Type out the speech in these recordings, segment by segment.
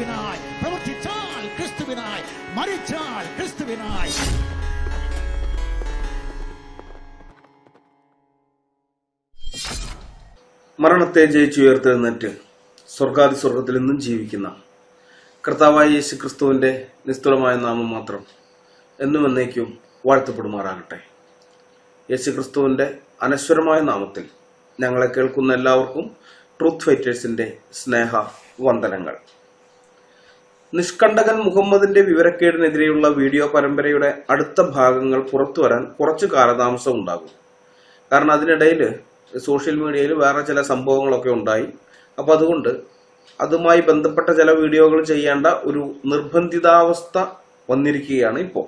ക്രിസ്തുവിനായി, പ്രവർത്തിച്ചാൽ ക്രിസ്തുവിനായി, മരിച്ചാൽ ക്രിസ്തുവിനായി. മരണത്തെ ജയിച്ചുയർത്തെഴുന്നേറ്റ് സ്വർഗത്തിൽ നിന്നും ജീവിക്കുന്ന കർത്താവായ യേശു ക്രിസ്തുവിന്റെ നിസ്തുലമായ നാമം മാത്രം എന്നും എന്നേക്കും വാഴ്ത്തപ്പെടുമാറാകട്ടെ. യേശു ക്രിസ്തുവിന്റെ അനശ്വരമായ നാമത്തിൽ ഞങ്ങളെ കേൾക്കുന്ന എല്ലാവർക്കും ട്രൂത്ത് ഫൈറ്റേഴ്സിന്റെ സ്നേഹ വന്ദനങ്ങൾ. നിഷ്കണ്ടകൻ മുഹമ്മദിന്റെ വിവരക്കേടിനെതിരെയുള്ള വീഡിയോ പരമ്പരയുടെ അടുത്ത ഭാഗങ്ങൾ പുറത്തു വരാൻ കുറച്ചു കാലതാമസം ഉണ്ടാകും. കാരണം അതിനിടയിൽ സോഷ്യൽ മീഡിയയിൽ വേറെ ചില സംഭവങ്ങളൊക്കെ ഉണ്ടായി. അപ്പോൾ അതുകൊണ്ട് അതുമായി ബന്ധപ്പെട്ട ചില വീഡിയോകൾ ചെയ്യേണ്ട ഒരു നിർബന്ധിതാവസ്ഥ വന്നിരിക്കുകയാണ് ഇപ്പോൾ.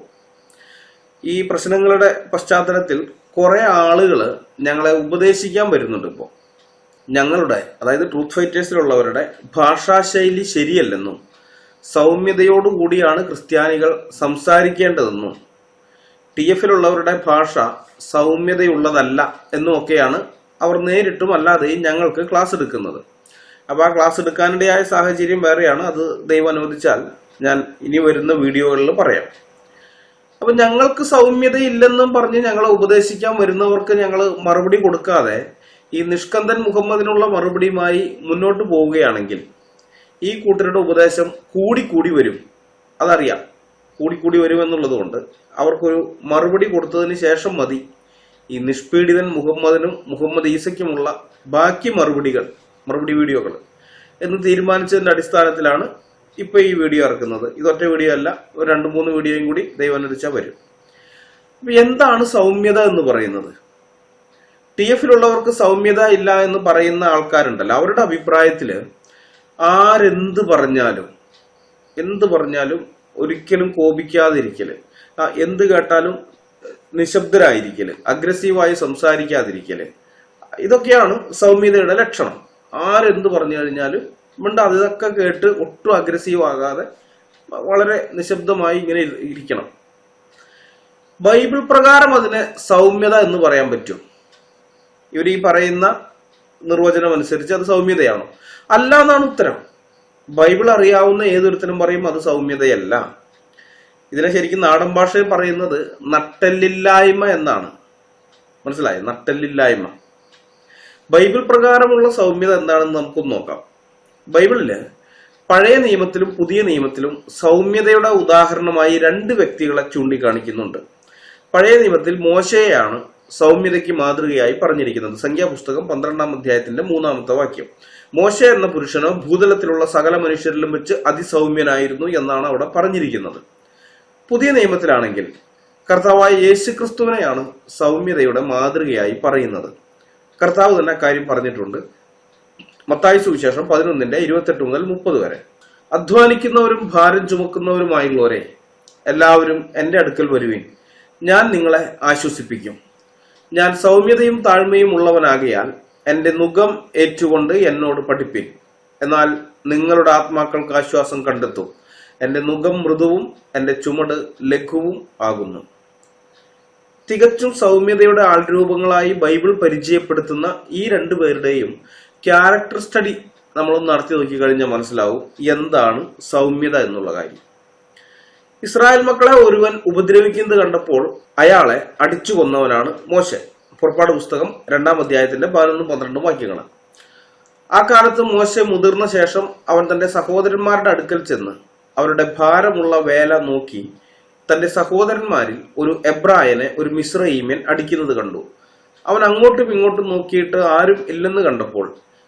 ഈ പ്രശ്നങ്ങളുടെ പശ്ചാത്തലത്തിൽ കുറെ ആളുകൾ ഞങ്ങളെ ഉപദേശിക്കാൻ വരുന്നുണ്ട്. ഇപ്പോൾ ഞങ്ങളുടെ, അതായത് ട്രൂത്ത് ഫൈറ്റേഴ്സിലുള്ളവരുടെ ഭാഷാശൈലി ശരിയല്ലെന്നും സൗമ്യതയോടുകൂടിയാണ് ക്രിസ്ത്യാനികൾ സംസാരിക്കേണ്ടതെന്നും TF-ലുള്ളവരുടെ ഭാഷ സൗമ്യതയുള്ളതല്ല എന്നുമൊക്കെയാണ് അവർ നേരിട്ടും അല്ലാതെയും ഞങ്ങൾക്ക് ക്ലാസ് എടുക്കുന്നത്. അപ്പോൾ ആ ക്ലാസ് എടുക്കാനിടയായ സാഹചര്യം വേറെയാണ്. അത് ദൈവം അനുവദിച്ചാൽ ഞാൻ ഇനി വരുന്ന വീഡിയോകളിൽ പറയാം. അപ്പം ഞങ്ങൾക്ക് സൗമ്യതയില്ലെന്നും പറഞ്ഞ് ഞങ്ങളെ ഉപദേശിക്കാൻ വരുന്നവർക്ക് ഞങ്ങൾ മറുപടി കൊടുക്കാതെ ഈ നിഷ്കന്ദൻ മുഹമ്മദിനുള്ള മറുപടിയുമായി മുന്നോട്ട് പോവുകയാണെങ്കിൽ ഈ കൂട്ടരുടെ ഉപദേശം കൂടിക്കൂടി വരും. അതറിയാം, കൂടിക്കൂടി വരുമെന്നുള്ളത് കൊണ്ട് അവർക്കൊരു മറുപടി കൊടുത്തതിന് ശേഷം മതി ഈ നിഷ്പീഡിതൻ മുഹമ്മദിനും മുഹമ്മദ് ഈസയ്ക്കുമുള്ള ബാക്കി മറുപടി വീഡിയോകൾ എന്ന് തീരുമാനിച്ചതിന്റെ അടിസ്ഥാനത്തിലാണ് ഇപ്പൊ ഈ വീഡിയോ ഇറക്കുന്നത്. ഇതൊറ്റ വീഡിയോ അല്ല, ഒരു 2-3 വീഡിയോയും കൂടി ദൈവം അനുവദിച്ചാൽ വരും. അപ്പൊ എന്താണ് സൗമ്യത എന്ന് പറയുന്നത്? TF-ലുള്ളവർക്ക് സൗമ്യത ഇല്ല എന്ന് പറയുന്ന ആൾക്കാരുണ്ടല്ലോ, അവരുടെ അഭിപ്രായത്തില് ആരെന്ത് പറഞ്ഞാലും ഒരിക്കലും കോപിക്കാതിരിക്കല്, എന്ത് കേട്ടാലും നിശബ്ദരായിരിക്കല്, അഗ്രസീവായി സംസാരിക്കാതിരിക്കല്, ഇതൊക്കെയാണ് സൗമ്യതയുടെ ലക്ഷണം. ആരെന്ത് പറഞ്ഞു കഴിഞ്ഞാലും മിണ്ടാതെ ഇതൊക്കെ കേട്ട് ഒട്ടും അഗ്രസീവ് ആകാതെ വളരെ നിശബ്ദമായി ഇങ്ങനെ ഇരിക്കണം. ബൈബിൾ പ്രകാരം അതിനെ സൗമ്യത എന്ന് പറയാൻ പറ്റും? ഇവർ ഈ പറയുന്ന നിർവചനം അനുസരിച്ച് അത് സൗമ്യതയാണോ? അല്ല എന്നാണ് ഉത്തരം. ബൈബിൾ അറിയാവുന്ന ഏതൊരുത്തരും പറയും അത് സൗമ്യതയല്ല. ഇതിനെ ശരിക്കും നാടൻ ഭാഷയിൽ പറയുന്നത് നട്ടെല്ലില്ലായ്മ എന്നാണ്. മനസ്സിലായോ? നട്ടെല്ലില്ലായ്മ. ബൈബിൾ പ്രകാരമുള്ള സൗമ്യത എന്താണെന്ന് നമുക്കൊന്ന് നോക്കാം. ബൈബിളില് പഴയ നിയമത്തിലും പുതിയ നിയമത്തിലും സൗമ്യതയുടെ ഉദാഹരണമായി 2 വ്യക്തികളെ ചൂണ്ടിക്കാണിക്കുന്നുണ്ട്. പഴയ നിയമത്തിൽ മോശയെയാണ് സൗമ്യതയ്ക്ക് മാതൃകയായി പറഞ്ഞിരിക്കുന്നത്. സംഖ്യാപുസ്തകം 12-ാം അധ്യായത്തിന്റെ 3-ാമത്തെ വാക്യം. മോശ എന്ന പുരുഷനോ ഭൂതലത്തിലുള്ള സകല മനുഷ്യരിലും വെച്ച് അതിസൗമ്യനായിരുന്നു എന്നാണ് അവിടെ പറഞ്ഞിരിക്കുന്നത്. പുതിയ നിയമത്തിലാണെങ്കിൽ കർത്താവായ യേശു ക്രിസ്തുവിനെയാണ് സൗമ്യതയുടെ മാതൃകയായി പറയുന്നത്. കർത്താവ് തന്നെ കാര്യം പറഞ്ഞിട്ടുണ്ട്. മത്തായി സുവിശേഷം 11:28 മുതൽ 30 വരെ. അധ്വാനിക്കുന്നവരും ഭാരം ചുമക്കുന്നവരുമായുള്ളവരെ എല്ലാവരും എന്റെ അടുക്കൽ വരുവിൻ, ഞാൻ നിങ്ങളെ ആശ്വസിപ്പിക്കും. ഞാൻ സൗമ്യതയും താഴ്മയും ഉള്ളവനാകയാൽ എന്റെ നുകം ഏറ്റുകൊണ്ട് എന്നോട് പഠിപ്പിൻ, എന്നാൽ നിങ്ങളുടെ ആത്മാക്കൾക്ക് ആശ്വാസം കണ്ടെത്തും. എന്റെ നുകം മൃദുവും എന്റെ ചുമട് ലഘുവും ആകുന്നു. തികച്ചും സൗമ്യതയുടെ ആൾരൂപങ്ങളായി ബൈബിൾ പരിചയപ്പെടുത്തുന്ന ഈ 2 പേരുടെയും ക്യാരക്ടർ സ്റ്റഡി നമ്മളൊന്ന് നടത്തി നോക്കി കഴിഞ്ഞാൽ മനസ്സിലാവും എന്താണ് സൗമ്യത എന്നുള്ള കാര്യം. ഇസ്രായേൽ മക്കളെ ഒരുവൻ ഉപദ്രവിക്കുന്നത് കണ്ടപ്പോൾ അയാളെ അടിച്ചു കൊന്നവനാണ് മോശെ. പുറപ്പാട് പുസ്തകം 2-ാം അധ്യായത്തിന്റെ 11-12 വാക്യങ്ങളാണ്. ആ കാലത്ത് മോശെ മുതിർന്ന ശേഷം അവൻ തന്റെ സഹോദരന്മാരുടെ അടുക്കൽ ചെന്ന് അവരുടെ ഭാരമുള്ള വേല നോക്കി തന്റെ സഹോദരന്മാരിൽ ഒരു എബ്രായനെ ഒരു മിസ്രയീമ്യൻ അടിക്കുന്നത് കണ്ടു. അവൻ അങ്ങോട്ടും ഇങ്ങോട്ടും നോക്കിയിട്ട് ആരും ഇല്ലെന്ന് കണ്ടപ്പോൾ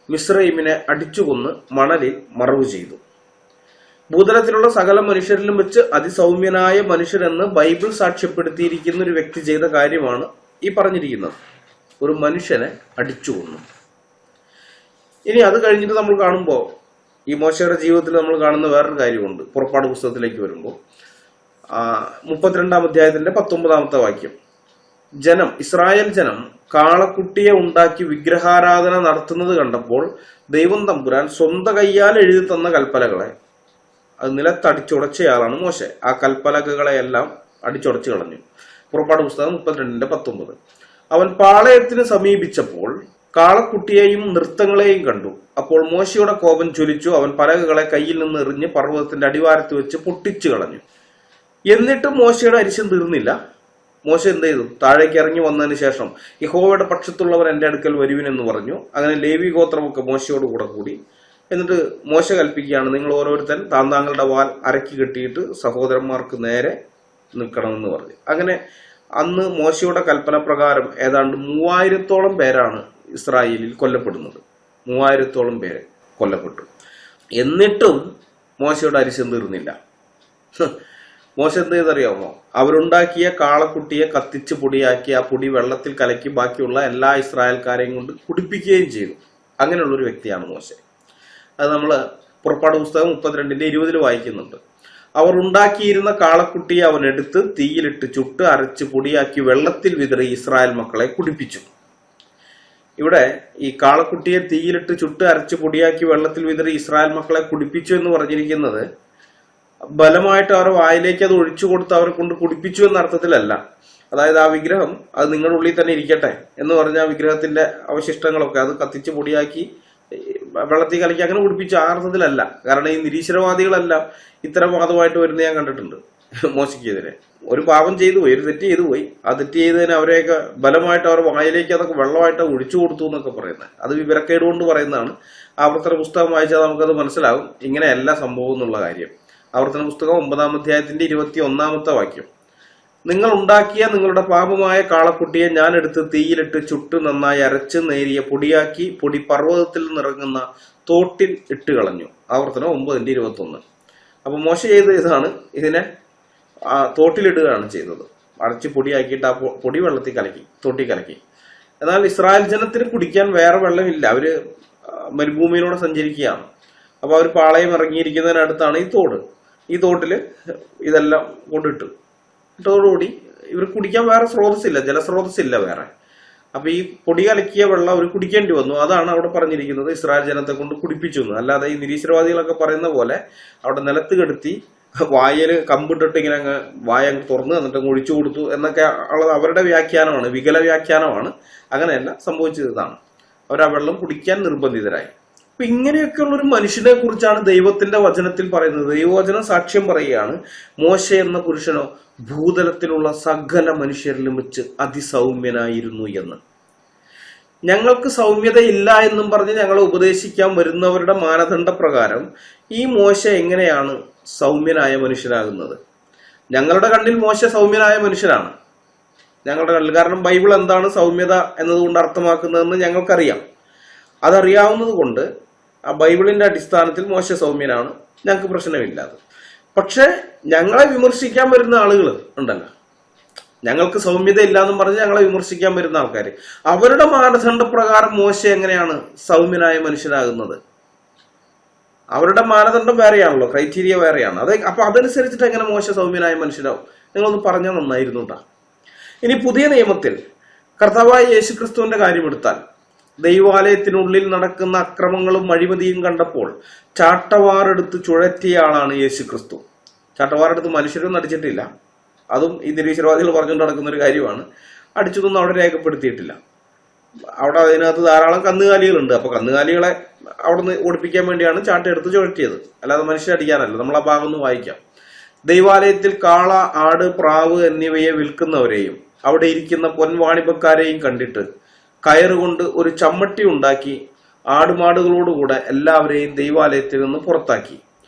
മിസ്രയീമിനെ അടിച്ചുകൊന്ന് മണലിൽ മറവ് ചെയ്തു. ഭൂതലത്തിലുള്ള സകല മനുഷ്യരിലും വെച്ച് അതിസൗമ്യനായ മനുഷ്യരെന്ന് ബൈബിൾ സാക്ഷ്യപ്പെടുത്തിയിരിക്കുന്ന ഒരു വ്യക്തി ചെയ്ത കാര്യമാണ് ഈ പറഞ്ഞിരിക്കുന്നത്. ഒരു മനുഷ്യനെ അടിച്ചുകൊന്നു. ഇനി അത് കഴിഞ്ഞിട്ട് നമ്മൾ കാണുമ്പോൾ ഈ മോശയുടെ ജീവിതത്തിൽ നമ്മൾ കാണുന്ന വേറൊരു കാര്യമുണ്ട്. പുറപ്പാട് പുസ്തകത്തിലേക്ക് വരുമ്പോൾ 32-ാം അധ്യായത്തിന്റെ 19-ാമത്തെ വാക്യം. ഇസ്രായേൽ ജനം കാളക്കുട്ടിയെ ഉണ്ടാക്കി വിഗ്രഹാരാധന നടത്തുന്നത് കണ്ടപ്പോൾ ദൈവം തമ്പുരാൻ സ്വന്തം കയ്യാൽ എഴുതി തന്ന കൽപ്പലകളെ അത് നിലത്തടിച്ചുടച്ചയാളാണ് മോശെ. ആ കൽപ്പലകളെയെല്ലാം അടിച്ചുടച്ചു കളഞ്ഞു. പുറപ്പാട് പുസ്തകം 32:19. അവൻ പാളയത്തിന് സമീപിച്ചപ്പോൾ കാളക്കുട്ടിയെയും നൃത്തങ്ങളെയും കണ്ടു. അപ്പോൾ മോശയുടെ കോപം ജ്വലിച്ചു. അവൻ പലകകളെ കയ്യിൽ നിന്ന് എറിഞ്ഞ് പർവ്വതത്തിന്റെ അടിവാരത്ത് വെച്ച് പൊട്ടിച്ചു കളഞ്ഞു. എന്നിട്ടും മോശയുടെ അരിശം തീർന്നില്ല. മോശ എന്ത് ചെയ്തു? താഴേക്ക് ഇറങ്ങി വന്നതിന് ശേഷം യഹോവയുടെ പക്ഷത്തുള്ളവർ എന്റെ അടുക്കൽ വരുവിനെന്ന് പറഞ്ഞു. അങ്ങനെ ലേവി ഗോത്രമൊക്കെ മോശയോട് കൂടെ കൂടി. എന്നിട്ട് മോശ കൽപ്പിക്കുകയാണ്, നിങ്ങൾ ഓരോരുത്തൻ താന്താങ്ങളുടെ വാൽ അരക്കി കെട്ടിയിട്ട് സഹോദരന്മാർക്ക് നേരെ നിൽക്കണമെന്ന് പറഞ്ഞു. അങ്ങനെ അന്ന് മോശയുടെ കൽപ്പന പ്രകാരം ഏതാണ്ട് 3000-ഓളം പേരാണ് ഇസ്രായേലിൽ കൊല്ലപ്പെടുന്നത്. 3000-ഓളം പേര് കൊല്ലപ്പെട്ടു. എന്നിട്ടും മോശയുടെ അരിശം തീർന്നില്ല. മോശ എന്ത് ചെയ്തറിയാമോ? അവരുണ്ടാക്കിയ കാളക്കുട്ടിയെ കത്തിച്ച് പൊടിയാക്കി ആ പൊടി വെള്ളത്തിൽ കലക്കി ബാക്കിയുള്ള എല്ലാ ഇസ്രായേൽക്കാരെയും കൊണ്ട് കുടിപ്പിക്കുകയും ചെയ്തു. അങ്ങനെയുള്ളൊരു വ്യക്തിയാണ് മോശ. അത് നമ്മൾ പുറപ്പാട് പുസ്തകം 32:20 വായിക്കുന്നുണ്ട്. അവർ ഉണ്ടാക്കിയിരുന്ന കാളക്കുട്ടിയെ അവൻ എടുത്ത് തീയിലിട്ട് ചുട്ട് അരച്ച് പൊടിയാക്കി വെള്ളത്തിൽ വിതറി ഇസ്രായേൽ മക്കളെ കുടിപ്പിച്ചു. ഇവിടെ ഈ കാളക്കുട്ടിയെ തീയിലിട്ട് ചുട്ട് അരച്ച് പൊടിയാക്കി വെള്ളത്തിൽ വിതറി ഇസ്രായേൽ മക്കളെ കുടിപ്പിച്ചു എന്ന് പറഞ്ഞിരിക്കുന്നത് ബലമായിട്ട് അവരുടെ വായിലേക്ക് അത് ഒഴിച്ചു കൊടുത്ത് അവരെ കൊണ്ട് കുടിപ്പിച്ചു എന്ന അർത്ഥത്തിലല്ല. അതായത് ആ വിഗ്രഹം അത് നിങ്ങളുടെ ഉള്ളിൽ തന്നെ ഇരിക്കട്ടെ എന്ന് പറഞ്ഞ ആ വിഗ്രഹത്തിന്റെ അവശിഷ്ടങ്ങളൊക്കെ അത് കത്തിച്ച് പൊടിയാക്കി വെള്ളത്തിൽ കലക്കി അങ്ങനെ കുടിപ്പിച്ചു, ആ അർത്ഥത്തിലല്ല. കാരണം ഈ നിരീശ്വരവാദികളെല്ലാം ഇത്തരം വാദമായിട്ട് വരുന്ന ഞാൻ കണ്ടിട്ടുണ്ട്. മോശയ്ക്കെതിരെ ഒരു പാപം ചെയ്തു പോയി, ഒരു തെറ്റ് ചെയ്തു പോയി, ആ തെറ്റ് ചെയ്തതിന് അവരെയൊക്കെ ബലമായിട്ട് അവരുടെ വായിലേക്ക് അതൊക്കെ വെള്ളമായിട്ട് ഒഴിച്ചു കൊടുത്തു എന്നൊക്കെ പറയുന്നത് അത് വിവരക്കേട് കൊണ്ട് പറയുന്നതാണ്. ആവർത്തന പുസ്തകം വായിച്ചാൽ നമുക്കത് മനസ്സിലാവും ഇങ്ങനെയല്ല സംഭവം എന്നുള്ള കാര്യം. ആവർത്തന പുസ്തകം 9-ാം അധ്യായത്തിന്റെ 21-ാമത്തെ വാക്യം, നിങ്ങൾ ഉണ്ടാക്കിയ നിങ്ങളുടെ പാപമായ കാളക്കുട്ടിയെ ഞാൻ എടുത്ത് തീയിലിട്ട് ചുട്ട് നന്നായി അരച്ച് നേരിയ പൊടിയാക്കി പൊടി പർവ്വതത്തിൽ നിറങ്ങുന്ന തോട്ടിൽ ഇട്ട് കളഞ്ഞു. ആവർത്തനം 9:21. അപ്പൊ മോശ ചെയ്ത ഇതാണ്, ഇതിനെ തോട്ടിലിടുകയാണ് ചെയ്തത്. അരച്ച് പൊടിയാക്കിയിട്ട് ആ പൊടി വെള്ളത്തിൽ കലക്കി, തോട്ടിൽ കലക്കി. എന്നാൽ ഇസ്രായേൽ ജനത്തിന് കുടിക്കാൻ വേറെ വെള്ളമില്ല. അവര് മരുഭൂമിയിലൂടെ സഞ്ചരിക്കുകയാണ്. അപ്പൊ അവർ പാളയം ഇറങ്ങിയിരിക്കുന്നതിനടുത്താണ് ഈ തോട്. ഈ തോട്ടില് ഇതെല്ലാം കൊണ്ടിട്ടു. ഇട്ടതോടുകൂടി ഇവർ കുടിക്കാൻ വേറെ സ്രോതസ്സില്ല, ജലസ്രോതസ്സില്ല വേറെ. അപ്പൊ ഈ പൊടി കലക്കിയ വെള്ളം അവർ കുടിക്കേണ്ടി വന്നു. അതാണ് അവിടെ പറഞ്ഞിരിക്കുന്നത് ഇസ്രായേൽ ജനത്തെ കൊണ്ട് കുടിപ്പിച്ചു എന്ന്. അല്ലാതെ ഈ നിരീശ്വരവാദികളൊക്കെ പറയുന്ന പോലെ അവിടെ നിലത്ത് കെടുത്തി വായല് കമ്പിട്ടിട്ട് ഇങ്ങനെ അങ്ങ് വായ അങ്ങ് തുറന്ന് എന്നിട്ട് അങ്ങ് ഒഴിച്ചു കൊടുത്തു എന്നൊക്കെ ഉള്ളത് അവരുടെ വ്യാഖ്യാനമാണ്, വികല വ്യാഖ്യാനമാണ്. അങ്ങനെയല്ല, സംഭവിച്ചത് ഇതാണ്. അവർ ആ വെള്ളം കുടിക്കാൻ നിർബന്ധിതരായി. അപ്പൊ ഇങ്ങനെയൊക്കെയുള്ള ഒരു മനുഷ്യനെ കുറിച്ചാണ് ദൈവത്തിന്റെ വചനത്തിൽ പറയുന്നത്. ദൈവവചനം സാക്ഷ്യം പറയുകയാണ്, മോശ എന്ന പുരുഷനോ ഭൂതലത്തിലുള്ള സകല മനുഷ്യരിലും വെച്ച് അതിസൗമ്യനായിരുന്നു എന്ന്. ഞങ്ങൾക്ക് സൗമ്യതയില്ല എന്നും പറഞ്ഞ് ഞങ്ങളെ ഉപദേശിക്കാൻ വരുന്നവരുടെ മാനദണ്ഡ പ്രകാരം ഈ മോശ എങ്ങനെയാണ് സൗമ്യനായ മനുഷ്യനാകുന്നത്? ഞങ്ങളുടെ കണ്ണിൽ മോശ സൗമ്യനായ മനുഷ്യനാണ്, ഞങ്ങളുടെ കണ്ണിൽ. കാരണം ബൈബിൾ എന്താണ് സൗമ്യത എന്നതുകൊണ്ട് അർത്ഥമാക്കുന്നതെന്ന് ഞങ്ങൾക്കറിയാം. അതറിയാവുന്നത് കൊണ്ട് ആ ബൈബിളിന്റെ അടിസ്ഥാനത്തിൽ മോശ സൗമ്യനാണ്, ഞങ്ങൾക്ക് പ്രശ്നമില്ലാതെ. പക്ഷെ ഞങ്ങളെ വിമർശിക്കാൻ വരുന്ന ആളുകൾ ഉണ്ടല്ലോ, ഞങ്ങൾക്ക് സൗമ്യത ഇല്ലാന്നും പറഞ്ഞ് ഞങ്ങളെ വിമർശിക്കാൻ വരുന്ന ആൾക്കാർ, അവരുടെ മാനദണ്ഡ പ്രകാരം മോശ എങ്ങനെയാണ് സൗമ്യനായ മനുഷ്യനാകുന്നത്? അവരുടെ മാനദണ്ഡം വേറെയാണല്ലോ, ക്രൈറ്റീരിയ വേറെയാണ്. അപ്പൊ അതനുസരിച്ചിട്ട് എങ്ങനെ മോശ സൗമ്യനായ മനുഷ്യനാവും? നിങ്ങളൊന്ന് പറഞ്ഞാൽ നന്നായിരുന്നു കേട്ടോ. ഇനി പുതിയ നിയമത്തിൽ കർത്താവായ യേശുക്രിസ്തുവിന്റെ കാര്യമെടുത്താൽ, ദൈവാലയത്തിനുള്ളിൽ നടക്കുന്ന അക്രമങ്ങളും അഴിമതിയും കണ്ടപ്പോൾ ചാട്ടവാറെടുത്ത് ചുഴറ്റിയ ആളാണ് യേശുക്രിസ്തു. ചാട്ടവാറെടുത്ത് മനുഷ്യരൊന്നും അടിച്ചിട്ടില്ല. അതും ഈ നിരീശ്വരവാദികൾ പറഞ്ഞുകൊണ്ട് നടക്കുന്ന ഒരു കാര്യമാണ്. അടിച്ചതൊന്നും അവിടെ രേഖപ്പെടുത്തിയിട്ടില്ല. അവിടെ അതിനകത്ത് ധാരാളം കന്നുകാലികളുണ്ട്. അപ്പൊ കന്നുകാലികളെ അവിടെ നിന്ന് ഓടിപ്പിക്കാൻ വേണ്ടിയാണ് ചാട്ടയെടുത്ത് ചുഴറ്റിയത്, അല്ലാതെ മനുഷ്യരടിക്കാനല്ല. നമ്മൾ ആ ഭാഗം ഒന്ന് വായിക്കാം. ദൈവാലയത്തിൽ കാള, ആട്, പ്രാവ് എന്നിവയെ വിൽക്കുന്നവരെയും അവിടെ ഇരിക്കുന്ന പൊൻവാണിഭക്കാരെയും കണ്ടിട്ട് കയറുകൊണ്ട് ഒരു ചമ്മട്ടി ഉണ്ടാക്കി ആടുമാടുകളോടുകൂടെ എല്ലാവരെയും ദൈവാലയത്തിൽ നിന്ന് പുറത്താക്കി.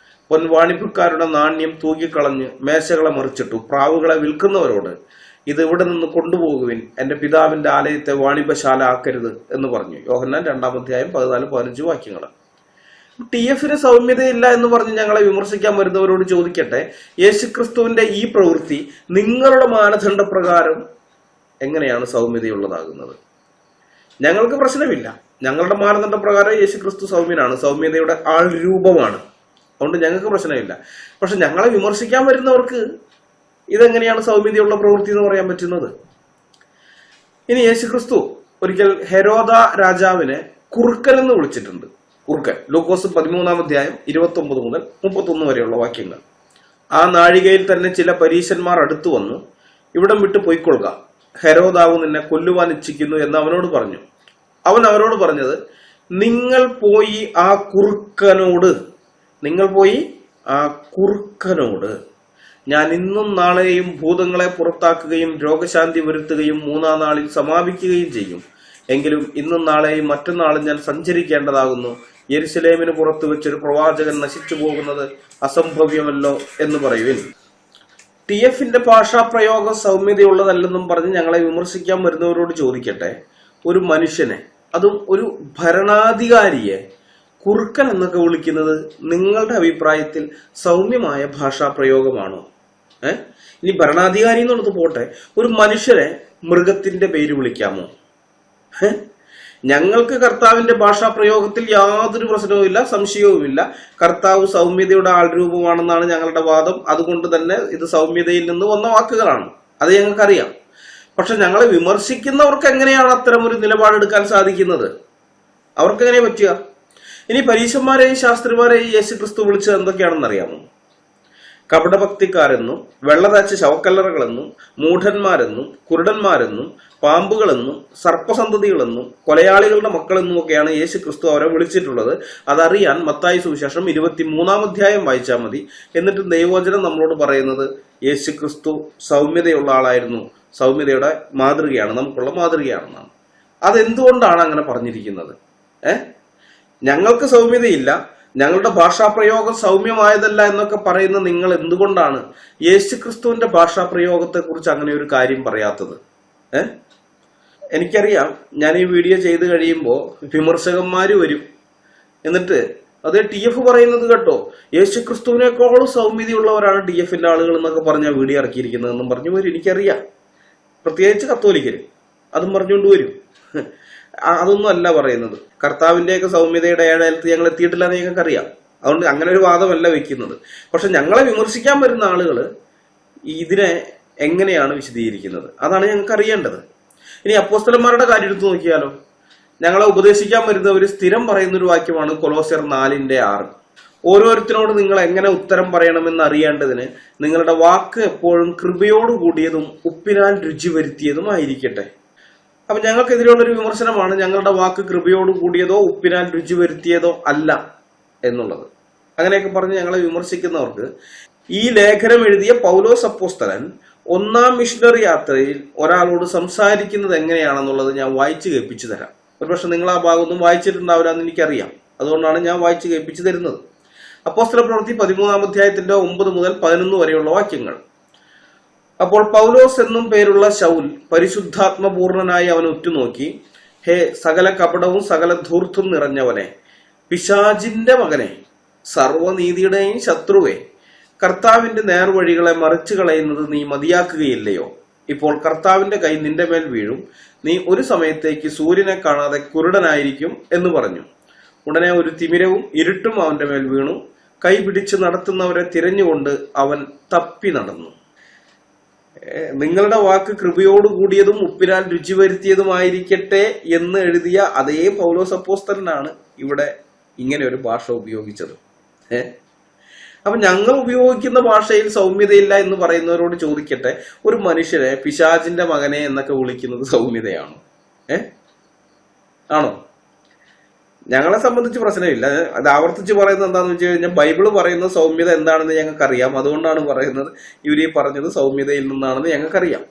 പൊൻവാണിഭക്കാരുടെ നാണ്യം തൂക്കിക്കളഞ്ഞ് മേശകളെ മറിച്ചിട്ടു. പ്രാവുകളെ വിൽക്കുന്നവരോട്, ഇത് ഇവിടെ നിന്ന് കൊണ്ടുപോകുവിൻ, എന്റെ പിതാവിന്റെ ആലയത്തെ വാണിഭശാല ആക്കരുത് എന്ന് പറഞ്ഞു. യോഹന്നാൻ 2-ാം അധ്യായം 14-15 വാക്യങ്ങൾ. TF സൗമ്യതയില്ല എന്ന് പറഞ്ഞ് ഞങ്ങളെ വിമർശിക്കാൻ വരുന്നവരോട് ചോദിക്കട്ടെ, യേശുക്രിസ്തുവിന്റെ ഈ പ്രവൃത്തി നിങ്ങളുടെ മാനദണ്ഡ പ്രകാരം എങ്ങനെയാണ് സൗമ്യതയുള്ളതാകുന്നത്? ഞങ്ങൾക്ക് പ്രശ്നമില്ല. ഞങ്ങളുടെ മാനദണ്ഡ പ്രകാരം യേശുക്രിസ്തു സൗമ്യനാണ്, സൗമ്യതയുടെ ആൾ രൂപമാണ്. അതുകൊണ്ട് ഞങ്ങൾക്ക് പ്രശ്നമില്ല. പക്ഷെ ഞങ്ങളെ വിമർശിക്കാൻ വരുന്നവർക്ക് ഇതെങ്ങനെയാണ് സൗമ്യതയുള്ള പ്രവൃത്തി എന്ന് പറയാൻ പറ്റുന്നത്? ഇനി യേശുക്രിസ്തു ഒരിക്കൽ ഹെരോദ രാജാവിനെ കുറുക്കൻ എന്ന് വിളിച്ചിട്ടുണ്ട്. കുറുക്കൻ, ലൂക്കോസ് 13-ാം അധ്യായം 29 മുതൽ 31 വരെയുള്ള വാക്യങ്ങൾ. ആ നാഴികയിൽ തന്നെ ചില പരീശന്മാർ അടുത്തു വന്നു, ഇവിടം വിട്ട് പൊയ്ക്കൊള്ളുക, ഹെരോദാവ് നിന്നെ കൊല്ലുവാൻ ഇച്ഛിക്കുന്നു എന്ന് അവനോട് പറഞ്ഞു. അവൻ അവരോട് പറഞ്ഞത്, നിങ്ങൾ പോയി ആ കുറുക്കനോട് ഞാൻ ഇന്നും നാളെയും ഭൂതങ്ങളെ പുറത്താക്കുകയും രോഗശാന്തി വരുത്തുകയും 3-ാം നാളിൽ സമാപിക്കുകയും ചെയ്യും. എങ്കിലും ഇന്നും നാളെയും മറ്റന്നാളും ഞാൻ സഞ്ചരിക്കേണ്ടതാകുന്നു. യെരുശലേമിന് പുറത്തു വെച്ചൊരു പ്രവാചകൻ നശിച്ചു പോകുന്നത് അസംഭവ്യമല്ലോ എന്ന് പറയുവിൻ. TFന്റെ ഭാഷാപ്രയോഗം സൗമ്യതയുള്ളതല്ലെന്നും പറഞ്ഞ് ഞങ്ങളെ വിമർശിക്കാൻ വരുന്നവരോട് ചോദിക്കട്ടെ, ഒരു മനുഷ്യനെ, അതും ഒരു ഭരണാധികാരിയെ കുറുക്കൻ എന്നൊക്കെ വിളിക്കുന്നത് നിങ്ങളുടെ അഭിപ്രായത്തിൽ സൗമ്യമായ ഭാഷാപ്രയോഗമാണോ? ഇനി ഭരണാധികാരി എന്നുള്ളത് പോട്ടെ, ഒരു മനുഷ്യനെ മൃഗത്തിന്റെ പേര് വിളിക്കാമോ? ഞങ്ങൾക്ക് കർത്താവിന്റെ ഭാഷാപ്രയോഗത്തിൽ യാതൊരു പ്രശ്നവുമില്ല, സംശയവുമില്ല. കർത്താവ് സൗമ്യതയുടെ ആൾരൂപമാണെന്നാണ് ഞങ്ങളുടെ വാദം. അതുകൊണ്ട് തന്നെ ഇത് സൗമ്യതയിൽ നിന്ന് വന്ന വാക്കുകളാണ്, അത് ഞങ്ങൾക്കറിയാം. പക്ഷെ ഞങ്ങളെ വിമർശിക്കുന്നവർക്ക് എങ്ങനെയാണ് അത്തരം ഒരു നിലപാടെടുക്കാൻ സാധിക്കുന്നത്? അവർക്ക് എങ്ങനെ പറ്റുക? ഇനി പരീശന്മാരെയും ശാസ്ത്രിമാരെയും യേശു ക്രിസ്തു വിളിച്ചത് എന്തൊക്കെയാണെന്ന് അറിയാമോ? കപടഭക്തിക്കാരെന്നും വെള്ളതാച്ച ശവക്കല്ലറകളെന്നും മൂഢന്മാരെന്നും കുരുടന്മാരെന്നും പാമ്പുകളെന്നും സർപ്പസന്തതികളെന്നും കൊലയാളികളുടെ മക്കളെന്നും ഒക്കെയാണ് യേശു ക്രിസ്തു അവരെ വിളിച്ചിട്ടുള്ളത്. അതറിയാൻ മത്തായി സുവിശേഷം 23-ാം അധ്യായം വായിച്ചാൽ മതി. എന്നിട്ട് ദൈവവചനം നമ്മളോട് പറയുന്നത് യേശു ക്രിസ്തു സൗമ്യതയുള്ള ആളായിരുന്നു, സൗമ്യതയുടെ മാതൃകയാണ്, നമുക്കുള്ള മാതൃകയാണെന്നാണ്. അതെന്തുകൊണ്ടാണ് അങ്ങനെ പറഞ്ഞിരിക്കുന്നത്? ഞങ്ങൾക്ക് സൗമ്യതയില്ല, ഞങ്ങളുടെ ഭാഷാപ്രയോഗം സൗമ്യമായതല്ല എന്നൊക്കെ പറയുന്ന നിങ്ങൾ എന്തുകൊണ്ടാണ് യേശു ക്രിസ്തുവിന്റെ ഭാഷാപ്രയോഗത്തെ കുറിച്ച് അങ്ങനെ ഒരു കാര്യം പറയാത്തത്? എനിക്കറിയാം, ഞാൻ ഈ വീഡിയോ ചെയ്ത് കഴിയുമ്പോൾ വിമർശകന്മാര് വരും. എന്നിട്ട് അതേ TF പറയുന്നത് കേട്ടോ, യേശു ക്രിസ്തുവിനേക്കാളും സൗമ്യതയുള്ളവരാണ് TFന്റെ ആളുകൾ എന്നൊക്കെ പറഞ്ഞാൽ വീഡിയോ ഇറക്കിയിരിക്കുന്നതെന്നും പറഞ്ഞു വരും. എനിക്കറിയാം, പ്രത്യേകിച്ച് കത്തോലിക്കര് അതും പറഞ്ഞുകൊണ്ട് വരും. അതൊന്നും അല്ല പറയുന്നത്. കർത്താവിന്റെയൊക്കെ സൗമ്യതയുടെ ഏഴാലത്ത് ഞങ്ങൾ എത്തിയിട്ടില്ല എന്ന് ഞങ്ങൾക്ക് അറിയാം. അതുകൊണ്ട് അങ്ങനെ ഒരു വാദമല്ല വെക്കുന്നത്. പക്ഷെ ഞങ്ങളെ വിമർശിക്കാൻ വരുന്ന ആളുകൾ ഇതിനെ എങ്ങനെയാണ് വിശദീകരിക്കുന്നത്? അതാണ് ഞങ്ങൾക്ക് അറിയേണ്ടത്. ഇനി അപ്പോസ്തലന്മാരുടെ കാര്യം എടുത്തു നോക്കിയാലോ. ഞങ്ങളെ ഉപദേശിക്കാൻ വരുന്നവർ സ്ഥിരം പറയുന്നൊരു വാക്യമാണ് കൊലോസ്യർ 4:6. ഓരോരുത്തരോട് നിങ്ങൾ എങ്ങനെ ഉത്തരം പറയണമെന്ന് അറിയേണ്ടതിന് നിങ്ങളുടെ വാക്ക് എപ്പോഴും കൃപയോട് കൂടിയതും ഉപ്പിനാൽ രുചി വരുത്തിയതുമായിരിക്കട്ടെ. അപ്പൊ ഞങ്ങൾക്കെതിരെയുള്ളൊരു വിമർശനമാണ് ഞങ്ങളുടെ വാക്ക് കൃപയോട് കൂടിയതോ ഉപ്പിനാൽ രുചി വരുത്തിയതോ അല്ല എന്നുള്ളത്. അങ്ങനെയൊക്കെ പറഞ്ഞ് ഞങ്ങളെ വിമർശിക്കുന്നവർക്ക് ഈ ലേഖനം എഴുതിയ പൗലോസ് അപ്പോസ്തലൻ 1-ാം മിഷണറി യാത്രയിൽ ഒരാളോട് സംസാരിക്കുന്നത് എങ്ങനെയാണെന്നുള്ളത് ഞാൻ വായിച്ചു കേൾപ്പിച്ചു തരാം. ഒരുപക്ഷെ നിങ്ങൾ ആ ഭാഗമൊന്നും വായിച്ചിട്ടുണ്ടാവില്ലെന്ന് എനിക്കറിയാം. അതുകൊണ്ടാണ് ഞാൻ വായിച്ചു കേൾപ്പിച്ചു തരുന്നത്. അപ്പോസ്തല പ്രവൃത്തി 13-ാം അധ്യായത്തിന്റെ 9 മുതൽ 11 വരെയുള്ള വാക്യങ്ങൾ. അപ്പോൾ പൗലോസ് എന്നും പേരുള്ള ശൗൽ പരിശുദ്ധാത്മപൂർണനായി അവൻ ഉറ്റുനോക്കി, ഹേ സകല കപടവും സകല ധൂർത്തും നിറഞ്ഞവനെ, പിശാചിന്റെ മകനെ, സർവനീതിയുടെയും ശത്രുവേ, കർത്താവിന്റെ നേർവഴികളെ മറിച്ചു കളയുന്നത് നീ മതിയാക്കുകയില്ലയോ? ഇപ്പോൾ കർത്താവിന്റെ കൈ നിന്റെ മേൽ വീഴും, നീ ഒരു സമയത്തേക്ക് സൂര്യനെ കാണാതെ കുരുടനായിരിക്കും എന്ന് പറഞ്ഞു. ഉടനെ ഒരു തിമിരവും ഇരുട്ടും അവന്റെ മേൽ വീണു. കൈ പിടിച്ച് നടത്തുന്നവരെ തിരഞ്ഞുകൊണ്ട് അവൻ തപ്പി നടന്നു. നിങ്ങളുടെ വാക്ക് കൃപയോട് കൂടിയതും ഉപ്പിനാൽ രുചി വരുത്തിയതുമായിരിക്കട്ടെ എന്ന് എഴുതിയ അതേ പൗലോസ് അപ്പോസ്തലനാണ് ഇവിടെ ഇങ്ങനെ ഒരു ഭാഷ ഉപയോഗിച്ചത്. അപ്പൊ ഞങ്ങൾ ഉപയോഗിക്കുന്ന ഭാഷയിൽ സൗമ്യതയില്ല എന്ന് പറയുന്നവരോട് ചോദിക്കട്ടെ, ഒരു മനുഷ്യനെ പിശാചിന്റെ മകനെ എന്നൊക്കെ വിളിക്കുന്നത് സൗമ്യതയാണോ? ആണോ? ഞങ്ങളെ സംബന്ധിച്ച് പ്രശ്നമില്ല. അത് ആവർത്തിച്ച് പറയുന്നത് എന്താണെന്ന് വെച്ച് കഴിഞ്ഞാൽ ബൈബിള് പറയുന്ന സൗമ്യത എന്താണെന്ന് ഞങ്ങൾക്കറിയാം. അതുകൊണ്ടാണ് പറയുന്നത് ഇവർ ഈ പറഞ്ഞത് സൗമ്യതയിൽ നിന്നാണെന്ന് ഞങ്ങൾക്കറിയാം.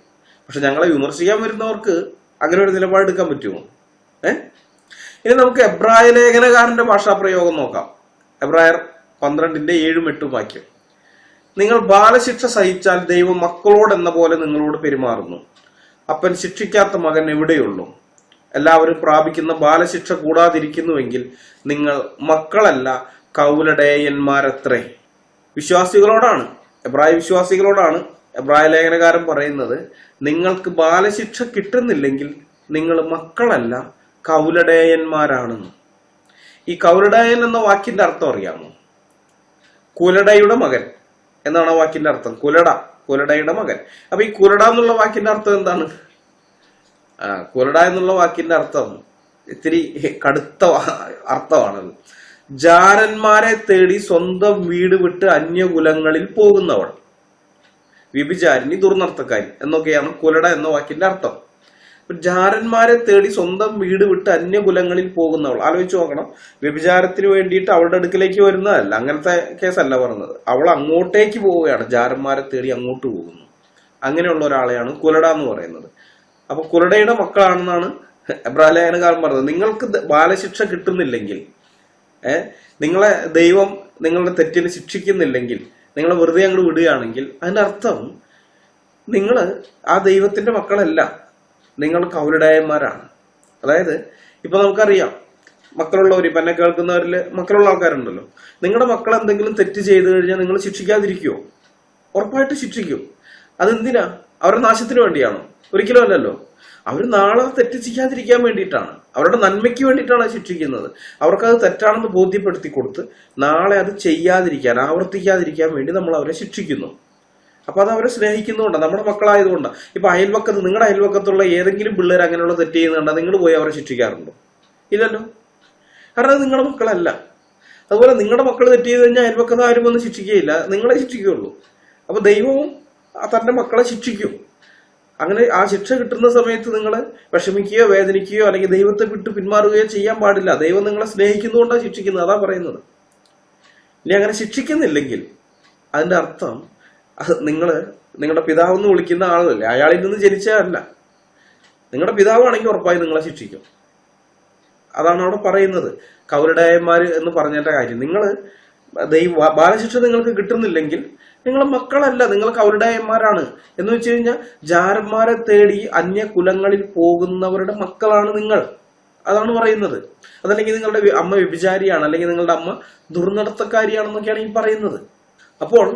പക്ഷെ ഞങ്ങളെ വിമർശിക്കാൻ വരുന്നവർക്ക് അങ്ങനെ ഒരു നിലപാടെടുക്കാൻ പറ്റുമോ? ഇനി നമുക്ക് എബ്രായ ലേഖനകാരന്റെ ഭാഷാപ്രയോഗം നോക്കാം. എബ്രായർ 12:7-8 വാക്യം. നിങ്ങൾ ബാലശിക്ഷ സഹിച്ചാൽ ദൈവം മക്കളോടെന്ന പോലെ നിങ്ങളോട് പെരുമാറുന്നു. അപ്പൻ ശിക്ഷിക്കാത്ത മകൻ എവിടെയുള്ളൂ? എല്ലാവരും പ്രാപിക്കുന്ന ബാലശിക്ഷ കൂടാതിരിക്കുന്നുവെങ്കിൽ നിങ്ങൾ മക്കളല്ല കൗലടേയന്മാരത്രേ. വിശ്വാസികളോടാണ്, എബ്രായ വിശ്വാസികളോടാണ് എബ്രായ ലേഖനകാരൻ പറയുന്നത്, നിങ്ങൾക്ക് ബാലശിക്ഷ കിട്ടുന്നില്ലെങ്കിൽ നിങ്ങൾ മക്കളല്ല കൗലടേയന്മാരാണെന്ന്. ഈ കൗലടയൻ എന്ന വാക്കിന്റെ അർത്ഥം അറിയാമോ? കുലടയുടെ മകൻ എന്നാണ് ആ വാക്കിന്റെ അർത്ഥം. കുലടയുടെ മകൻ. അപ്പൊ ഈ കുലട എന്നുള്ള വാക്കിന്റെ അർത്ഥം എന്താണ്? കുലട എന്നുള്ള വാക്കിന്റെ അർത്ഥം ഇത്തിരി കടുത്ത അർത്ഥമാണത്. ജാരന്മാരെ തേടി സ്വന്തം വീട് വിട്ട് അന്യകുലങ്ങളിൽ പോകുന്നവൾ, വ്യഭിചാരിണി, ദുർനർത്തക്കാരി എന്നൊക്കെയാണ് കുലട എന്ന വാക്കിന്റെ അർത്ഥം. ജാരന്മാരെ തേടി സ്വന്തം വീട് വിട്ട് അന്യകുലങ്ങളിൽ പോകുന്നവൾ. ആലോചിച്ച് നോക്കണം. വ്യഭിചാരത്തിന് വേണ്ടിയിട്ട് അവളുടെ അടുക്കിലേക്ക് വരുന്നതല്ല, അങ്ങനത്തെ കേസല്ല പറഞ്ഞത്. അവൾ അങ്ങോട്ടേക്ക് പോവുകയാണ്, ജാരന്മാരെ തേടി അങ്ങോട്ട് പോകുന്നു. അങ്ങനെയുള്ള ഒരാളെയാണ് കുലട എന്ന് പറയുന്നത്. അപ്പൊ കുലടയുടെ മക്കളാണെന്നാണ് എബ്രായ ലേഖനകാരൻ പറഞ്ഞത്. നിങ്ങൾക്ക് ബാലശിക്ഷ കിട്ടുന്നില്ലെങ്കിൽ, നിങ്ങളെ ദൈവം നിങ്ങളുടെ തെറ്റിന് ശിക്ഷിക്കുന്നില്ലെങ്കിൽ, നിങ്ങളെ വെറുതെ അങ്ങോട്ട് വിടുകയാണെങ്കിൽ അതിന്റെ അർത്ഥം നിങ്ങൾ ആ ദൈവത്തിന്റെ മക്കളല്ല, നിങ്ങൾ കൗലുടായന്മാരാണ്. അതായത് ഇപ്പൊ നമുക്കറിയാം, മക്കളുള്ളവർ, ഇപ്പൊ എന്നെ കേൾക്കുന്നവരില് മക്കളുള്ള ആൾക്കാരുണ്ടല്ലോ. നിങ്ങളുടെ മക്കൾ എന്തെങ്കിലും തെറ്റ് ചെയ്തു കഴിഞ്ഞാൽ നിങ്ങൾ ശിക്ഷിക്കാതിരിക്കുവോ? ഉറപ്പായിട്ട് ശിക്ഷിക്കും. അതെന്തിനാ? അവരുടെ നാശത്തിന് വേണ്ടിയാണോ? ഒരിക്കലും അല്ലല്ലോ. അവർ നാളെ തെറ്റ് ചെയ്യാതിരിക്കാൻ വേണ്ടിയിട്ടാണ്, അവരുടെ നന്മയ്ക്ക് വേണ്ടിയിട്ടാണ് ശിക്ഷിക്കുന്നത്. അവർക്കത് തെറ്റാണെന്ന് ബോധ്യപ്പെടുത്തി കൊടുത്ത് നാളെ അത് ചെയ്യാതിരിക്കാൻ, ആവർത്തിക്കാതിരിക്കാൻ വേണ്ടി നമ്മൾ അവരെ ശിക്ഷിക്കുന്നു. അപ്പൊ അത് അവരെ സ്നേഹിക്കുന്നുണ്ട്, നമ്മുടെ മക്കളായതുകൊണ്ട്. ഇപ്പൊ അയൽവക്കത്ത്, നിങ്ങളുടെ അയൽവക്കത്തുള്ള ഏതെങ്കിലും പിള്ളേർ അങ്ങനെയുള്ള തെറ്റ് ചെയ്യുന്നുണ്ടോ? നിങ്ങൾ പോയി അവരെ ശിക്ഷിക്കാറുണ്ടോ? ഇല്ലല്ലോ. കാരണം അത് നിങ്ങളുടെ മക്കളല്ല. അതുപോലെ നിങ്ങളുടെ മക്കൾ തെറ്റ് ചെയ്ത് കഴിഞ്ഞാൽ അയൽവക്കത്ത് ആരും ഒന്നും ശിക്ഷിക്കുകയില്ല, നിങ്ങളെ ശിക്ഷിക്കുകയുള്ളൂ. അപ്പൊ ദൈവവും തന്റെ മക്കളെ ശിക്ഷിക്കും. അങ്ങനെ ആ ശിക്ഷ കിട്ടുന്ന സമയത്ത് നിങ്ങൾ വിഷമിക്കുകയോ വേദനിക്കുകയോ അല്ലെങ്കിൽ ദൈവത്തെ വിട്ട് പിന്മാറുകയോ ചെയ്യാൻ പാടില്ല. ദൈവം നിങ്ങളെ സ്നേഹിക്കുന്നതുകൊണ്ടാണ് ശിക്ഷിക്കുന്നത്, അതാ പറയുന്നത്. ഇനി അങ്ങനെ ശിക്ഷിക്കുന്നില്ലെങ്കിൽ അതിന്റെ അർത്ഥം അത് നിങ്ങളുടെ പിതാവെന്ന് വിളിക്കുന്ന ആളല്ലേ, അയാളിൽ നിന്ന് ജനിച്ചതല്ല. നിങ്ങളുടെ പിതാവാണെങ്കിൽ ഉറപ്പായി നിങ്ങളെ ശിക്ഷിക്കും. അതാണ് അവിടെ പറയുന്നത്. കൗലുടായന്മാര് എന്ന് പറഞ്ഞതിന്റെ കാര്യം, നിങ്ങൾ ബാലശിക്ഷ നിങ്ങൾക്ക് കിട്ടുന്നില്ലെങ്കിൽ നിങ്ങൾ മക്കളല്ല, നിങ്ങൾ കൗലുടായന്മാരാണ്. എന്ന് വെച്ച് കഴിഞ്ഞാൽ ജാരന്മാരെ തേടി അന്യ കുലങ്ങളിൽ പോകുന്നവരുടെ മക്കളാണ് നിങ്ങൾ. അതാണ് പറയുന്നത്. അതല്ലെങ്കിൽ നിങ്ങളുടെ അമ്മ വ്യഭിചാരിയാണ്, അല്ലെങ്കിൽ നിങ്ങളുടെ അമ്മ ദുർനടത്തക്കാരിയാണെന്നൊക്കെയാണ് ഈ പറയുന്നത്. അപ്പോൾ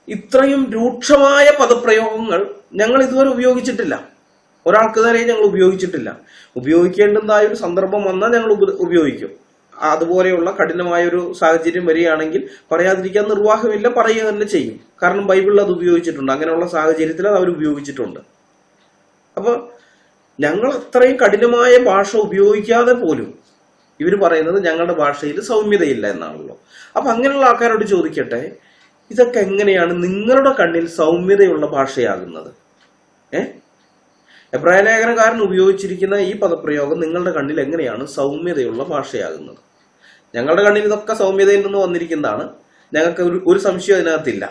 ഇത്രയും രൂക്ഷമായ പദപ്രയോഗങ്ങൾ ഞങ്ങൾ ഇതുവരെ ഉപയോഗിച്ചിട്ടില്ല, ഒരാൾക്ക് നേരെ ഞങ്ങൾ ഉപയോഗിച്ചിട്ടില്ല. ഉപയോഗിക്കേണ്ടതായ ഒരു സന്ദർഭം വന്നാൽ ഞങ്ങൾ ഉപയോഗിക്കും. അതുപോലെയുള്ള കഠിനമായ ഒരു സാഹചര്യം വരികയാണെങ്കിൽ പറയാതിരിക്കാൻ നിർവാഹമില്ല, പറയുക തന്നെ ചെയ്യും. കാരണം ബൈബിളിൽ അത് ഉപയോഗിച്ചിട്ടുണ്ട്, അങ്ങനെയുള്ള സാഹചര്യത്തിൽ അത് അവർ ഉപയോഗിച്ചിട്ടുണ്ട്. അപ്പൊ ഞങ്ങൾ അത്രയും കഠിനമായ ഭാഷ ഉപയോഗിക്കാതെ പോലും ഇവർ പറയുന്നത് ഞങ്ങളുടെ ഭാഷയിൽ സൗമ്യതയില്ല എന്നാണല്ലോ. അപ്പൊ അങ്ങനെയുള്ള ആൾക്കാരോട് ചോദിക്കട്ടെ, ഇതൊക്കെ എങ്ങനെയാണ് നിങ്ങളുടെ കണ്ണിൽ സൗമ്യതയുള്ള ഭാഷയാകുന്നത്? എബ്രായ ലേഖനകാരൻ ഉപയോഗിച്ചിരിക്കുന്ന ഈ പദപ്രയോഗം നിങ്ങളുടെ കണ്ണിൽ എങ്ങനെയാണ് സൗമ്യതയുള്ള ഭാഷയാകുന്നത്? ഞങ്ങളുടെ കണ്ണിൽ ഇതൊക്കെ സൗമ്യതയിൽ നിന്ന് വന്നിരിക്കുന്നതാണ്, ഞങ്ങൾക്ക് ഒരു സംശയം അതിനകത്തില്ല.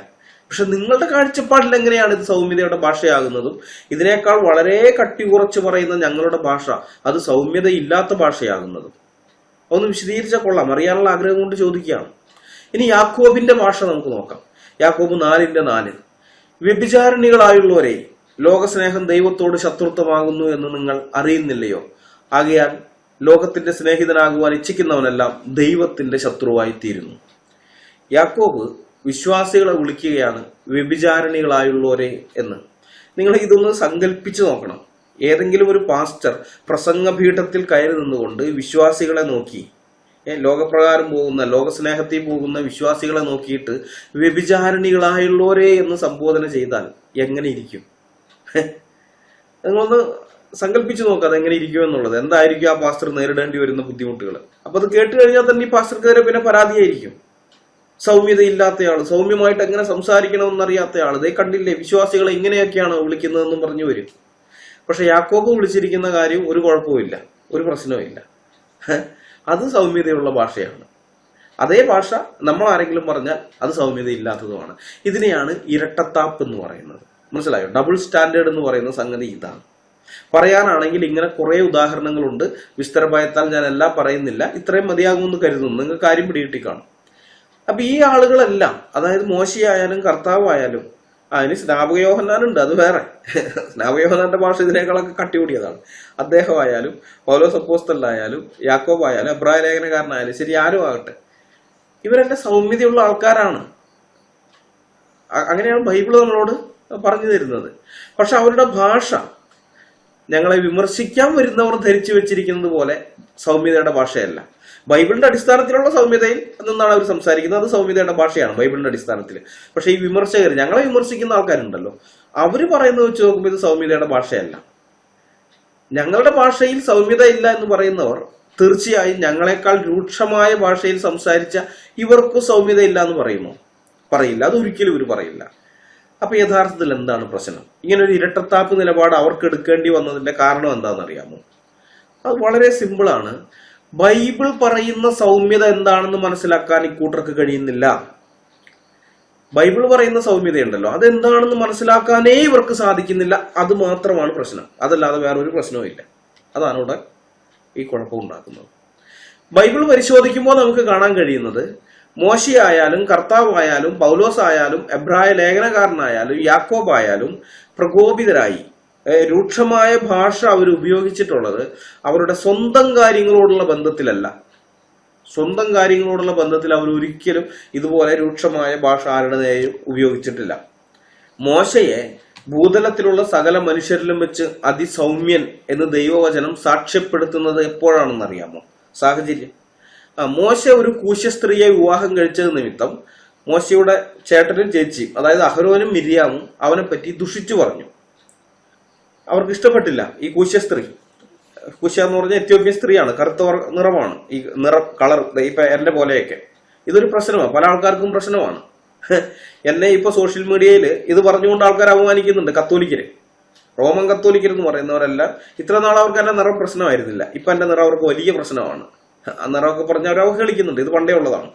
പക്ഷെ നിങ്ങളുടെ കാഴ്ചപ്പാടിൽ എങ്ങനെയാണ് ഇത് സൗമ്യതയുടെ ഭാഷയാകുന്നതും ഇതിനേക്കാൾ വളരെ കട്ടി കുറച്ച് പറയുന്ന ഞങ്ങളുടെ ഭാഷ അത് സൗമ്യതയില്ലാത്ത ഭാഷയാകുന്നതും ഒന്ന് വിശദീകരിച്ചാൽ കൊള്ളാം. അറിയാനുള്ള ആഗ്രഹം കൊണ്ട് ചോദിക്കുകയാണ്. ഇനി യാക്കോബിന്റെ ഭാഷ നമുക്ക് നോക്കാം. യാക്കോബ് 4:4, വ്യഭിചാരിണികളായുള്ളവരെ, ലോകസ്നേഹം ദൈവത്തോട് ശത്രുത്വമാകുന്നു എന്ന് നിങ്ങൾ അറിയുന്നില്ലയോ? ആകയാൽ ലോകത്തിന്റെ സ്നേഹിതനാകുവാൻ ഇച്ഛിക്കുന്നവനെല്ലാം ദൈവത്തിന്റെ ശത്രുവായി തീരുന്നു. യാക്കോബ് വിശ്വാസികളെ വിളിക്കുകയാണ് വ്യഭിചാരിണികളായുള്ളവരെ എന്ന്. നിങ്ങൾ ഇതൊന്ന് സങ്കല്പിച്ചു നോക്കണം. ഏതെങ്കിലും ഒരു പാസ്റ്റർ പ്രസംഗപീഠത്തിൽ കയറി നിന്നുകൊണ്ട് വിശ്വാസികളെ നോക്കി, ലോകപ്രകാരം പോകുന്ന, ലോകസ്നേഹത്തിൽ പോകുന്ന വിശ്വാസികളെ നോക്കിയിട്ട് വ്യഭിചാരിണികളായുള്ളവരെ എന്ന് സംബോധന ചെയ്താൽ എങ്ങനെ ഇരിക്കും? നിങ്ങളൊന്ന് സങ്കല്പിച്ചു നോക്കുക അതെങ്ങനെ ഇരിക്കുമെന്നുള്ളത്. എന്തായിരിക്കും ആ പാസ്റ്റർ നേരിടേണ്ടി വരുന്ന ബുദ്ധിമുട്ടുകൾ? അപ്പൊ അത് കേട്ട് കഴിഞ്ഞാൽ തന്നെ ഈ പാസ്റ്റർക്കെതിരെ പിന്നെ പരാതിയായിരിക്കും. സൗമ്യതയില്ലാത്തയാള്, സൗമ്യമായിട്ട് എങ്ങനെ സംസാരിക്കണമെന്നറിയാത്തയാള്, ഇതേ കണ്ടില്ലേ വിശ്വാസികളെ ഇങ്ങനെയൊക്കെയാണ് വിളിക്കുന്നതെന്നും പറഞ്ഞു വരും. പക്ഷെ യാക്കോബ് വിളിച്ചിരിക്കുന്ന കാര്യം ഒരു കുഴപ്പമില്ല, ഒരു പ്രശ്നവുമില്ല. അത് സൗമ്യതയുള്ള ഭാഷയാണ്. അതേ ഭാഷ നമ്മൾ ആരെങ്കിലും പറഞ്ഞാൽ അത് സൗമ്യതയില്ലാത്തതുമാണ്. ഇതിനെയാണ് ഇരട്ടത്താപ്പ് എന്ന് പറയുന്നത്. മനസ്സിലായോ? ഡബിൾ സ്റ്റാൻഡേർഡ് എന്ന് പറയുന്ന സംഗതി ഇതാണ്. പറയാനാണെങ്കിൽ ഇങ്ങനെ കുറെ ഉദാഹരണങ്ങളുണ്ട്. വിസ്തരഭയത്താൽ ഞാൻ എല്ലാം പറയുന്നില്ല, ഇത്രയും മതിയാകുമെന്ന് കരുതുന്നു. നിങ്ങൾക്ക് കാര്യം പിടികിട്ടി കാണും. അപ്പൊ ഈ ആളുകളെല്ലാം, അതായത് മോശയായാലും കർത്താവായാലും, അതിന് സ്നാപക യോഹന്നാനുണ്ട്, അത് വേറെ. സ്നാപക യോഹന്നാന്റെ ഭാഷ ഇതിനേക്കാളൊക്കെ കട്ടികൂടിയതാണ്. അദ്ദേഹം ആയാലും പൗലോസ് അപ്പോസ്തലനായാലും യാക്കോബായാലും എബ്രായ ലേഖനകാരനായാലും ശരി, ആരും ആകട്ടെ, ഇവരെല്ലാം സൗമ്യതയുള്ള ആൾക്കാരാണ്. അങ്ങനെയാണ് ബൈബിള് നമ്മളോട് പറഞ്ഞു തരുന്നത്. പക്ഷെ അവരുടെ ഭാഷ ഞങ്ങളെ വിമർശിക്കാൻ വരുന്നവർ ധരിച്ചു വെച്ചിരിക്കുന്നത് പോലെ സൗമ്യതയുടെ ഭാഷയല്ല. ബൈബിളിന്റെ അടിസ്ഥാനത്തിലുള്ള സൗമ്യതയിൽ നിന്നാണ് അവർ സംസാരിക്കുന്നത്, അത് സൗമ്യതയുടെ ഭാഷയാണ് ബൈബിളിന്റെ അടിസ്ഥാനത്തിൽ. പക്ഷെ ഈ വിമർശകർ, ഞങ്ങളെ വിമർശിക്കുന്ന ആൾക്കാരുണ്ടല്ലോ, അവര് പറയുന്നത് വെച്ച് നോക്കുമ്പോൾ ഇത് സൗമ്യതയുടെ ഭാഷയല്ല. ഞങ്ങളുടെ ഭാഷയിൽ സൗമ്യത ഇല്ല എന്ന് പറയുന്നവർ തീർച്ചയായും ഞങ്ങളെക്കാൾ രൂക്ഷമായ ഭാഷയിൽ സംസാരിച്ച ഇവർക്ക് സൗമ്യത ഇല്ല എന്ന് പറയുമോ? പറയില്ല, അത് ഒരിക്കലും ഇവർ പറയില്ല. അപ്പൊ യഥാർത്ഥത്തിൽ എന്താണ് പ്രശ്നം? ഇങ്ങനെ ഒരു ഇരട്ടത്താപ്പ് നിലപാട് അവർക്ക് എടുക്കേണ്ടി വന്നതിന്റെ കാരണം എന്താണെന്ന് അറിയാമോ? അത് വളരെ സിമ്പിളാണ്. ബൈബിൾ പറയുന്ന സൗമ്യത എന്താണെന്ന് മനസ്സിലാക്കാൻ ഇക്കൂട്ടർക്ക് കഴിയുന്നില്ല. ബൈബിൾ പറയുന്ന സൗമ്യതയുണ്ടല്ലോ, അതെന്താണെന്ന് മനസ്സിലാക്കാനേ ഇവർക്ക് സാധിക്കുന്നില്ല. അത് മാത്രമാണ് പ്രശ്നം, അതല്ലാതെ വേറൊരു പ്രശ്നവും ഇല്ല. അതാണ് ഇവിടെ ഈ കുഴപ്പമുണ്ടാക്കുന്നത്. ബൈബിൾ പരിശോധിക്കുമ്പോൾ നമുക്ക് കാണാൻ കഴിയുന്നത്, മോശയായാലും കർത്താവായാലും പൗലോസ് ആയാലും എബ്രായ ലേഖനകാരനായാലും യാക്കോബായാലും പ്രകോപിതരായി രൂക്ഷമായ ഭാഷ അവർ ഉപയോഗിച്ചിട്ടുള്ളത് അവരുടെ സ്വന്തം കാര്യങ്ങളോടുള്ള ബന്ധത്തിലല്ല. സ്വന്തം കാര്യങ്ങളോടുള്ള ബന്ധത്തിൽ അവർ ഒരിക്കലും ഇതുപോലെ രൂക്ഷമായ ഭാഷ ആരുടേയും ഉപയോഗിച്ചിട്ടില്ല. മോശയെ ഭൂതലത്തിലുള്ള സകല മനുഷ്യരിലും വെച്ച് അതിസൗമ്യൻ എന്ന് ദൈവവചനം സാക്ഷ്യപ്പെടുത്തുന്നത് എപ്പോഴാണെന്ന് അറിയാമോ? സാഹചര്യം. മോശ ഒരു കൂശ്യ സ്ത്രീയെ വിവാഹം കഴിച്ചത് നിമിത്തം മോശയുടെ ചേട്ടനും ചേച്ചിയും, അതായത് അഹരോനും മിരിയാമും അവനെ പറ്റി ദുഷിച്ചു പറഞ്ഞു. അവർക്ക് ഇഷ്ടപ്പെട്ടില്ല ഈ കൂശ്യ സ്ത്രീ. കുശ എന്ന് പറഞ്ഞ എത്യോപ്യൻ സ്ത്രീയാണ്, കറുത്ത നിറമാണ്, ഈ കളർ ഇപ്പൊ എന്റെ പോലെയൊക്കെ. ഇതൊരു പ്രശ്നമാണ്, പല ആൾക്കാർക്കും പ്രശ്നമാണ്. എന്നെ ഇപ്പൊ സോഷ്യൽ മീഡിയയിൽ ഇത് പറഞ്ഞുകൊണ്ട് ആൾക്കാർ അപമാനിക്കുന്നുണ്ട്. കത്തോലിക്കര്, റോമൻ കത്തോലിക്കരെന്ന് പറയുന്നവരെല്ലാം ഇത്ര നാൾ അവർക്ക് എന്റെ നിറം പ്രശ്നമായിരുന്നില്ല. ഇപ്പൊ എന്റെ നിറം അവർക്ക് വലിയ പ്രശ്നമാണ്. ആ നിറമൊക്കെ പറഞ്ഞ് അവർ അവഹേളിക്കുന്നുണ്ട്. ഇത് പണ്ടേ ഉള്ളതാണ്.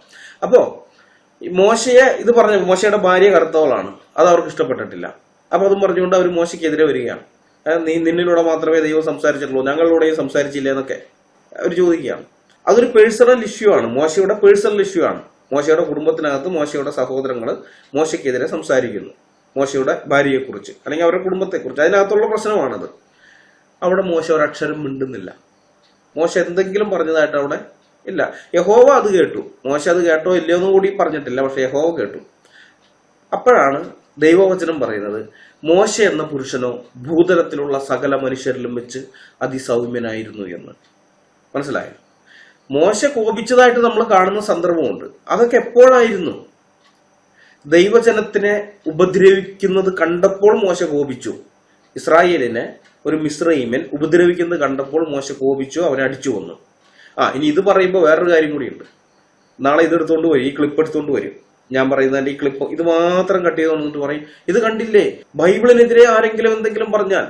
അപ്പോ മോശയെ ഇത് പറഞ്ഞ മോശയുടെ ഭാര്യ കറുത്തവളാണ്, അത് അവർക്ക് ഇഷ്ടപ്പെട്ടിട്ടില്ല. അപ്പൊ അതും പറഞ്ഞുകൊണ്ട് അവർ മോശയ്ക്കെതിരെ വരികയാണ്. നിന്നിലൂടെ മാത്രമേ ദൈവം സംസാരിച്ചിട്ടുള്ളൂ, ഞങ്ങളിലൂടെയും സംസാരിച്ചില്ല എന്നൊക്കെ അവർ ചോദിക്കുകയാണ്. അതൊരു പേഴ്സണൽ ഇഷ്യൂ ആണ്, മോശയുടെ പേഴ്സണൽ ഇഷ്യൂ ആണ്. മോശയുടെ കുടുംബത്തിനകത്ത് മോശയുടെ സഹോദരങ്ങൾ മോശയ്ക്കെതിരെ സംസാരിക്കുന്നു, മോശയുടെ ഭാര്യയെക്കുറിച്ച് അല്ലെങ്കിൽ അവരുടെ കുടുംബത്തെക്കുറിച്ച്. അതിനകത്തുള്ള പ്രശ്നമാണത്. അവിടെ മോശ ഒരക്ഷരം മിണ്ടുന്നില്ല. മോശ എന്തെങ്കിലും പറഞ്ഞതായിട്ട് അവിടെ ഇല്ല. യഹോവ അത് കേട്ടു. മോശ അത് കേട്ടോ ഇല്ലയോ എന്നും കൂടി പറഞ്ഞിട്ടില്ല, പക്ഷെ യഹോവ കേട്ടു. അപ്പോഴാണ് ദൈവവചനം പറയുന്നത്, മോശ എന്ന പുരുഷനോ ഭൂതലത്തിലുള്ള സകല മനുഷ്യരിലും വെച്ച് അതിസൗമ്യനായിരുന്നു എന്ന്. മനസ്സിലായോ? മോശ കോപിച്ചതായിട്ട് നമ്മൾ കാണുന്ന സന്ദർഭമുണ്ട്. അതൊക്കെ എപ്പോഴായിരുന്നു? ദൈവജനത്തിനെ ഉപദ്രവിക്കുന്നത് കണ്ടപ്പോൾ മോശ കോപിച്ചു. ഇസ്രായേലിനെ ഒരു മിസ്രയീമൻ ഉപദ്രവിക്കുന്നത് കണ്ടപ്പോൾ മോശ കോപിച്ചു, അവനെ അടിച്ചു കൊന്നു. ഇനി ഇത് പറയുമ്പോൾ വേറൊരു കാര്യം കൂടിയുണ്ട്. നാളെ ഇതെടുത്തോണ്ട് വരും, ഈ ക്ലിപ്പ് എടുത്തോണ്ട് വരും. ഞാൻ പറയുന്നതിന്റെ ഈ ക്ലിപ്പ് ഇത് മാത്രം കട്ട് ചെയ്ത് വന്നിട്ട് പറയും, ഇത് കണ്ടില്ലേ, ബൈബിളിനെതിരെ ആരെങ്കിലും എന്തെങ്കിലും പറഞ്ഞാൽ,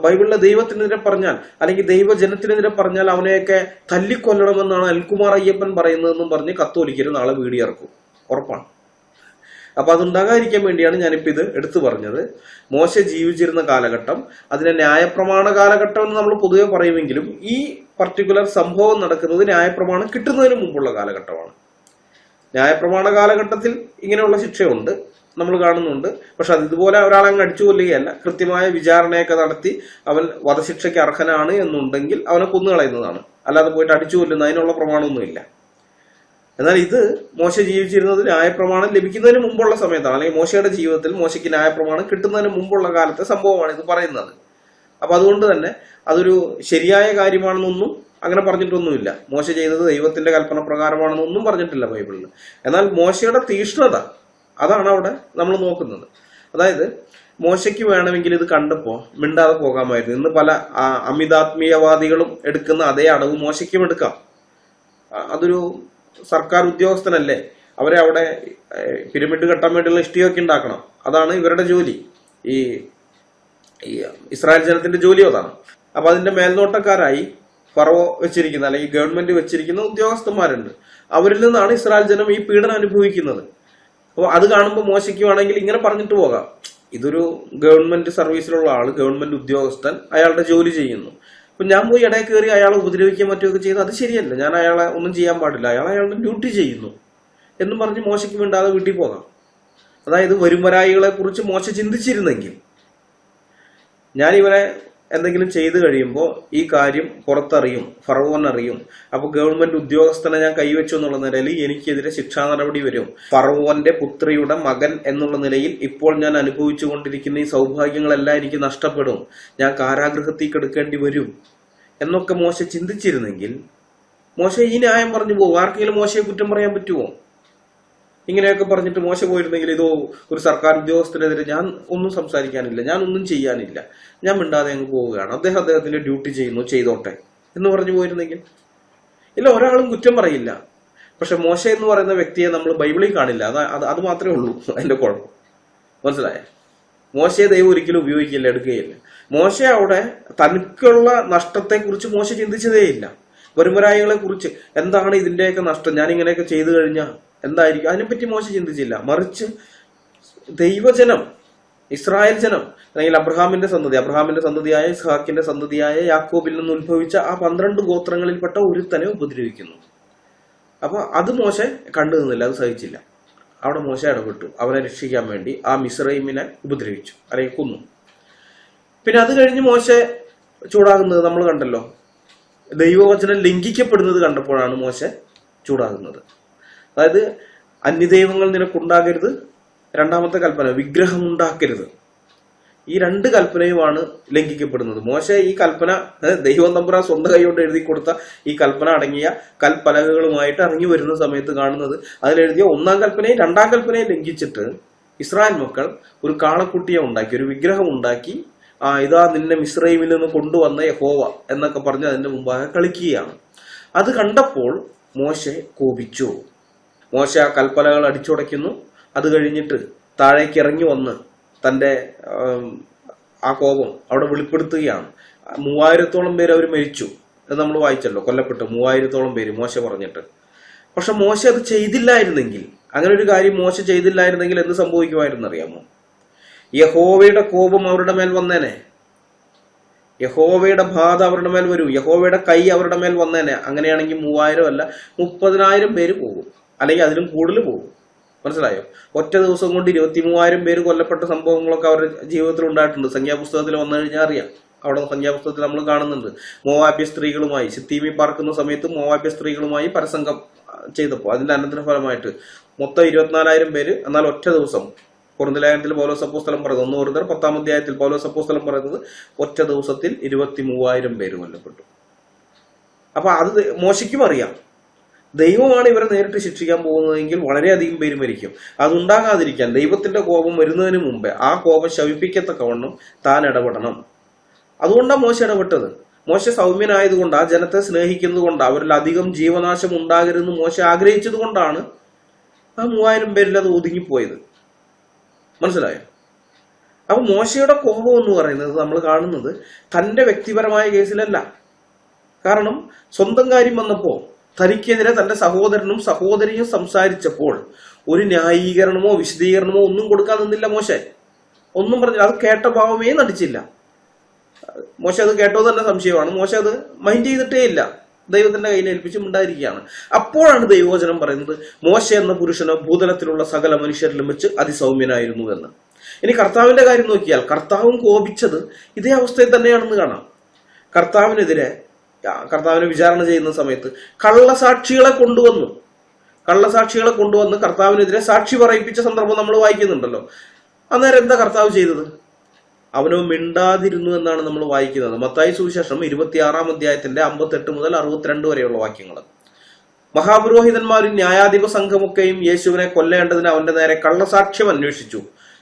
ബൈബിളിലെ ദൈവത്തിനെതിരെ പറഞ്ഞാൽ അല്ലെങ്കിൽ ദൈവജനത്തിനെതിരെ പറഞ്ഞാൽ അവനെയൊക്കെ തല്ലിക്കൊല്ലണമെന്നാണ് അൽകുമാർ അയ്യപ്പൻ പറയുന്നതെന്നും പറഞ്ഞ് കത്തോലിക്കര് നാളെ വീഡിയോ ഇറക്കും. ഉറപ്പാണ്. അപ്പൊ അതുണ്ടാകാതിരിക്കാൻ വേണ്ടിയാണ് ഞാനിപ്പോ ഇത് എടുത്തു പറഞ്ഞത്. മോശ ജീവിച്ചിരുന്ന കാലഘട്ടം, അതിനെ ന്യായപ്രമാണ കാലഘട്ടം എന്ന് നമ്മൾ പൊതുവെ പറയുമെങ്കിലും ഈ പർട്ടിക്കുലർ സംഭവം നടക്കുന്നത് ന്യായപ്രമാണം കിട്ടുന്നതിന് മുമ്പുള്ള കാലഘട്ടമാണ്. ന്യായപ്രമാണ കാലഘട്ടത്തിൽ ഇങ്ങനെയുള്ള ശിക്ഷയുണ്ട്, നമ്മൾ കാണുന്നുണ്ട്. പക്ഷെ അത് ഇതുപോലെ ഒരാളെ അങ്ങ് അടിച്ചു കൊല്ലുകയല്ല, കൃത്യമായ വിചാരണയൊക്കെ നടത്തി അവൻ വധശിക്ഷയ്ക്ക് അർഹനാണ് എന്നുണ്ടെങ്കിൽ അവനെ കൊന്നുകളയുന്നതാണ്. അല്ലാതെ പോയിട്ട് അടിച്ചു കൊല്ലുന്ന അതിനുള്ള പ്രമാണമൊന്നുമില്ല. എന്നാൽ ഇത് മോശ ജീവിച്ചിരുന്നത് ന്യായപ്രമാണം ലഭിക്കുന്നതിന് മുമ്പുള്ള സമയത്താണ്, അല്ലെങ്കിൽ മോശയുടെ ജീവിതത്തിൽ മോശയ്ക്ക് ന്യായപ്രമാണം കിട്ടുന്നതിന് മുമ്പുള്ള കാലത്തെ സംഭവമാണ് ഇത് പറയുന്നത്. അപ്പൊ അതുകൊണ്ട് തന്നെ അതൊരു ശരിയായ കാര്യമാണെന്നൊന്നും അങ്ങനെ പറഞ്ഞിട്ടൊന്നുമില്ല. മോശ ചെയ്തത് ദൈവത്തിന്റെ കൽപ്പന പ്രകാരമാണെന്നൊന്നും പറഞ്ഞിട്ടില്ല ബൈബിളിൽ. എന്നാൽ മോശയുടെ തീഷ്ണത, അതാണ് അവിടെ നമ്മൾ നോക്കുന്നത്. അതായത് മോശയ്ക്ക് വേണമെങ്കിൽ ഇത് കണ്ടപ്പോ മിണ്ടാതെ പോകാമായിരുന്നു. ഇന്ന് പല അമിതാത്മീയവാദികളും എടുക്കുന്ന അതേ അടവ് മോശയ്ക്കും എടുക്കാം. അതൊരു സർക്കാർ ഉദ്യോഗസ്ഥനല്ലേ, അവരെ അവിടെ പിരമിഡ് കെട്ടാൻ വേണ്ടിയുള്ള ഇഷ്ടിയൊക്കെ ഉണ്ടാക്കണം. അതാണ് ഇവരുടെ ജോലി. ഈ ഇസ്രായേൽ ജനത്തിന്റെ ജോലി അതാണ്. അപ്പൊ അതിന്റെ മേൽനോട്ടക്കാരായി ഫറവോ വെച്ചിരിക്കുന്ന അല്ലെങ്കിൽ ഗവൺമെന്റ് വെച്ചിരിക്കുന്ന ഉദ്യോഗസ്ഥന്മാരുണ്ട്. അവരിൽ നിന്നാണ് ഇസ്രായേൽ ജനം ഈ പീഡനം അനുഭവിക്കുന്നത്. അപ്പോൾ അത് കാണുമ്പോൾ മോശയ്ക്ക് വേണമെങ്കിൽ ഇങ്ങനെ പറഞ്ഞിട്ട് പോകാം, ഇതൊരു ഗവൺമെന്റ് സർവീസിലുള്ള ആള്, ഗവൺമെന്റ് ഉദ്യോഗസ്ഥൻ, അയാളുടെ ജോലി ചെയ്യുന്നു. അപ്പൊ ഞാൻ പോയി ഇടയിൽ കയറി അയാളെ ഉപദ്രവിക്കാൻ മറ്റുമൊക്കെ ചെയ്ത് അത് ശരിയല്ല, ഞാൻ അയാളെ ഒന്നും ചെയ്യാൻ പാടില്ല, അയാളുടെ ഡ്യൂട്ടി ചെയ്യുന്നു എന്നും പറഞ്ഞ് മോശയ്ക്ക് വേണ്ടാതെ വീട്ടിൽ പോകാം. അതായത് വരുംവരായികളെ കുറിച്ച് മോശ ചിന്തിച്ചിരുന്നെങ്കിൽ, ഞാൻ ഇവരെ എന്തെങ്കിലും ചെയ്തു കഴിയുമ്പോൾ ഈ കാര്യം പുറത്തറിയും, ഫറവോൻ അറിയും. അപ്പൊ ഗവൺമെന്റ് ഉദ്യോഗസ്ഥനെ ഞാൻ കൈവച്ചു എന്നുള്ള നിലയിൽ എനിക്കെതിരെ ശിക്ഷാ നടപടി വരും. ഫറവോന്റെ പുത്രിയുടെ മകൻ എന്നുള്ള നിലയിൽ ഇപ്പോൾ ഞാൻ അനുഭവിച്ചു കൊണ്ടിരിക്കുന്ന ഈ സൗഭാഗ്യങ്ങളെല്ലാം എനിക്ക് നഷ്ടപ്പെടും, ഞാൻ കാരാഗൃഹത്തിൽ കിടക്കേണ്ടി വരും എന്നൊക്കെ മോശ ചിന്തിച്ചിരുന്നെങ്കിൽ മോശ ഈ ന്യായം പറഞ്ഞു പോകും. ആർക്കെങ്കിലും മോശയെ കുറ്റം പറയാൻ പറ്റുമോ? ഇങ്ങനെയൊക്കെ പറഞ്ഞിട്ട് മോശ പോയിരുന്നെങ്കിൽ, ഇതോ ഒരു സർക്കാർ ഉദ്യോഗസ്ഥനെതിരെ ഞാൻ ഒന്നും സംസാരിക്കാനില്ല, ഞാൻ ഒന്നും ചെയ്യാനില്ല, ഞാൻ മിണ്ടാതെ അങ്ങ് പോവുകയാണ്, അദ്ദേഹത്തിന്റെ ഡ്യൂട്ടി ചെയ്യുന്നു, ചെയ്തോട്ടെ എന്ന് പറഞ്ഞു പോയിരുന്നെങ്കിൽ ഇല്ല, ഒരാളും കുറ്റം പറയില്ല. പക്ഷെ മോശ എന്ന് പറയുന്ന വ്യക്തിയെ നമ്മൾ ബൈബിളിൽ കാണില്ല. അത് മാത്രമേ ഉള്ളൂ അതിന്റെ കുഴപ്പം. മനസ്സിലായ? മോശയെ ദൈവം ഒരിക്കലും ഉപയോഗിക്കില്ല, എടുക്കുകയില്ല. മോശ അവിടെ തനിക്കുള്ള നഷ്ടത്തെക്കുറിച്ച് മോശ ചിന്തിച്ചതേയില്ല. വരുമരായികളെ കുറിച്ച് എന്താണ് ഇതിന്റെയൊക്കെ നഷ്ടം, ഞാൻ ഇങ്ങനെയൊക്കെ ചെയ്തു കഴിഞ്ഞാൽ എന്തായിരിക്കും, അതിനെപ്പറ്റി മോശ ചിന്തിച്ചില്ല. മറിച്ച് ദൈവജനം, ഇസ്രായേൽ ജനം, അല്ലെങ്കിൽ അബ്രഹാമിന്റെ സന്തതിയായ ഇസ്ഹാക്കിന്റെ സന്തതിയായ യാക്കോബിൽ നിന്ന് ഉത്ഭവിച്ച ആ 12 ഗോത്രങ്ങളിൽപ്പെട്ട ഒരുത്തനെ ഉപദ്രവിക്കുന്നു. അപ്പൊ അത് മോശ കണ്ടു നിന്നില്ല, അത് സഹിച്ചില്ല. അവിടെ മോശ ഇടപെട്ടു. അവനെ രക്ഷിക്കാൻ വേണ്ടി ആ മിസ്രൈമിനെ ഉപദ്രവിച്ചു, അല്ലെങ്കിൽ കൊന്നു. പിന്നെ അത് കഴിഞ്ഞ് മോശ ചൂടാകുന്നത് നമ്മൾ കണ്ടല്ലോ. ദൈവവചനം ലംഘിക്കപ്പെടുന്നത് കണ്ടപ്പോഴാണ് മോശ ചൂടാകുന്നത്. അതായത് അന്യദൈവങ്ങൾ നിനക്കുണ്ടാകരുത്, രണ്ടാമത്തെ കൽപ്പന വിഗ്രഹം ഉണ്ടാക്കരുത്. ഈ 2 കൽപ്പനയുമാണ് ലംഘിക്കപ്പെടുന്നത്. മോശ ഈ കൽപ്പന ദൈവം തമ്പുരാൻ സ്വന്തം കൈകൊണ്ട് എഴുതി കൊടുത്ത ഈ കൽപ്പന അടങ്ങിയ കൽപ്പലകകളുമായിട്ട് ഇറങ്ങി വരുന്ന സമയത്ത് കാണുന്നത്, അതിലെഴുതിയ 1-ാം കൽപ്പനയും 2-ാം കൽപ്പനയും ലംഘിച്ചിട്ട് ഇസ്രായേൽ മക്കൾ ഒരു കാളക്കുട്ടിയെ ഉണ്ടാക്കി, ഒരു വിഗ്രഹം ഉണ്ടാക്കി, ഇതാ നിന്നെ മിസ്രൈമിൽ നിന്ന് കൊണ്ടുവന്ന യഹോവ എന്നൊക്കെ പറഞ്ഞ് അതിന്റെ മുമ്പാകെ കളിക്കുകയാണ്. അത് കണ്ടപ്പോൾ മോശ കോപിച്ചു. മോശ ആ കൽപ്പലകൾ അടിച്ചുടയ്ക്കുന്നു. അത് കഴിഞ്ഞിട്ട് താഴേക്ക് ഇറങ്ങി വന്ന് തന്റെ ആ കോപം അവിടെ വെളിപ്പെടുത്തുകയാണ്. 3000-ഓളം പേര് അവർ മരിച്ചു എന്ന് നമ്മൾ വായിച്ചല്ലോ, കൊല്ലപ്പെട്ടു 3000-ഓളം പേര് മോശ പറഞ്ഞിട്ട്. പക്ഷെ മോശ അത് ചെയ്തില്ലായിരുന്നെങ്കിൽ, അങ്ങനെ ഒരു കാര്യം മോശ ചെയ്തില്ലായിരുന്നെങ്കിൽ എന്ത് സംഭവിക്കുമായിരുന്നു അറിയാമോ? യഹോവയുടെ കോപം അവരുടെ മേൽ വന്നേനെ, യഹോവയുടെ ബാധ അവരുടെ മേൽ വരൂ, യഹോവയുടെ കൈ അവരുടെ മേൽ വന്നേനെ. അങ്ങനെയാണെങ്കിൽ 3000 അല്ല 30,000 പേര് പോകും, അല്ലെങ്കിൽ അതിലും കൂടുതൽ പോകും. മനസ്സിലായോ? ഒറ്റ ദിവസം കൊണ്ട് 23,000 പേര് കൊല്ലപ്പെട്ട സംഭവങ്ങളൊക്കെ അവരുടെ ജീവിതത്തിൽ ഉണ്ടായിട്ടുണ്ട്. സംഖ്യാപുസ്തകത്തിൽ വന്നു കഴിഞ്ഞാൽ അറിയാം. അവിടെ സംഖ്യാപുസ്തകത്തിൽ നമ്മൾ കാണുന്നുണ്ട്. മോവാബ്യ സ്ത്രീകളുമായി സിത്തീമി പാർക്കുന്ന സമയത്ത് മോവാബ്യ സ്ത്രീകളുമായി പരസംഗം ചെയ്തപ്പോൾ അതിന്റെ അനന്തരഫലമായിട്ട് മൊത്തം 24,000 പേര്. എന്നാൽ ഒറ്റ ദിവസം കൊരിന്ത്യർ ലേഖനത്തിൽ പൗലോസ് അപ്പോസ്തലൻ പറയുന്നത്, 1 കൊരിന്ത്യർ 10-ാം അധ്യായത്തിൽ പൗലോസ് അപ്പോസ്തലൻ പറയുന്നത്, ഒറ്റ ദിവസത്തിൽ 23,000 പേര് കൊല്ലപ്പെട്ടു. അപ്പൊ അത് മോശയ്ക്കും അറിയാം, ദൈവമാണ് ഇവരെ നേരിട്ട് ശിക്ഷിക്കാൻ പോകുന്നതെങ്കിൽ വളരെയധികം പേര് മരിക്കും. അതുണ്ടാകാതിരിക്കാൻ ദൈവത്തിന്റെ കോപം വരുന്നതിന് മുമ്പേ ആ കോപം ശമിപ്പിക്കത്തക്കവണ്ണം താൻ ഇടപെടണം. അതുകൊണ്ടാണ് മോശ ഇടപെട്ടത്. മോശ സൗമ്യനായതുകൊണ്ട്, ആ ജനത്തെ സ്നേഹിക്കുന്നത് കൊണ്ട്, അവരിൽ അധികം ജീവനാശം ഉണ്ടാകരുതെന്ന് മോശ ആഗ്രഹിച്ചത് കൊണ്ടാണ് ആ 3000 പേരിൽ അത് ഒതുങ്ങിപ്പോയത്. മനസ്സിലായോ? അപ്പൊ മോശയുടെ കോപം എന്ന് പറയുന്നത് നമ്മൾ കാണുന്നത് തന്റെ വ്യക്തിപരമായ കേസിലല്ല. കാരണം സ്വന്തം കാര്യം വന്നപ്പോ തനിക്കെതിരെ തന്റെ സഹോദരനും സഹോദരിയും സംസാരിച്ചപ്പോൾ ഒരു ന്യായീകരണമോ വിശദീകരണമോ ഒന്നും കൊടുക്കാൻ നിന്നില്ല മോശ. ഒന്നും പറഞ്ഞില്ല. അത് കേട്ട ഭാവമേ നടിച്ചില്ല. മോശ അത് കേട്ടോ തന്നെ സംശയമാണ്. മോശ അത് മൈൻഡ് ചെയ്തിട്ടേ ഇല്ല. ദൈവത്തിന്റെ കയ്യിൽ ഏൽപ്പിച്ചും ഉണ്ടായിരിക്കുകയാണ്. അപ്പോഴാണ് ദൈവവചനം പറയുന്നത്, മോശ എന്ന പുരുഷന് ഭൂതലത്തിലുള്ള സകല മനുഷ്യരിലും വെച്ച് അതിസൗമ്യനായിരുന്നു എന്ന്. ഇനി കർത്താവിന്റെ കാര്യം നോക്കിയാൽ കർത്താവും കോപിച്ചത് ഇതേ അവസ്ഥയിൽ തന്നെയാണെന്ന് കാണാം. കർത്താവിനെ വിചാരണ ചെയ്യുന്ന സമയത്ത് കള്ളസാക്ഷികളെ കൊണ്ടുവന്ന് കർത്താവിനെതിരെ സാക്ഷി പറയിപ്പിച്ച സന്ദർഭം നമ്മൾ വായിക്കുന്നുണ്ടല്ലോ. അന്നേരം എന്താ കർത്താവ് ചെയ്തത്? അവനോ മിണ്ടാതിരുന്നു എന്നാണ് നമ്മൾ വായിക്കുന്നത്. മത്തായി സുവിശേഷം 26-ാം അധ്യായത്തിന്റെ 58 മുതൽ 62 വരെയുള്ള വാക്യങ്ങൾ. മഹാപുരോഹിതന്മാരും ന്യായാധിപ സംഘമൊക്കെയും യേശുവിനെ കൊല്ലേണ്ടതിന് അവന്റെ നേരെ കള്ളസാക്ഷ്യം അന്വേഷിച്ചു.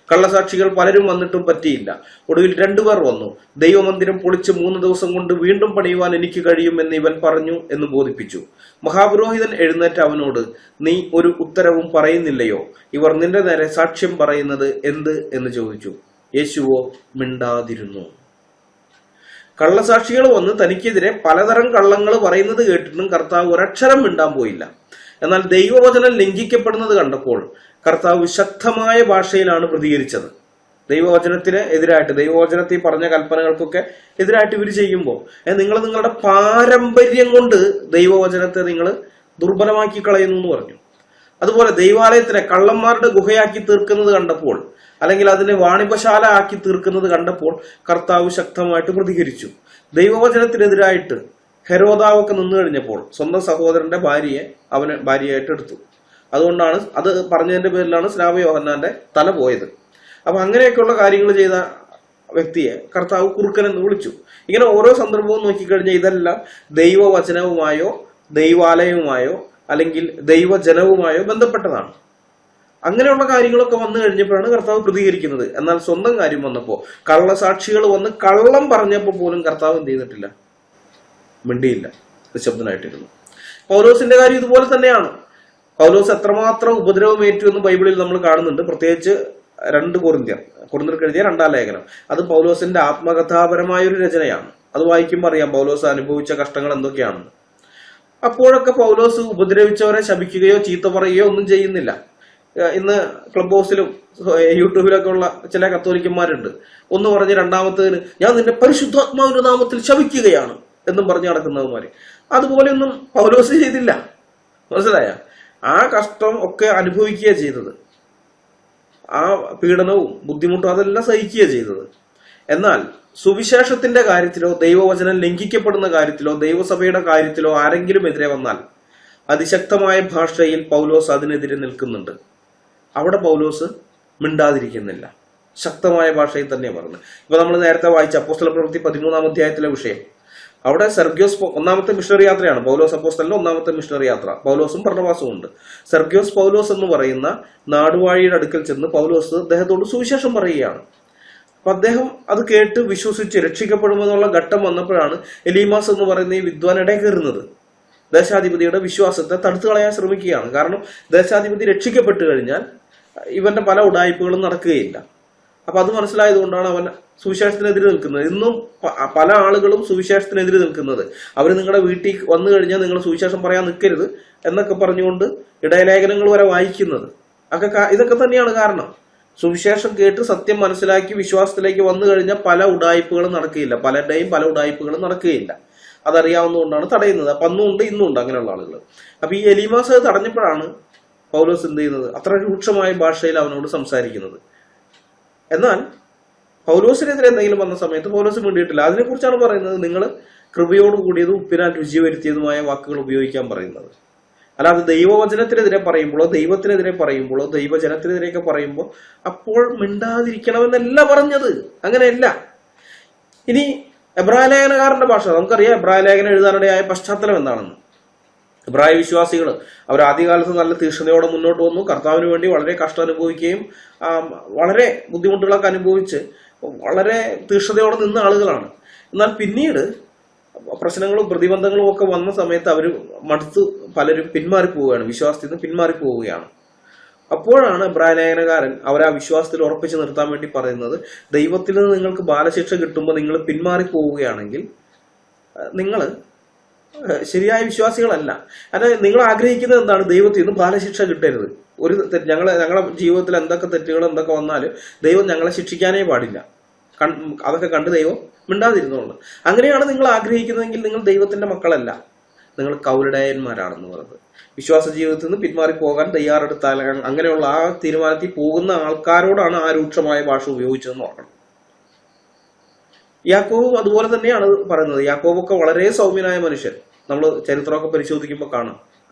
കള്ളസാക്ഷികൾ പലരും വന്നിട്ടും പറ്റിയില്ല. ഒടുവിൽ 2 പേർ വന്നു. ദൈവമന്ദിരം പൊളിച്ച് 3 ദിവസം കൊണ്ട് വീണ്ടും പണിയുവാൻ എനിക്ക് കഴിയും എന്ന് ഇവൻ പറഞ്ഞു എന്ന് ബോധിപ്പിച്ചു. മഹാപുരോഹിതൻ എഴുന്നേറ്റ് അവനോട്, നീ ഒരു ഉത്തരവും പറയുന്നില്ലയോ? ഇവർ നിന്റെ നേരെ സാക്ഷ്യം പറയുന്നത് എന്ത് എന്ന് ചോദിച്ചു. യേശുവോ മിണ്ടാതിരുന്നു. കള്ളസാക്ഷികൾ വന്ന് തനിക്കെതിരെ പലതരം കള്ളങ്ങൾ പറയുന്നത് കേട്ടിട്ടും കർത്താവ് ഒരക്ഷരം മിണ്ടാൻ പോയില്ല. എന്നാൽ ദൈവവചനം ലംഘിക്കപ്പെടുന്നത് കണ്ടപ്പോൾ കർത്താവ് ശക്തമായ ഭാഷയിലാണ് പ്രതികരിച്ചത്. ദൈവവചനത്തിന് എതിരായിട്ട്, ദൈവവചനത്തിൽ പറഞ്ഞ കൽപ്പനകൾക്കൊക്കെ എതിരായിട്ട് ഇവർ ചെയ്യുമ്പോൾ നിങ്ങൾ നിങ്ങളുടെ പാരമ്പര്യം കൊണ്ട് ദൈവവചനത്തെ നിങ്ങൾ ദുർബലമാക്കി കളയുന്നു എന്ന് പറഞ്ഞു. അതുപോലെ ദൈവാലയത്തിനെ കള്ളന്മാരുടെ ഗുഹയാക്കി തീർക്കുന്നത് കണ്ടപ്പോൾ, അല്ലെങ്കിൽ അതിനെ വാണിഭശാല ആക്കി തീർക്കുന്നത് കണ്ടപ്പോൾ കർത്താവ് ശക്തമായിട്ട് പ്രതികരിച്ചു. ദൈവവചനത്തിനെതിരായിട്ട് ഹെരോദാവൊക്കെ നിന്നു കഴിഞ്ഞപ്പോൾ സ്വന്തം സഹോദരന്റെ ഭാര്യയെ അവന് ഭാര്യയായിട്ട് എടുത്തു. അതുകൊണ്ടാണ്, അത് പറഞ്ഞതിന്റെ പേരിലാണ് സ്നാപക യോഹന്നാന്റെ തല പോയത്. അപ്പൊ അങ്ങനെയൊക്കെയുള്ള കാര്യങ്ങൾ ചെയ്ത വ്യക്തിയെ കർത്താവ് കുറുക്കൻ എന്ന് വിളിച്ചു. ഇങ്ങനെ ഓരോ സന്ദർഭവും നോക്കിക്കഴിഞ്ഞാൽ ഇതെല്ലാം ദൈവവചനവുമായോ ദൈവാലയവുമായോ അല്ലെങ്കിൽ ദൈവജനവുമായോ ബന്ധപ്പെട്ടതാണ്. അങ്ങനെയുള്ള കാര്യങ്ങളൊക്കെ വന്നു കഴിഞ്ഞപ്പോഴാണ് കർത്താവ് പ്രതികരിക്കുന്നത്. എന്നാൽ സ്വന്തം കാര്യം വന്നപ്പോ, കള്ളസാക്ഷികൾ വന്ന് കള്ളം പറഞ്ഞപ്പോൾ പോലും കർത്താവ് എന്ത് ചെയ്തിട്ടില്ല? മിണ്ടിയില്ല, നിശബ്ദനായിട്ടിരുന്നു. പൗലോസിന്റെ കാര്യം ഇതുപോലെ തന്നെയാണ്. പൗലോസ് എത്രമാത്രം ഉപദ്രവമേറ്റു എന്ന് ബൈബിളിൽ നമ്മൾ കാണുന്നുണ്ട്. പ്രത്യേകിച്ച് 2 കൊരിന്ത്യർക്ക് എഴുതിയ 2-ാം ലേഖനം. അത് പൗലോസിന്റെ ആത്മകഥാപരമായ ഒരു രചനയാണ്. അത് വായിക്കുമ്പോൾ അറിയാം പൗലോസ് അനുഭവിച്ച കഷ്ടങ്ങൾ എന്തൊക്കെയാണെന്ന്. അപ്പോഴൊക്കെ പൗലോസ് ഉപദ്രവിച്ചവരെ ശപിക്കുകയോ ചീത്ത പറയുകയോ ഒന്നും ചെയ്യുന്നില്ല. ഇന്ന് ക്ലബ് ഹൗസിലും യൂട്യൂബിലൊക്കെ ഉള്ള ചില കത്തോലിക്കന്മാരുണ്ട്, ഒന്ന് പറഞ്ഞ് രണ്ടാമത്തേന് ഞാൻ നിന്റെ പരിശുദ്ധാത്മാവിന്റെ നാമത്തിൽ ശപിക്കുകയാണ് എന്നും പറഞ്ഞു നടക്കുന്നവന്മാര്. അതുപോലെയൊന്നും പൗലോസ് ചെയ്തില്ല. മനസ്സിലായ? ആ കഷ്ടം ഒക്കെ അനുഭവിക്കുക ചെയ്തത്, ആ പീഡനവും ബുദ്ധിമുട്ടും അതെല്ലാം സഹിക്കുക ചെയ്തത്. എന്നാൽ സുവിശേഷത്തിന്റെ കാര്യത്തിലോ ദൈവവചനം ലംഘിക്കപ്പെടുന്ന കാര്യത്തിലോ ദൈവസഭയുടെ കാര്യത്തിലോ ആരെങ്കിലും എതിരെ വന്നാൽ അതിശക്തമായ ഭാഷയിൽ പൗലോസ് അതിനെതിരെ നിൽക്കുന്നുണ്ട്. അവിടെ പൗലോസ് മിണ്ടാതിരിക്കുന്നില്ല, ശക്തമായ ഭാഷയിൽ തന്നെ പറഞ്ഞു. ഇപ്പൊ നമ്മൾ നേരത്തെ വായിച്ച അപ്പോസ്തല പ്രവൃത്തി 13-ാം അധ്യായത്തിലെ വിഷയം, അവിടെ സെർഗ്യോസ് 1-ാമത്തെ മിഷണറി യാത്രയാണ്. പൗലോസ് അപ്പോസ്തലന്റെ 1-ാമത്തെ മിഷണറി യാത്ര. പൗലോസും ബർന്നബാസും ഉണ്ട്. സെർഗ്യോസ് പൗലോസ് എന്ന് പറയുന്ന നാടുവാഴിയുടെ അടുക്കൽ ചെന്ന് പൗലോസ് അദ്ദേഹത്തോട് സുവിശേഷം പറയുകയാണ്. അപ്പൊ അദ്ദേഹം അത് കേട്ട് വിശ്വസിച്ച് രക്ഷിക്കപ്പെടുമെന്നുള്ള ഘട്ടം വന്നപ്പോഴാണ് എലീമാസ് എന്ന് പറയുന്ന ഈ വിദ്വാൻ ഇടയിൽ കയറുന്നത്. ദേശാധിപതിയുടെ വിശ്വാസത്തെ തടുത്തു കളയാൻ ശ്രമിക്കുകയാണ്. കാരണം ദേശാധിപതി രക്ഷിക്കപ്പെട്ടു കഴിഞ്ഞാൽ ഇവന്റെ പല ഉടായ്പകളും നടക്കുകയില്ല. അപ്പൊ അത് മനസ്സിലായതുകൊണ്ടാണ് അവൻ സുവിശേഷത്തിനെതിരെ നിൽക്കുന്നത്. ഇന്നും പല ആളുകളും സുവിശേഷത്തിനെതിരെ നിൽക്കുന്നത്. അവർ നിങ്ങളുടെ വീട്ടിൽ വന്നു കഴിഞ്ഞാൽ നിങ്ങൾ സുവിശേഷം പറയാൻ നിൽക്കരുത് എന്നൊക്കെ പറഞ്ഞുകൊണ്ട് ഇടയലേഖനങ്ങൾ വരെ വായിക്കുന്നത്. ഇതൊക്കെ തന്നെയാണ് കാരണം. സുവിശേഷം കേട്ട് സത്യം മനസ്സിലാക്കി വിശ്വാസത്തിലേക്ക് വന്നു കഴിഞ്ഞാൽ പല ഉടായ്പകളും നടക്കുകയില്ല, പലരുടെയും പല ഉടായ്പകളും നടക്കുകയില്ല. അതറിയാവുന്നതുകൊണ്ടാണ് തടയുന്നത്. അപ്പൊ അന്നും ഉണ്ട് ഇന്നും ഉണ്ട് അങ്ങനെയുള്ള ആളുകൾ. അപ്പൊ ഈ എലീമാസ് തടഞ്ഞപ്പോഴാണ് പൗലോസ് എന്ത് ചെയ്യുന്നത്? അത്ര രൂക്ഷമായ ഭാഷയിൽ അവനോട് സംസാരിക്കുന്നത്. എന്നാൽ പൗലോസിനെതിരെ എന്തെങ്കിലും വന്ന സമയത്ത് പൗലോസ് വേണ്ടിയിട്ടില്ല. അതിനെക്കുറിച്ചാണ് പറയുന്നത്, നിങ്ങൾ കൃപയോട് കൂടിയതും ഉപ്പിനാൽ രുചി വരുത്തിയതുമായ വാക്കുകൾ ഉപയോഗിക്കാൻ പറയുന്നത്. അല്ലാതെ ദൈവവചനത്തിനെതിരെ പറയുമ്പോഴോ ദൈവത്തിനെതിരെ പറയുമ്പോഴോ ദൈവജനത്തിനെതിരെയൊക്കെ പറയുമ്പോൾ അപ്പോൾ മിണ്ടാതിരിക്കണമെന്നല്ല പറഞ്ഞത്. അങ്ങനെയല്ല. ഇനി എബ്രായ ലേഖനകാരന്റെ ഭാഷ നമുക്കറിയാം. എബ്രായ ലേഖനം എഴുതാനിടയായ പശ്ചാത്തലം എന്താണെന്ന്. എബ്രായ വിശ്വാസികൾ അവർ ആദ്യകാലത്ത് നല്ല തീക്ഷ്ണതയോടെ മുന്നോട്ട് വന്നു. കർത്താവിന് വേണ്ടി വളരെ കഷ്ടം അനുഭവിക്കുകയും വളരെ ബുദ്ധിമുട്ടുകളൊക്കെ അനുഭവിച്ച് വളരെ തീക്ഷ്ണതയോടെ നിന്ന ആളുകളാണ്. എന്നാൽ പിന്നീട് പ്രശ്നങ്ങളും പ്രതിബന്ധങ്ങളും ഒക്കെ വന്ന സമയത്ത് അവർ മടുത്ത് പലരും പിന്മാറിപ്പോവുകയാണ്, വിശ്വാസത്തിൽ നിന്ന് പിന്മാറിപ്പോവുകയാണ്. അപ്പോഴാണ് എബ്രായ ലേഖനകാരൻ അവരെ ആ വിശ്വാസത്തിൽ ഉറപ്പിച്ചു നിർത്താൻ വേണ്ടി പറയുന്നത്, ദൈവത്തിൽ നിന്ന് നിങ്ങൾക്ക് ബാലശിക്ഷ കിട്ടുമ്പോൾ നിങ്ങൾ പിന്മാറിപ്പോവുകയാണെങ്കിൽ നിങ്ങൾ ശരിയായ വിശ്വാസികളല്ല. അതായത് നിങ്ങൾ ആഗ്രഹിക്കുന്നത് എന്താണ്? ദൈവത്തിൽ നിന്ന് ബാലശിക്ഷ കിട്ടരുത്. ഞങ്ങളുടെ ജീവിതത്തിൽ എന്തൊക്കെ തെറ്റുകൾ എന്തൊക്കെ വന്നാലും ദൈവം ഞങ്ങളെ ശിക്ഷിക്കാനേ പാടില്ല. അതൊക്കെ കണ്ട് ദൈവം മിണ്ടാതിരുന്നുള്ളൂ. അങ്ങനെയാണ് നിങ്ങൾ ആഗ്രഹിക്കുന്നതെങ്കിൽ നിങ്ങൾ ദൈവത്തിന്റെ മക്കളല്ല, നിങ്ങൾ കൗലടയന്മാരാണെന്ന് പറഞ്ഞത്. വിശ്വാസ ജീവിതത്തിൽ നിന്ന് പിന്മാറിപ്പോകാൻ തയ്യാറെടുത്താൽ അങ്ങനെയുള്ള ആ തീരുമാനത്തിൽ പോകുന്ന ആൾക്കാരോടാണ് ആ രൂക്ഷമായ ഭാഷ ഉപയോഗിച്ചതെന്ന് ഓർക്കണം. യാക്കോബും അതുപോലെ തന്നെയാണ് പറയുന്നത്. യാക്കോബൊക്കെ വളരെ സൗമ്യനായ മനുഷ്യൻ. നമ്മൾ ചരിത്രമൊക്കെ പരിശോധിക്കുമ്പോൾ കാണാം.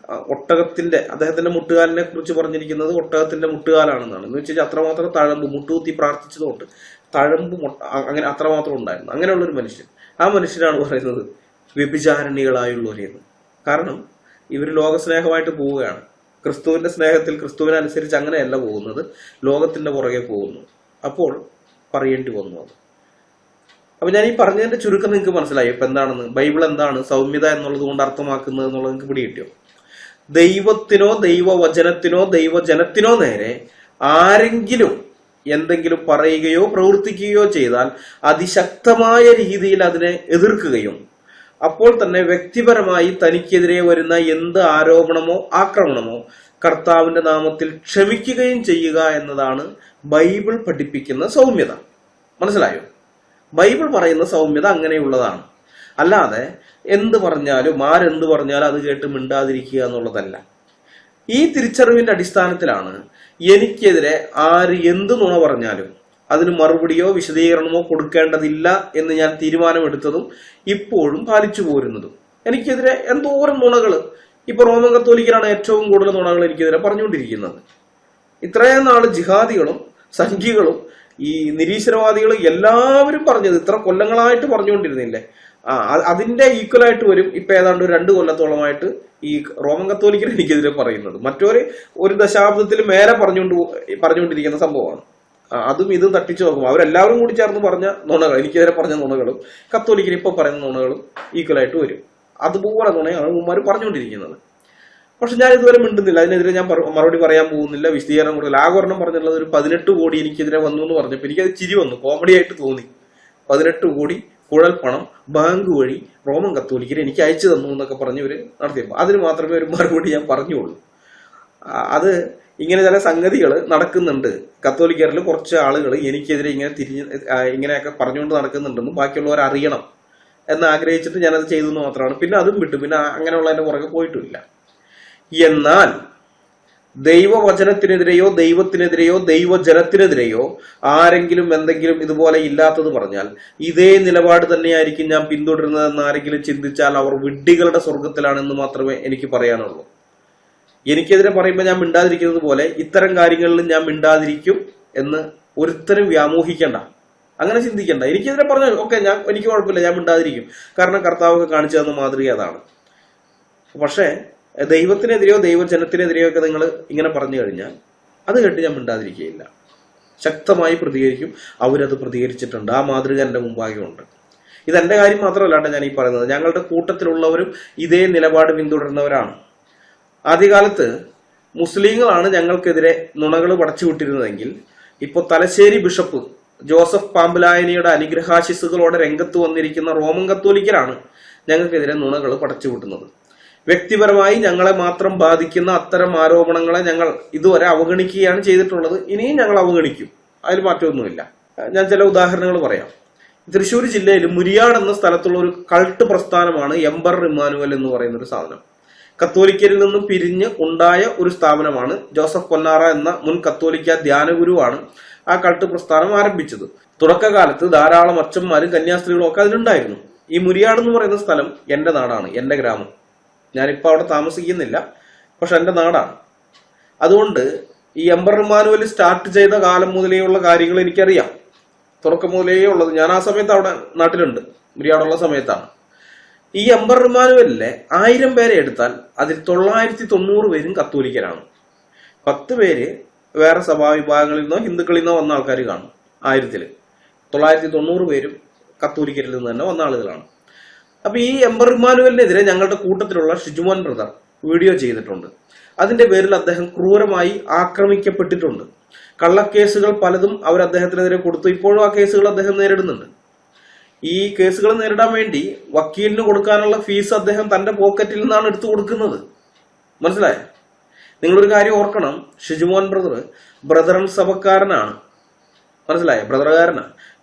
ഒട്ടകത്തിന്റെ അദ്ദേഹത്തിന്റെ മുട്ടുകാലിനെ കുറിച്ച് പറഞ്ഞിരിക്കുന്നത് ഒട്ടകത്തിന്റെ മുട്ടുകാലാണെന്നാണ്. എന്ന് വെച്ചാൽ അത്രമാത്രം തഴമ്പ്, മുട്ടുകുത്തി പ്രാർത്ഥിച്ചതുകൊണ്ട് തഴമ്പ് അങ്ങനെ അത്രമാത്രം ഉണ്ടായിരുന്നു. അങ്ങനെയുള്ള ഒരു മനുഷ്യൻ. ആ മനുഷ്യനാണ് പറയുന്നത് വ്യഭിചാരണികളായുള്ളവരെന്ന്. കാരണം ഇവർ ലോകസ്നേഹമായിട്ട് പോവുകയാണ്. ക്രിസ്തുവിന്റെ സ്നേഹത്തിൽ ക്രിസ്തുവിനനുസരിച്ച് അങ്ങനെയല്ല പോകുന്നത്, ലോകത്തിന്റെ പുറകെ പോകുന്നു. അപ്പോൾ പറയേണ്ടി വന്നു അത്. അപ്പൊ ഞാൻ ഈ പറഞ്ഞതിന്റെ ചുരുക്കം നിങ്ങൾക്ക് മനസ്സിലായി ഇപ്പൊ എന്താണെന്ന്, ബൈബിൾ എന്താണ് സൗമ്യത എന്നുള്ളത് കൊണ്ട് അർത്ഥമാക്കുന്നത് എന്നുള്ളത് നിങ്ങൾക്ക് പിടികിട്ടിയോ? ദൈവത്തിനോ ദൈവവചനത്തിനോ ദൈവജനത്തിനോ നേരെ ആരെങ്കിലും എന്തെങ്കിലും പറയുകയോ പ്രവർത്തിക്കുകയോ ചെയ്താൽ അതിശക്തമായ രീതിയിൽ അതിനെ എതിർക്കുകയും അപ്പോൾ തന്നെ വ്യക്തിപരമായി തനിക്കെതിരെ വരുന്ന എന്ത് ആരോപണമോ ആക്രമണമോ കർത്താവിന്റെ നാമത്തിൽ ക്ഷമിക്കുകയും ചെയ്യുക എന്നതാണ് ബൈബിൾ പഠിപ്പിക്കുന്ന സൗമ്യത. മനസ്സിലായോ? ബൈബിൾ പറയുന്ന സൗമ്യത അങ്ങനെയുള്ളതാണ്. അല്ലാതെ എന്ത് പറഞ്ഞാലും ആരെന്ത് പറഞ്ഞാലും അത് കേട്ട് മിണ്ടാതിരിക്കുക എന്നുള്ളതല്ല. ഈ തിരിച്ചറിവിന്റെ അടിസ്ഥാനത്തിലാണ് എനിക്കെതിരെ ആര് എന്ത് നുണ പറഞ്ഞാലും അതിന് മറുപടിയോ വിശദീകരണമോ കൊടുക്കേണ്ടതില്ല എന്ന് ഞാൻ തീരുമാനമെടുത്തതും ഇപ്പോഴും പാലിച്ചു പോരുന്നതും. എനിക്കെതിരെ എന്തോരം നുണകൾ, ഇപ്പൊ റോമൻ കത്തോലിക്കരാണ് ഏറ്റവും കൂടുതൽ നുണകൾ എനിക്കെതിരെ പറഞ്ഞുകൊണ്ടിരിക്കുന്നത്. ഇത്രയും നാള് ജിഹാദികളും സംഘികളും ഈ നിരീശ്വരവാദികളും എല്ലാവരും പറഞ്ഞത് ഇത്ര കൊല്ലങ്ങളായിട്ട് പറഞ്ഞുകൊണ്ടിരുന്നില്ലേ, അതിന്റെ ഈക്വലായിട്ട് വരും ഇപ്പൊ ഏതാണ്ട് 2 കൊല്ലത്തോളമായിട്ട് ഈ റോമൻ കത്തോലിക്കർ എനിക്കെതിരെ പറയുന്നത്. മറ്റൊരു 1 ദശാബ്ദത്തിൽ മേലെ പറഞ്ഞുകൊണ്ടിരിക്കുന്ന സംഭവമാണ്. അതും ഇതും തട്ടിച്ചു നോക്കും. അവരെല്ലാവരും കൂടി ചേർന്ന് പറഞ്ഞ നുണകൾ, എനിക്കെതിരെ പറഞ്ഞ നുണകളും കത്തോലിക്കർ ഇപ്പൊ പറയുന്ന നുണകളും ഈക്വലായിട്ട് വരും. അതുപോലെ നുണയാണ് ഉമ്മാർ പറഞ്ഞുകൊണ്ടിരിക്കുന്നത്. പക്ഷെ ഞാൻ ഇതുവരെ മിണ്ടുന്നില്ല. അതിനെതിരെ ഞാൻ മറുപടി പറയാൻ പോകുന്നില്ല, വിശദീകരണം കൊടുക്കില്ല. ആകെ ഒരെണ്ണം പറഞ്ഞിട്ടുള്ളത് ഒരു 18 കോടി എനിക്കെതിരെ വന്നു എന്ന് പറഞ്ഞപ്പോൾ എനിക്കത് ചിരി വന്നു, കോമഡി ആയിട്ട് തോന്നി. 18 കോടി കുഴൽ പണം ബാങ്ക് വഴി റോമൻ കത്തോലിക്കർ എനിക്ക് അയച്ചു തന്നു എന്നൊക്കെ പറഞ്ഞ് ഇവര് നടത്തിയപ്പോൾ അതിന് മാത്രമേ ഒരു മറുപടി ഞാൻ പറഞ്ഞുള്ളൂ. അത് ഇങ്ങനെ ചില സംഗതികൾ നടക്കുന്നുണ്ട്. കത്തോലിക്കരിൽ കുറച്ച് ആളുകൾ എനിക്കെതിരെ ഇങ്ങനെയൊക്കെ പറഞ്ഞുകൊണ്ട് നടക്കുന്നുണ്ടെന്നും ബാക്കിയുള്ളവർ അറിയണം എന്ന് ആഗ്രഹിച്ചിട്ട് ഞാനത് ചെയ്തെന്ന് മാത്രമാണ്. പിന്നെ അതും വിട്ടു, പിന്നെ അങ്ങനെയുള്ളതിന്റെ പുറകെ പോയിട്ടില്ല. എന്നാൽ ദൈവവചനത്തിനെതിരെയോ ദൈവത്തിനെതിരെയോ ദൈവജനത്തിനെതിരെയോ ആരെങ്കിലും എന്തെങ്കിലും ഇതുപോലെ ഇല്ലാത്തത് പറഞ്ഞാൽ ഇതേ നിലപാട് തന്നെയായിരിക്കും ഞാൻ പിന്തുടരുന്നതെന്ന് ആരെങ്കിലും ചിന്തിച്ചാൽ അവർ വിഡ്ഢികളുടെ സ്വർഗത്തിലാണെന്ന് മാത്രമേ എനിക്ക് പറയാനുള്ളൂ. എനിക്കെതിരെ പറയുമ്പോൾ ഞാൻ മിണ്ടാതിരിക്കുന്നത് പോലെ ഇത്തരം കാര്യങ്ങളിലും ഞാൻ മിണ്ടാതിരിക്കും എന്ന് ഒരുത്തരും വ്യാമോഹിക്കണ്ട, അങ്ങനെ ചിന്തിക്കണ്ട. എനിക്കെതിരെ പറഞ്ഞാൽ ഓക്കെ, എനിക്ക് കുഴപ്പമില്ല, ഞാൻ മിണ്ടാതിരിക്കും. കാരണം കർത്താവ് കാണിച്ചു തന്ന മാതൃക അതാണ്. പക്ഷേ ദൈവത്തിനെതിരെയോ ദൈവജനത്തിനെതിരെയോ ഒക്കെ നിങ്ങൾ ഇങ്ങനെ പറഞ്ഞു കഴിഞ്ഞാൽ അത് കേട്ട് ഞാൻ മിണ്ടാതിരിക്കുകയില്ല, ശക്തമായി പ്രതികരിക്കും. അവരത് പ്രതികരിച്ചിട്ടുണ്ട്, ആ മാതൃക എന്റെ മുമ്പാകെ ഉണ്ട്. ഇതെന്റെ കാര്യം മാത്രമല്ല ഞാൻ ഈ പറയുന്നത്, ഞങ്ങളുടെ കൂട്ടത്തിലുള്ളവരും ഇതേ നിലപാട് പിന്തുടരുന്നവരാണ്. ആദ്യകാലത്ത് മുസ്ലിങ്ങളാണ് ഞങ്ങൾക്കെതിരെ നുണകൾ പടച്ചുവിട്ടിരുന്നതെങ്കിൽ ഇപ്പൊ തലശ്ശേരി ബിഷപ്പ് ജോസഫ് പാമ്പലായനിയുടെ അനുഗ്രഹാശിസുകളോടെ രംഗത്ത് വന്നിരിക്കുന്ന റോമൻ കത്തോലിക്കരാണ് ഞങ്ങൾക്കെതിരെ നുണകൾ പടച്ചുവിട്ടുന്നത്. വ്യക്തിപരമായി ഞങ്ങളെ മാത്രം ബാധിക്കുന്ന അത്തരം ആരോപണങ്ങളെ ഞങ്ങൾ ഇതുവരെ അവഗണിക്കുകയാണ് ചെയ്തിട്ടുള്ളത്. ഇനിയും ഞങ്ങൾ അവഗണിക്കും, അതിൽ മാറ്റമൊന്നുമില്ല. ഞാൻ ചില ഉദാഹരണങ്ങൾ പറയാം. തൃശ്ശൂർ ജില്ലയിൽ മുരിയാട് എന്ന സ്ഥലത്തുള്ള ഒരു കൾട്ട് പ്രസ്ഥാനമാണ് എംബറർ ഇമ്മാനുവൽ എന്ന് പറയുന്ന ഒരു സാധനം. കത്തോലിക്കരിൽ നിന്നും പിരിഞ്ഞ് ഉണ്ടായ ഒരു സ്ഥാപനമാണ്. ജോസഫ് പൊന്നാറ എന്ന മുൻ കത്തോലിക്ക ധ്യാനഗുരുവാണ് ആ കൾട്ട് പ്രസ്ഥാനം ആരംഭിച്ചത്. തുടക്കകാലത്ത് ധാരാളം അച്ഛന്മാരും കന്യാസ്ത്രീകളും ഒക്കെ അതിലുണ്ടായിരുന്നു. ഈ മുരിയാട് എന്ന് പറയുന്ന സ്ഥലം എന്റെ നാടാണ്, എന്റെ ഗ്രാമം. ഞാനിപ്പോൾ അവിടെ താമസിക്കുന്നില്ല, പക്ഷെ എന്റെ നാടാണ്. അതുകൊണ്ട് ഈ എംബറർ ഇമ്മാനുവൽ സ്റ്റാർട്ട് ചെയ്ത കാലം മുതലേയുള്ള കാര്യങ്ങൾ എനിക്കറിയാം, തുടക്കം മുതലേ ഉള്ളത്. ഞാൻ ആ സമയത്ത് അവിടെ നാട്ടിലുണ്ട്, മുരിയാടുള്ള സമയത്താണ്. ഈ എംബറർ ഇമ്മാനുവലിലെ 1000 പേരെ എടുത്താൽ അതിൽ 990 പേരും കത്തോലിക്കരാണ്. 10 പേര് വേറെ സഭാവിഭാഗങ്ങളിൽ നിന്നോ ഹിന്ദുക്കളിൽ നിന്നോ വന്ന ആൾക്കാർ കാണും. 1000-ൽ 990 പേരും കത്തോലിക്കരിൽ നിന്ന് തന്നെ വന്ന ആളുകളാണ്. അപ്പൊ ഈ എംബറർ ഇമ്മാനുവലിനെതിരെ ഞങ്ങളുടെ കൂട്ടത്തിലുള്ള ഷിജുമോൻ ബ്രദർ വീഡിയോ ചെയ്തിട്ടുണ്ട്. അതിന്റെ പേരിൽ അദ്ദേഹം ക്രൂരമായി ആക്രമിക്കപ്പെട്ടിട്ടുണ്ട്. കള്ളക്കേസുകൾ പലതും അവർ അദ്ദേഹത്തിനെതിരെ കൊടുത്തു. ഇപ്പോഴും ആ കേസുകൾ അദ്ദേഹം നേരിടുന്നുണ്ട്. ഈ കേസുകൾ നേരിടാൻ വേണ്ടി വക്കീലിന് കൊടുക്കാനുള്ള ഫീസ് അദ്ദേഹം തന്റെ പോക്കറ്റിൽ നിന്നാണ് എടുത്തു കൊടുക്കുന്നത്. മനസ്സിലായോ? നിങ്ങളൊരു കാര്യം ഓർക്കണം, ഷിജുമോൻ ബ്രദറൻ സഭക്കാരനാണ്. മനസ്സിലായോ?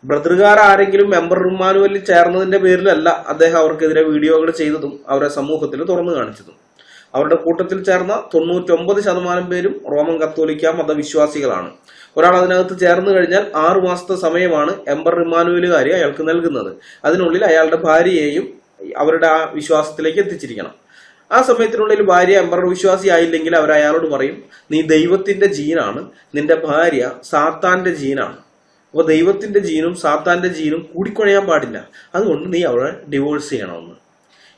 ബ്രദറുകാർ ആരെങ്കിലും എംബറർ ഇമ്മാനുവലിൽ ചേർന്നതിന്റെ പേരിലല്ല അദ്ദേഹം അവർക്കെതിരെ വീഡിയോകൾ ചെയ്തതും അവരെ സമൂഹത്തിൽ തുറന്നു കാണിച്ചതും. അവരുടെ കൂട്ടത്തിൽ ചേർന്ന 99% പേരും റോമൻ കത്തോലിക്ക മതവിശ്വാസികളാണ്. ഒരാൾ അതിനകത്ത് ചേർന്ന് കഴിഞ്ഞാൽ 6 മാസത്തെ സമയമാണ് എംബറർ ഇമ്മാനുവലുകാരി അയാൾക്ക് നൽകുന്നത്. അതിനുള്ളിൽ അയാളുടെ ഭാര്യയെയും അവരുടെ ആ വിശ്വാസത്തിലേക്ക് എത്തിച്ചിരിക്കണം. ആ സമയത്തിനുള്ളിൽ ഭാര്യ എംബറർ വിശ്വാസി ആയില്ലെങ്കിൽ അവർ അയാളോട് പറയും, നീ ദൈവത്തിന്റെ ജീനാണ്, നിന്റെ ഭാര്യ സാത്താന്റെ ജീനാണ്. അപ്പൊ ദൈവത്തിന്റെ ജീനും സാത്താന്റെ ജീനും കൂടിക്കുഴയാൻ പാടില്ല, അതുകൊണ്ട് നീ അവളെ ഡിവോഴ്സ് ചെയ്യണമെന്ന്.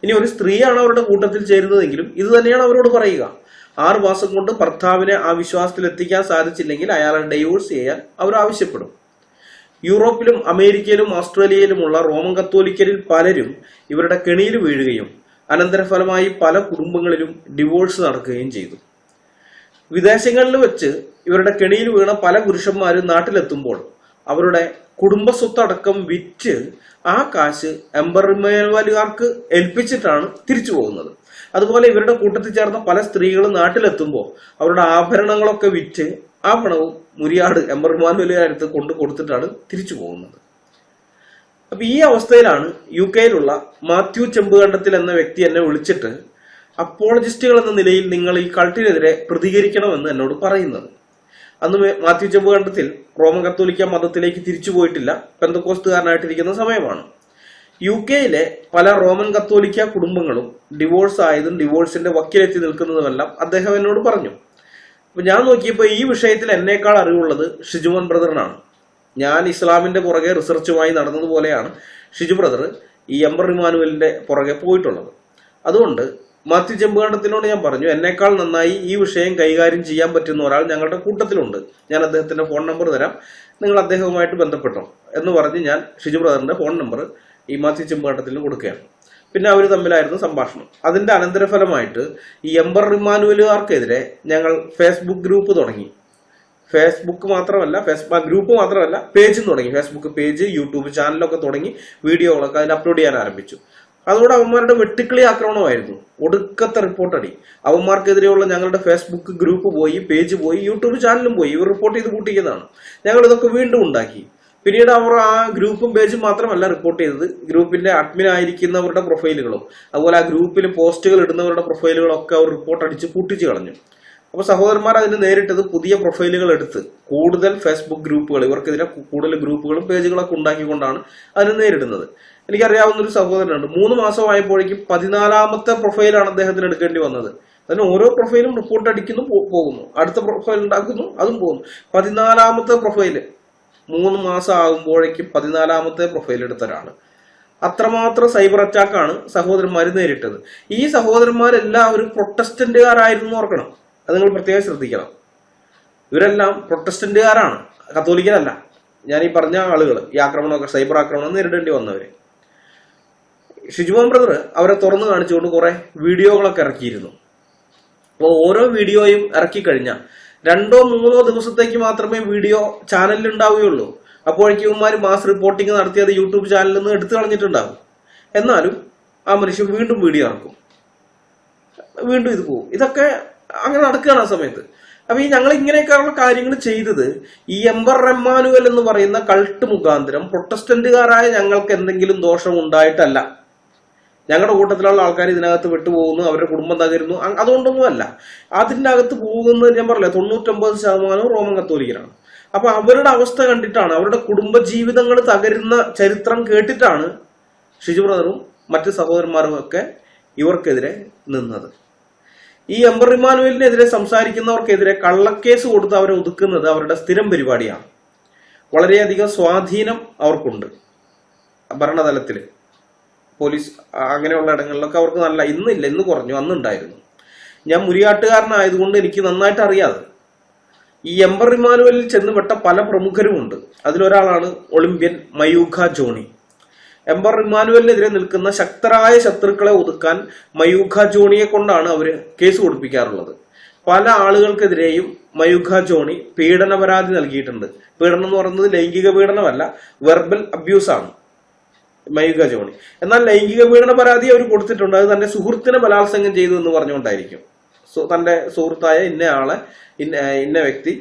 ഇനി ഒരു സ്ത്രീയാണ് അവരുടെ കൂട്ടത്തിൽ ചേരുന്നതെങ്കിലും ഇത് തന്നെയാണ് അവരോട് പറയുക. 6 മാസം കൊണ്ട് ഭർത്താവിനെ ആ വിശ്വാസത്തിൽ എത്തിക്കാൻ സാധിച്ചില്ലെങ്കിൽ അയാളെ ഡൈവോഴ്സ് ചെയ്യാൻ അവർ ആവശ്യപ്പെടും. യൂറോപ്പിലും അമേരിക്കയിലും ഓസ്ട്രേലിയയിലുമുള്ള റോമൻ കത്തോലിക്കരിൽ പലരും ഇവരുടെ കെണിയിൽ വീഴുകയും അനന്തരഫലമായി പല കുടുംബങ്ങളിലും ഡിവോഴ്സ് നടക്കുകയും ചെയ്തു. വിദേശങ്ങളിൽ വെച്ച് ഇവരുടെ കെണിയിൽ വീണ പല പുരുഷന്മാരും നാട്ടിലെത്തുമ്പോൾ അവരുടെ കുടുംബസ്വത്തടക്കം വിറ്റ് ആ കാശ് എംബറർ ഇമ്മാനുവലുകാർക്ക് ഏൽപ്പിച്ചിട്ടാണ് തിരിച്ചു പോകുന്നത്. അതുപോലെ ഇവരുടെ കൂട്ടത്തിൽ ചേർന്ന പല സ്ത്രീകളും നാട്ടിലെത്തുമ്പോൾ അവരുടെ ആഭരണങ്ങളൊക്കെ വിറ്റ് ആ പണവും മുരിയാട് എംബറർ ഇമ്മാനുവലുകാരടുത്ത് കൊണ്ട് കൊടുത്തിട്ടാണ് തിരിച്ചു പോകുന്നത്. അപ്പൊ ഈ അവസ്ഥയിലാണ് UK-യിലുള്ള മാത്യു ചെമ്പുകണ്ടത്തിൽ എന്ന വ്യക്തി എന്നെ വിളിച്ചിട്ട് അപ്പോളജിസ്റ്റുകൾ എന്ന നിലയിൽ നിങ്ങൾ ഈ കൾട്ടിനെതിരെ പ്രതികരിക്കണമെന്ന് എന്നോട് പറയുന്നത്. അന്ന് മാത്യു ചെമ്പുകണ്ടത്തിൽ റോമൻ കത്തോലിക്ക മതത്തിലേക്ക് തിരിച്ചു പോയിട്ടില്ല, പെന്തക്കോസ്തുകാരനായിട്ടിരിക്കുന്ന സമയമാണ്. UK-യിലെ പല റോമൻ കത്തോലിക്ക കുടുംബങ്ങളും ഡിവോഴ്സ് ആയതും ഡിവോഴ്സിന്റെ വക്കിലെത്തി നിൽക്കുന്നതുമെല്ലാം അദ്ദേഹം എന്നോട് പറഞ്ഞു. അപ്പൊ ഞാൻ നോക്കിയപ്പോൾ ഈ വിഷയത്തിൽ എന്നേക്കാൾ അറിവുള്ളത് ഷിജുമോൻ ബ്രദറിനാണ്. ഞാൻ ഇസ്ലാമിന്റെ പുറകെ റിസർച്ചുമായി നടന്നതുപോലെയാണ് ഷിജു ബ്രദർ ഈ എംബറർ ഇമ്മാനുവലിന്റെ പുറകെ പോയിട്ടുള്ളത്. അതുകൊണ്ട് മാത്യു ചെമ്പുകണ്ടത്തിനോട് ഞാൻ പറഞ്ഞു, എന്നേക്കാൾ നന്നായി ഈ വിഷയം കൈകാര്യം ചെയ്യാൻ പറ്റുന്ന ഒരാൾ ഞങ്ങളുടെ കൂട്ടത്തിലുണ്ട്, ഞാൻ അദ്ദേഹത്തിന്റെ ഫോൺ നമ്പർ തരാം, നിങ്ങൾ അദ്ദേഹവുമായിട്ട് ബന്ധപ്പെട്ടോ എന്ന് പറഞ്ഞ് ഞാൻ ഷിജു ബ്രദറിന്റെ ഫോൺ നമ്പർ ഈ മാത്യു ചെമ്പുകണ്ടത്തിന് കൊടുക്കുകയാണ്. പിന്നെ അവർ തമ്മിലായിരുന്നു സംഭാഷണം. അതിന്റെ അനന്തരഫലമായിട്ട് ഈ എംബർ ഇമ്മാനുവലുകാർക്കെതിരെ ഞങ്ങൾ ഫേസ്ബുക്ക് ഗ്രൂപ്പ് തുടങ്ങി. ഫേസ്ബുക്ക് മാത്രമല്ല, ഗ്രൂപ്പ് മാത്രമല്ല, പേജും തുടങ്ങി. ഫേസ്ബുക്ക് പേജ്, യൂട്യൂബ് ചാനലൊക്കെ തുടങ്ങി വീഡിയോകളൊക്കെ അതിൽ അപ്ലോഡ് ചെയ്യാൻ ആരംഭിച്ചു. അതോടെ അവന്മാരുടെ വെട്ടിക്കിളി ആക്രമണമായിരുന്നു. ഒടുക്കത്തെ റിപ്പോർട്ടടി. അവന്മാർക്കെതിരെയുള്ള ഞങ്ങളുടെ ഫേസ്ബുക്ക് ഗ്രൂപ്പ് പോയി, പേജ് പോയി, യൂട്യൂബ് ചാനലും പോയി. ഇവർ റിപ്പോർട്ട് ചെയ്ത് കൂട്ടിക്കുന്നതാണ്. ഞങ്ങൾ ഇതൊക്കെ വീണ്ടും ഉണ്ടാക്കി. പിന്നീട് അവർ ആ ഗ്രൂപ്പും പേജും മാത്രമല്ല റിപ്പോർട്ട് ചെയ്തത്, ഗ്രൂപ്പിന്റെ അഡ്മിൻ ആയിരിക്കുന്നവരുടെ പ്രൊഫൈലുകളും അതുപോലെ ആ ഗ്രൂപ്പിൽ പോസ്റ്റുകൾ ഇടുന്നവരുടെ പ്രൊഫൈലുകളൊക്കെ അവർ റിപ്പോർട്ട് അടിച്ച് പൂട്ടിച്ചു കളഞ്ഞു. അപ്പൊ സഹോദരന്മാർ അതിന് നേരിട്ടത് പുതിയ പ്രൊഫൈലുകൾ എടുത്ത് കൂടുതൽ ഫേസ്ബുക്ക് ഗ്രൂപ്പുകൾ, ഇവർക്കെതിരെ കൂടുതൽ ഗ്രൂപ്പുകളും പേജുകളൊക്കെ ഉണ്ടാക്കിക്കൊണ്ടാണ് അതിന് നേരിടുന്നത്. എനിക്കറിയാവുന്ന ഒരു സഹോദരനുണ്ട്. 3 മാസമായപ്പോഴേക്കും 14ാമത്തെ പ്രൊഫൈലാണ് അദ്ദേഹത്തിന് എടുക്കേണ്ടി വന്നത്. അതിന് ഓരോ പ്രൊഫൈലും റിപ്പോർട്ട് അടിക്കുന്നു, പോകുന്നു, അടുത്ത പ്രൊഫൈൽ ഉണ്ടാക്കുന്നു, അതും പോകുന്നു. 14ാമത്തെ പ്രൊഫൈല് 3 മാസം ആകുമ്പോഴേക്കും 14ാമത്തെ പ്രൊഫൈൽ എടുത്ത ഒരാള്. അത്രമാത്രം സൈബർ അറ്റാക്കാണ് സഹോദരന്മാർ നേരിട്ടത്. ഈ സഹോദരന്മാരെല്ലാവരും പ്രൊട്ടസ്റ്റന്റുകാരായിരുന്നു, ഓർക്കണം. അത് നിങ്ങൾ പ്രത്യേകം ശ്രദ്ധിക്കണം. ഇവരെല്ലാം പ്രൊട്ടസ്റ്റന്റുകാരാണ്, കത്തോലിക്കരല്ല. ഞാൻ ഈ പറഞ്ഞ ആളുകൾ, ഈ ആക്രമണമൊക്കെ, സൈബർ ആക്രമണം നേരിടേണ്ടി വന്നവര്. ഷിജുമോൻ ബ്രദർ അവരെ തുറന്നു കാണിച്ചുകൊണ്ട് കുറെ വീഡിയോകളൊക്കെ ഇറക്കിയിരുന്നു. അപ്പോൾ ഓരോ വീഡിയോയും ഇറക്കി കഴിഞ്ഞാൽ 2 or 3 ദിവസത്തേക്ക് മാത്രമേ വീഡിയോ ചാനലിൽ ഉണ്ടാവുകയുള്ളൂ. അപ്പോഴേക്കും ഇവന്മാർ മാസ് റിപ്പോർട്ടിംഗ് നടത്തിയത് യൂട്യൂബ് ചാനലിൽ നിന്ന് എടുത്തു കളഞ്ഞിട്ടുണ്ടാകും. എന്നാലും ആ മനുഷ്യൻ വീണ്ടും വീഡിയോ ഇറക്കും, വീണ്ടും ഇത് പോകും. ഇതൊക്കെ അങ്ങനെ നടക്കുകയാണ് ആ സമയത്ത്. അപ്പൊ ഈ ഞങ്ങൾ ഇങ്ങനെയൊക്കെയുള്ള കാര്യങ്ങൾ ചെയ്തത് ഈ എംബർ ഇമ്മാനുവൽ എന്ന് പറയുന്ന കൾട്ട് മുഖാന്തരം പ്രൊട്ടസ്റ്റന്റുകാരായ ഞങ്ങൾക്ക് എന്തെങ്കിലും ദോഷം ഉണ്ടായിട്ടല്ല. ഞങ്ങളുടെ കൂട്ടത്തിലുള്ള ആൾക്കാർ ഇതിനകത്ത് വിട്ടുപോകുന്നു, അവരുടെ കുടുംബം തകരുന്നു, അതുകൊണ്ടൊന്നുമല്ല. അതിൻ്റെ അകത്ത് പോകുന്നത് ഞാൻ പറഞ്ഞില്ല, 99% റോമൻ കത്തോലിക്കരാണ്. അപ്പൊ അവരുടെ അവസ്ഥ കണ്ടിട്ടാണ്, അവരുടെ കുടുംബ ജീവിതങ്ങൾ തകരുന്ന ചരിത്രം കേട്ടിട്ടാണ് ഷിജു ബ്രദറും മറ്റ് സഹോദരന്മാരും ഒക്കെ ഇവർക്കെതിരെ നിന്നത്. ഈ എംബർ ഇമ്മാനുവലിനെതിരെ സംസാരിക്കുന്നവർക്കെതിരെ കള്ളക്കേസ് കൊടുത്ത് അവരെ ഒതുക്കുന്നത് അവരുടെ സ്ഥിരം പരിപാടിയാണ്. വളരെയധികം സ്വാധീനം അവർക്കുണ്ട് ഭരണതലത്തിൽ, പോലീസ് അങ്ങനെയുള്ള ഇടങ്ങളിലൊക്കെ അവർക്ക് നല്ല, ഇന്നില്ല, ഇന്ന് കുറഞ്ഞു, അന്നുണ്ടായിരുന്നു. ഞാൻ മുരിയാട്ടുകാരനായതുകൊണ്ട് എനിക്ക് നന്നായിട്ട് അറിയാതെ. ഈ എംബർ ഇമ്മാനുവലിൽ ചെന്നുപെട്ട പല പ്രമുഖരുമുണ്ട്. അതിലൊരാളാണ് ഒളിമ്പ്യൻ മയൂഖ ജോണി. എംബർ ഇമ്മാനുവലിനെതിരെ നിൽക്കുന്ന ശക്തരായ ശത്രുക്കളെ ഒതുക്കാൻ മയൂഖ ജോണിയെ കൊണ്ടാണ് അവര് കേസ് കൊടുപ്പിക്കാറുള്ളത്. പല ആളുകൾക്കെതിരെയും മയൂഖ ജോണി പീഡന പരാതി നൽകിയിട്ടുണ്ട്. പീഡനം എന്ന് പറയുന്നത് ലൈംഗിക പീഡനമല്ല, വെർബൽ അബ്യൂസ് ആണ് മയൂഖ ജോണി. എന്നാൽ ലൈംഗിക പീഡന പരാതി അവർ കൊടുത്തിട്ടുണ്ട്. അത് തന്റെ സുഹൃത്തിനെ ബലാത്സംഗം ചെയ്തു എന്ന് പറഞ്ഞുകൊണ്ടായിരിക്കും. തന്റെ സുഹൃത്തായ ഇന്ന വ്യക്തി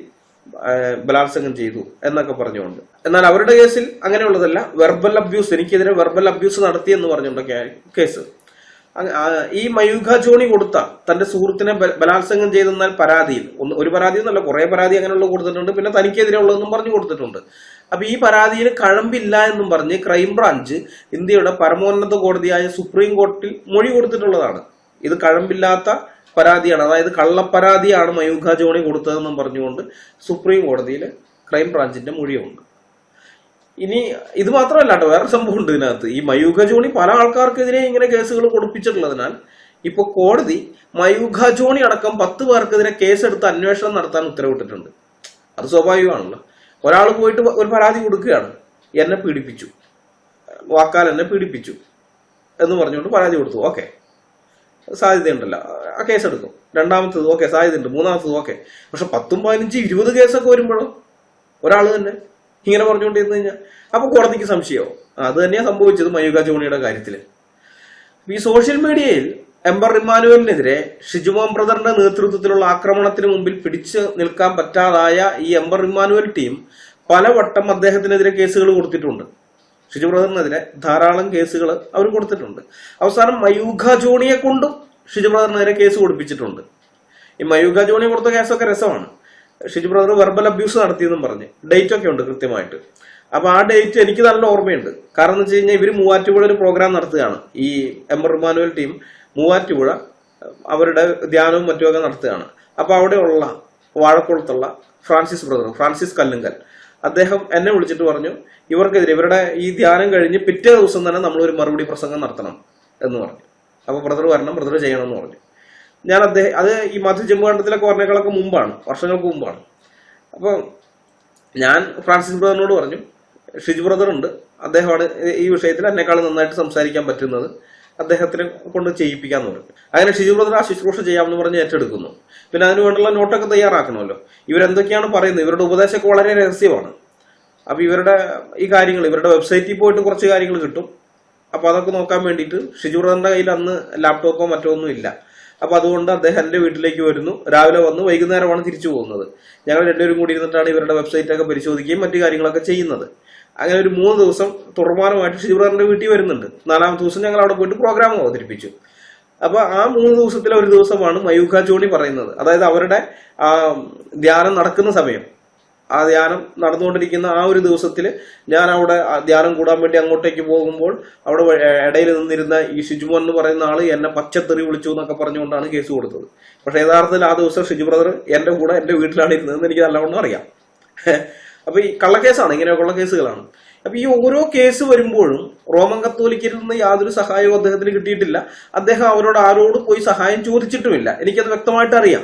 ബലാത്സംഗം ചെയ്തു എന്നൊക്കെ പറഞ്ഞുകൊണ്ട്. എന്നാൽ അവരുടെ കേസിൽ അങ്ങനെയുള്ളതല്ല. വെർബൽ അബ്യൂസ്, എനിക്കെതിരെ വെർബൽ അബ്യൂസ് നടത്തി എന്ന് പറഞ്ഞുകൊണ്ടൊക്കെ കേസ്. ഈ മയൂഖ ജോണി കൊടുത്ത തന്റെ സുഹൃത്തിനെ ബലാത്സംഗം ചെയ്തെന്നാൽ പരാതിയിൽ ഒരു പരാതി എന്നല്ല, കുറെ പരാതി അങ്ങനെയുള്ള കൊടുത്തിട്ടുണ്ട്. പിന്നെ തനിക്കെതിരെ ഉള്ളതെന്നും പറഞ്ഞു കൊടുത്തിട്ടുണ്ട്. അപ്പൊ ഈ പരാതിയിൽ കഴമ്പില്ല എന്നും പറഞ്ഞ് ക്രൈംബ്രാഞ്ച് ഇന്ത്യയുടെ പരമോന്നത കോടതിയായ സുപ്രീം കോടതിയിൽ മൊഴി കൊടുത്തിട്ടുള്ളതാണ്. ഇത് കഴമ്പില്ലാത്ത പരാതിയാണ്, അതായത് കള്ളപ്പരാതിയാണ് മയൂഖ ജോണി കൊടുത്തതെന്നും പറഞ്ഞുകൊണ്ട് സുപ്രീം കോടതിയിൽ ക്രൈംബ്രാഞ്ചിന്റെ മൊഴിയുണ്ട്. ഇനി ഇത് മാത്രമല്ല കേട്ടോ, വേറെ സംഭവം ഉണ്ട് ഇതിനകത്ത്. ഈ മയൂഖ ജോണി പല ആൾക്കാർക്കെതിരെ ഇങ്ങനെ കേസുകൾ കൊടുപ്പിച്ചിട്ടുള്ളതിനാൽ ഇപ്പൊ കോടതി മയൂഖ ജോണി അടക്കം 10 പേർക്കെതിരെ കേസെടുത്ത് അന്വേഷണം നടത്താൻ ഉത്തരവിട്ടിട്ടുണ്ട്. അത് സ്വാഭാവികമാണല്ലോ. ഒരാൾ പോയിട്ട് ഒരു പരാതി കൊടുക്കുകയാണ്, എന്നെ പീഡിപ്പിച്ചു, വാക്കാൽ എന്നെ പീഡിപ്പിച്ചു എന്ന് പറഞ്ഞുകൊണ്ട് പരാതി കൊടുത്തു. ഓക്കെ, സാധ്യതയുണ്ടല്ലോ, ആ കേസെടുക്കും. രണ്ടാമത്തത് ഓക്കെ, സാധ്യതയുണ്ട്. മൂന്നാമത്തത് ഓക്കെ. പക്ഷെ 10, 15, 20 കേസൊക്കെ വരുമ്പോഴോ ഒരാൾ തന്നെ ഇങ്ങനെ പറഞ്ഞുകൊണ്ടിരുന്നു കഴിഞ്ഞാൽ അപ്പൊ കോടതിക്ക് സംശയമാവും. അത് തന്നെയാണ് സംഭവിച്ചത് മയൂഖ ജോണിയുടെ കാര്യത്തില്. ഈ സോഷ്യൽ മീഡിയയിൽ എംബർ ഇമ്മാനുവലിനെതിരെ ഷിജുമോൻ ബ്രദറിന്റെ നേതൃത്വത്തിലുള്ള ആക്രമണത്തിന് മുമ്പിൽ പിടിച്ചു നിൽക്കാൻ പറ്റാതായ ഈ എംബർ ഇമ്മാനുവൽ ടീം പലവട്ടം അദ്ദേഹത്തിനെതിരെ കേസുകൾ കൊടുത്തിട്ടുണ്ട്. ഷിജു ബ്രദറിനെതിരെ ധാരാളം കേസുകൾ അവർ കൊടുത്തിട്ടുണ്ട്. അവസാനം മയൂഖ ജോണിയെ കൊണ്ടും ഷിജു ബ്രദറിനെതിരെ കേസ് കൊടുപ്പിച്ചിട്ടുണ്ട്. ഈ മയൂഖ ജോണി കൊടുത്ത കേസൊക്കെ രസമാണ്. ഷിജു ബ്രദർ വെർബൽ അബ്യൂസ് നടത്തിയെന്നും പറഞ്ഞ് ഡേറ്റ് ഒക്കെ ഉണ്ട് കൃത്യമായിട്ട്. അപ്പൊ ആ ഡേറ്റ് എനിക്ക് നല്ല ഓർമ്മയുണ്ട്. കാരണം എന്ന് വെച്ച് കഴിഞ്ഞാൽ ഇവര് മൂവാറ്റുപുഴ ഒരു പ്രോഗ്രാം നടത്തുകയാണ്. ഈ എംബർ ഇമ്മാനുവൽ ടീം മൂവാറ്റുപുഴ അവരുടെ ധ്യാനവും മറ്റുമൊക്കെ നടത്തുകയാണ്. അപ്പൊ അവിടെയുള്ള വാഴക്കുളത്തുള്ള ഫ്രാൻസിസ് കല്ലുങ്കൽ, അദ്ദേഹം എന്നെ വിളിച്ചിട്ട് പറഞ്ഞു, ഇവർക്കെതിരെ ഇവരുടെ ഈ ധ്യാനം കഴിഞ്ഞ് പിറ്റേ ദിവസം തന്നെ നമ്മളൊരു മറുപടി പ്രസംഗം നടത്തണം എന്ന് പറഞ്ഞു. അപ്പൊ ബ്രദർ വരണം, ബ്രദർ ചെയ്യണം എന്ന് പറഞ്ഞു. ഞാൻ അത് ഈ മധ്യ ജമ്മുകണ്ഡത്തിലെ കോർണകളൊക്കെ മുമ്പാണ്, വർഷങ്ങൾക്ക് മുമ്പാണ്. അപ്പൊ ഞാൻ ഫ്രാൻസിസ് ബ്രദറിനോട് പറഞ്ഞു, ഷിജു ബ്രദർ ഉണ്ട്, അദ്ദേഹമാണ് ഈ വിഷയത്തിൽ എന്നെക്കാൾ നന്നായിട്ട് സംസാരിക്കാൻ പറ്റുന്നത്, അദ്ദേഹത്തിനെ കൊണ്ട് ചെയ്യിപ്പിക്കാന്ന് പറഞ്ഞു. അങ്ങനെ ഷിജു ബ്രദർ ആ ശുശ്രൂഷ ചെയ്യാമെന്ന് പറഞ്ഞ് ഏറ്റെടുക്കുന്നു. പിന്നെ അതിന് വേണ്ടുള്ള നോട്ടൊക്കെ തയ്യാറാക്കണമല്ലോ. ഇവരെന്തൊക്കെയാണ് പറയുന്നത്, ഇവരുടെ ഉപദേശമൊക്കെ വളരെ രഹസ്യമാണ്. അപ്പൊ ഇവരുടെ ഈ കാര്യങ്ങൾ ഇവരുടെ വെബ്സൈറ്റിൽ പോയിട്ട് കുറച്ച് കാര്യങ്ങൾ കിട്ടും. അപ്പൊ അതൊക്കെ നോക്കാൻ വേണ്ടിയിട്ട് ഷിജു ബ്രദറിന്റെ കയ്യിൽ അന്ന് ലാപ്ടോപ്പോ മറ്റോ ഒന്നും ഇല്ല. അപ്പൊ അതുകൊണ്ട് അദ്ദേഹം എന്റെ വീട്ടിലേക്ക് വരുന്നു. രാവിലെ വന്ന് വൈകുന്നേരമാണ് തിരിച്ചു പോകുന്നത്. ഞങ്ങൾ രണ്ടുപേരും കൂടി ഇരുന്നിട്ടാണ് ഇവരുടെ വെബ്സൈറ്റ് ഒക്കെ പരിശോധിക്കുകയും മറ്റു കാര്യങ്ങളൊക്കെ ചെയ്യുന്നത്. അങ്ങനെ ഒരു 3 ദിവസം തുടർമാനമായിട്ട് ഷിജു ബ്രദറിന്റെ വീട്ടിൽ വരുന്നുണ്ട്. 4ാമത്തെ ദിവസം ഞങ്ങൾ അവിടെ പോയിട്ട് പ്രോഗ്രാം അവതരിപ്പിച്ചു. അപ്പൊ ആ 3 ദിവസത്തിലെ ഒരു ദിവസമാണ് മയൂഖ ചോളി പറയുന്നത്. അതായത് അവരുടെ ധ്യാനം നടക്കുന്ന സമയം, ആ ധ്യാനം നടന്നുകൊണ്ടിരിക്കുന്ന ആ ഒരു ദിവസത്തിൽ ഞാൻ അവിടെ ധ്യാനം കൂടാൻ വേണ്ടി അങ്ങോട്ടേക്ക് പോകുമ്പോൾ അവിടെ ഇടയിൽ നിന്നിരുന്ന ഈ ഷിജുമോൻ എന്ന് പറയുന്ന ആള് എന്നെ പച്ചത്തെറി വിളിച്ചു എന്നൊക്കെ പറഞ്ഞുകൊണ്ടാണ് കേസ് കൊടുത്തത്. പക്ഷെ യഥാർത്ഥത്തിൽ ആ ദിവസം ഷിജു ബ്രദർ എന്റെ കൂടെ എന്റെ വീട്ടിലാണ് ഇരുന്നതെന്ന് എനിക്ക് നല്ലവണ്ണം അറിയാം. അപ്പൊ ഈ കള്ളക്കേസാണ്, ഇങ്ങനെയൊക്കെയുള്ള കേസുകളാണ്. അപ്പൊ ഈ ഓരോ കേസ് വരുമ്പോഴും റോമൻ കത്തോലിക്കരിൽ നിന്ന് യാതൊരു സഹായവും അദ്ദേഹത്തിന് കിട്ടിയിട്ടില്ല. അദ്ദേഹം ആരോട് പോയി സഹായം ചോദിച്ചിട്ടുമില്ല. എനിക്കത് വ്യക്തമായിട്ട് അറിയാം.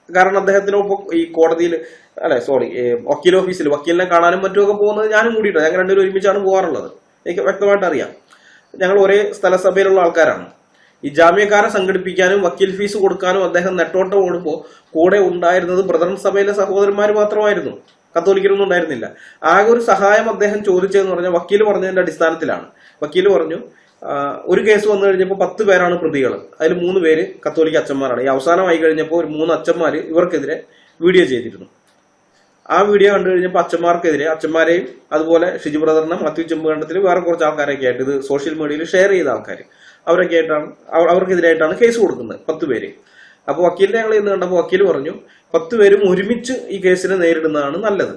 കാരണം അദ്ദേഹത്തിനൊപ്പം ഈ കോടതിയിൽ വക്കീൽ ഓഫീസിൽ വക്കീലിനെ കാണാനും മറ്റുമൊക്കെ പോകുന്നത് ഞാനും കൂടിയിട്ടാണ്. ഞങ്ങൾ രണ്ടുപേരും ഒരുമിച്ചാണ് പോകാറുള്ളത്. എനിക്ക് വ്യക്തമായിട്ട് അറിയാം. ഞങ്ങൾ ഒരേ സ്ഥലസഭയിലുള്ള ആൾക്കാരാണ്. ഈ ജാമ്യക്കാരെ സംഘടിപ്പിക്കാനും വക്കീൽ ഫീസ് കൊടുക്കാനും അദ്ദേഹം നെട്ടോട്ടം ഓടുമ്പോൾ കൂടെ ഉണ്ടായിരുന്നത് ബ്രദറൻ സഭയിലെ സഹോദരന്മാർ മാത്രമായിരുന്നു, കത്തോലിക്കരൊന്നും ഉണ്ടായിരുന്നില്ല. ആകെ ഒരു സഹായം അദ്ദേഹം ചോദിച്ചതെന്ന് പറഞ്ഞാൽ വക്കീൽ പറഞ്ഞതിന്റെ അടിസ്ഥാനത്തിലാണ്. വക്കീൽ പറഞ്ഞു, ഒരു കേസ് വന്നു കഴിഞ്ഞപ്പോൾ 10 പേരാണ് പ്രതികൾ, അതിൽ 3 പേര് കത്തോലിക്ക അച്ഛന്മാരാണ്. ഈ അവസാനമായി കഴിഞ്ഞപ്പോൾ ഒരു 3 അച്ഛന്മാര് ഇവർക്കെതിരെ വീഡിയോ ചെയ്തിരുന്നു. ആ വീഡിയോ കണ്ടു കഴിഞ്ഞപ്പോൾ അച്ഛന്മാരെയും അതുപോലെ ഷിജു ബ്രദറിനെ മാത്യു ചെമ്പുകണ്ടത്തിൽ വേറെ കുറച്ച് ആൾക്കാരൊക്കെ ആയിട്ട് ഇത് സോഷ്യൽ മീഡിയയിൽ ഷെയർ ചെയ്ത ആൾക്കാർ അവർക്കെതിരായിട്ടാണ് കേസ് കൊടുക്കുന്നത് 10 പേര്. അപ്പൊ വക്കീലിനെ ഞങ്ങൾ ഇന്ന് കണ്ടപ്പോൾ വക്കീൽ പറഞ്ഞു 10 പേരും ഒരുമിച്ച് ഈ കേസിനെ നേരിടുന്നതാണ് നല്ലത്.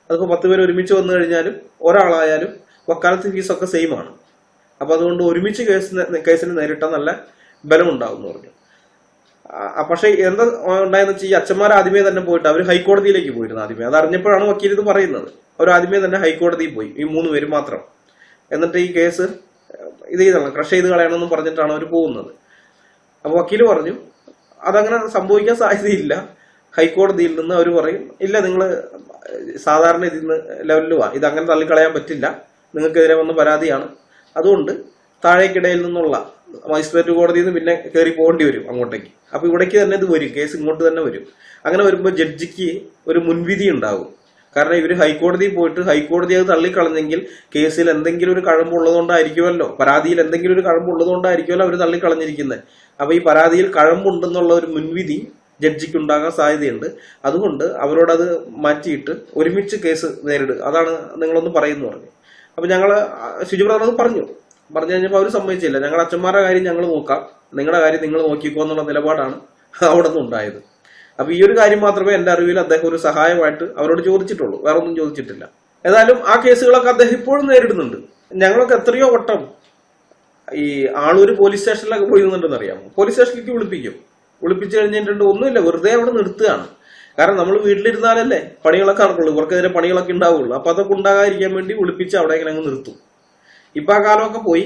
അതിപ്പോ 10 പേര് ഒരുമിച്ച് വന്നു കഴിഞ്ഞാലും ഒരാളായാലും വക്കാലത്ത് ഫീസൊക്കെ സെയിം ആണ്. അപ്പൊ അതുകൊണ്ട് ഒരുമിച്ച് കേസിനെ നേരിട്ടാൽ നല്ല ബലം ഉണ്ടാവും എന്ന് പറഞ്ഞു. പക്ഷെ എന്താ ഉണ്ടായെന്ന് വെച്ചാൽ ഈ അച്ഛന്മാർ ആദ്യമേ തന്നെ പോയിട്ട് അവർ ഹൈക്കോടതിയിലേക്ക് പോയിരുന്നു. ആദ്യമേ അത് അറിഞ്ഞപ്പോഴാണ് വക്കീൽ ഇത് പറയുന്നത്. അവർ ആദ്യമേ തന്നെ ഹൈക്കോടതിയിൽ പോയി, ഈ 3 പേര് മാത്രം. എന്നിട്ട് ഈ കേസ് ഇത് ചെയ്തണം, ക്രഷ് ചെയ്ത് കളയണമെന്ന് പറഞ്ഞിട്ടാണ് അവർ പോകുന്നത്. അപ്പൊ വക്കീൽ പറഞ്ഞു അതങ്ങനെ സംഭവിക്കാൻ സാധ്യതയില്ല. ഹൈക്കോടതിയിൽ നിന്ന് അവർ പറയും, ഇല്ല നിങ്ങൾ സാധാരണ ഇതിന്ന് ലെവലിൽ വാ, ഇത് അങ്ങനെ തള്ളിക്കളയാൻ പറ്റില്ല, നിങ്ങൾക്കെതിരെ വന്ന പരാതിയാണ്, അതുകൊണ്ട് താഴേക്കിടയിൽ നിന്നുള്ള മജിസ്ട്രേറ്റ് കോടതിയിൽ നിന്ന് പിന്നെ കയറി പോകേണ്ടി വരും അങ്ങോട്ടേക്ക്. അപ്പൊ ഇവിടേക്ക് തന്നെ ഇത് വരും, കേസ് ഇങ്ങോട്ട് തന്നെ വരും. അങ്ങനെ വരുമ്പോൾ ജഡ്ജിക്ക് ഒരു മുൻവിധി ഉണ്ടാകും. കാരണം ഇവര് ഹൈക്കോടതിയിൽ പോയിട്ട് ഹൈക്കോടതി അത് തള്ളിക്കളഞ്ഞെങ്കിൽ കേസിൽ എന്തെങ്കിലും ഒരു കഴമ്പുള്ളതുകൊണ്ടായിരിക്കുമല്ലോ, പരാതിയിൽ എന്തെങ്കിലും ഒരു കഴമ്പുള്ളതുകൊണ്ടായിരിക്കുമല്ലോ അവർ തള്ളിക്കളഞ്ഞിരിക്കുന്നത്. അപ്പൊ ഈ പരാതിയിൽ കഴമ്പുണ്ടെന്നുള്ള ഒരു മുൻവിധി ജഡ്ജിക്ക് ഉണ്ടാകാൻ സാധ്യതയുണ്ട്. അതുകൊണ്ട് അവരോടത് മാറ്റിയിട്ട് ഒരുമിച്ച് കേസ് നേരിടുക, അതാണ് നിങ്ങളൊന്ന് പറയുന്നു പറഞ്ഞു. അപ്പൊ ഞങ്ങള് ഷിജു ബ്രദർ അത് പറഞ്ഞു കഴിഞ്ഞപ്പോൾ അവർ സമ്മതിച്ചില്ല. ഞങ്ങളുടെ അച്ഛന്മാരുടെ കാര്യം ഞങ്ങൾ നോക്കാം, നിങ്ങളുടെ കാര്യം നിങ്ങൾ നോക്കിക്കോ എന്നുള്ള നിലപാടാണ് അവിടെ നിന്ന് ഉണ്ടായത്. അപ്പൊ ഈ ഒരു കാര്യം മാത്രമേ എന്റെ അറിവിൽ അദ്ദേഹം ഒരു സഹായമായിട്ട് അവരോട് ചോദിച്ചിട്ടുള്ളൂ, വേറെ ഒന്നും ചോദിച്ചിട്ടില്ല. ഏതായാലും ആ കേസുകളൊക്കെ അദ്ദേഹം ഇപ്പോഴും നേരിടുന്നുണ്ട്. ഞങ്ങളൊക്കെ എത്രയോ വട്ടം ഈ ആളൂര് പോലീസ് സ്റ്റേഷനിലൊക്കെ പോയിരുന്നുണ്ടെന്ന് അറിയാമോ. പോലീസ് സ്റ്റേഷനിലേക്ക് വിളിപ്പിച്ചു കഴിഞ്ഞിട്ടുണ്ട്, ഒന്നുമില്ല, വെറുതെ അവിടെ നിർത്തുകയാണ്. കാരണം നമ്മൾ വീട്ടിലിരുന്നാലല്ലേ പണികളൊക്കെ നടക്കുള്ളൂ, ഇവർക്കെതിരെ പണികളൊക്കെ ഉണ്ടാവുള്ളൂ. അപ്പൊ അതൊക്കെ ഉണ്ടാകാതിരിക്കാൻ വേണ്ടി വിളിപ്പിച്ച് അവിടെ ഇങ്ങനെ അങ്ങ് നിർത്തും. ഇപ്പൊ ആ കാലമൊക്കെ പോയി,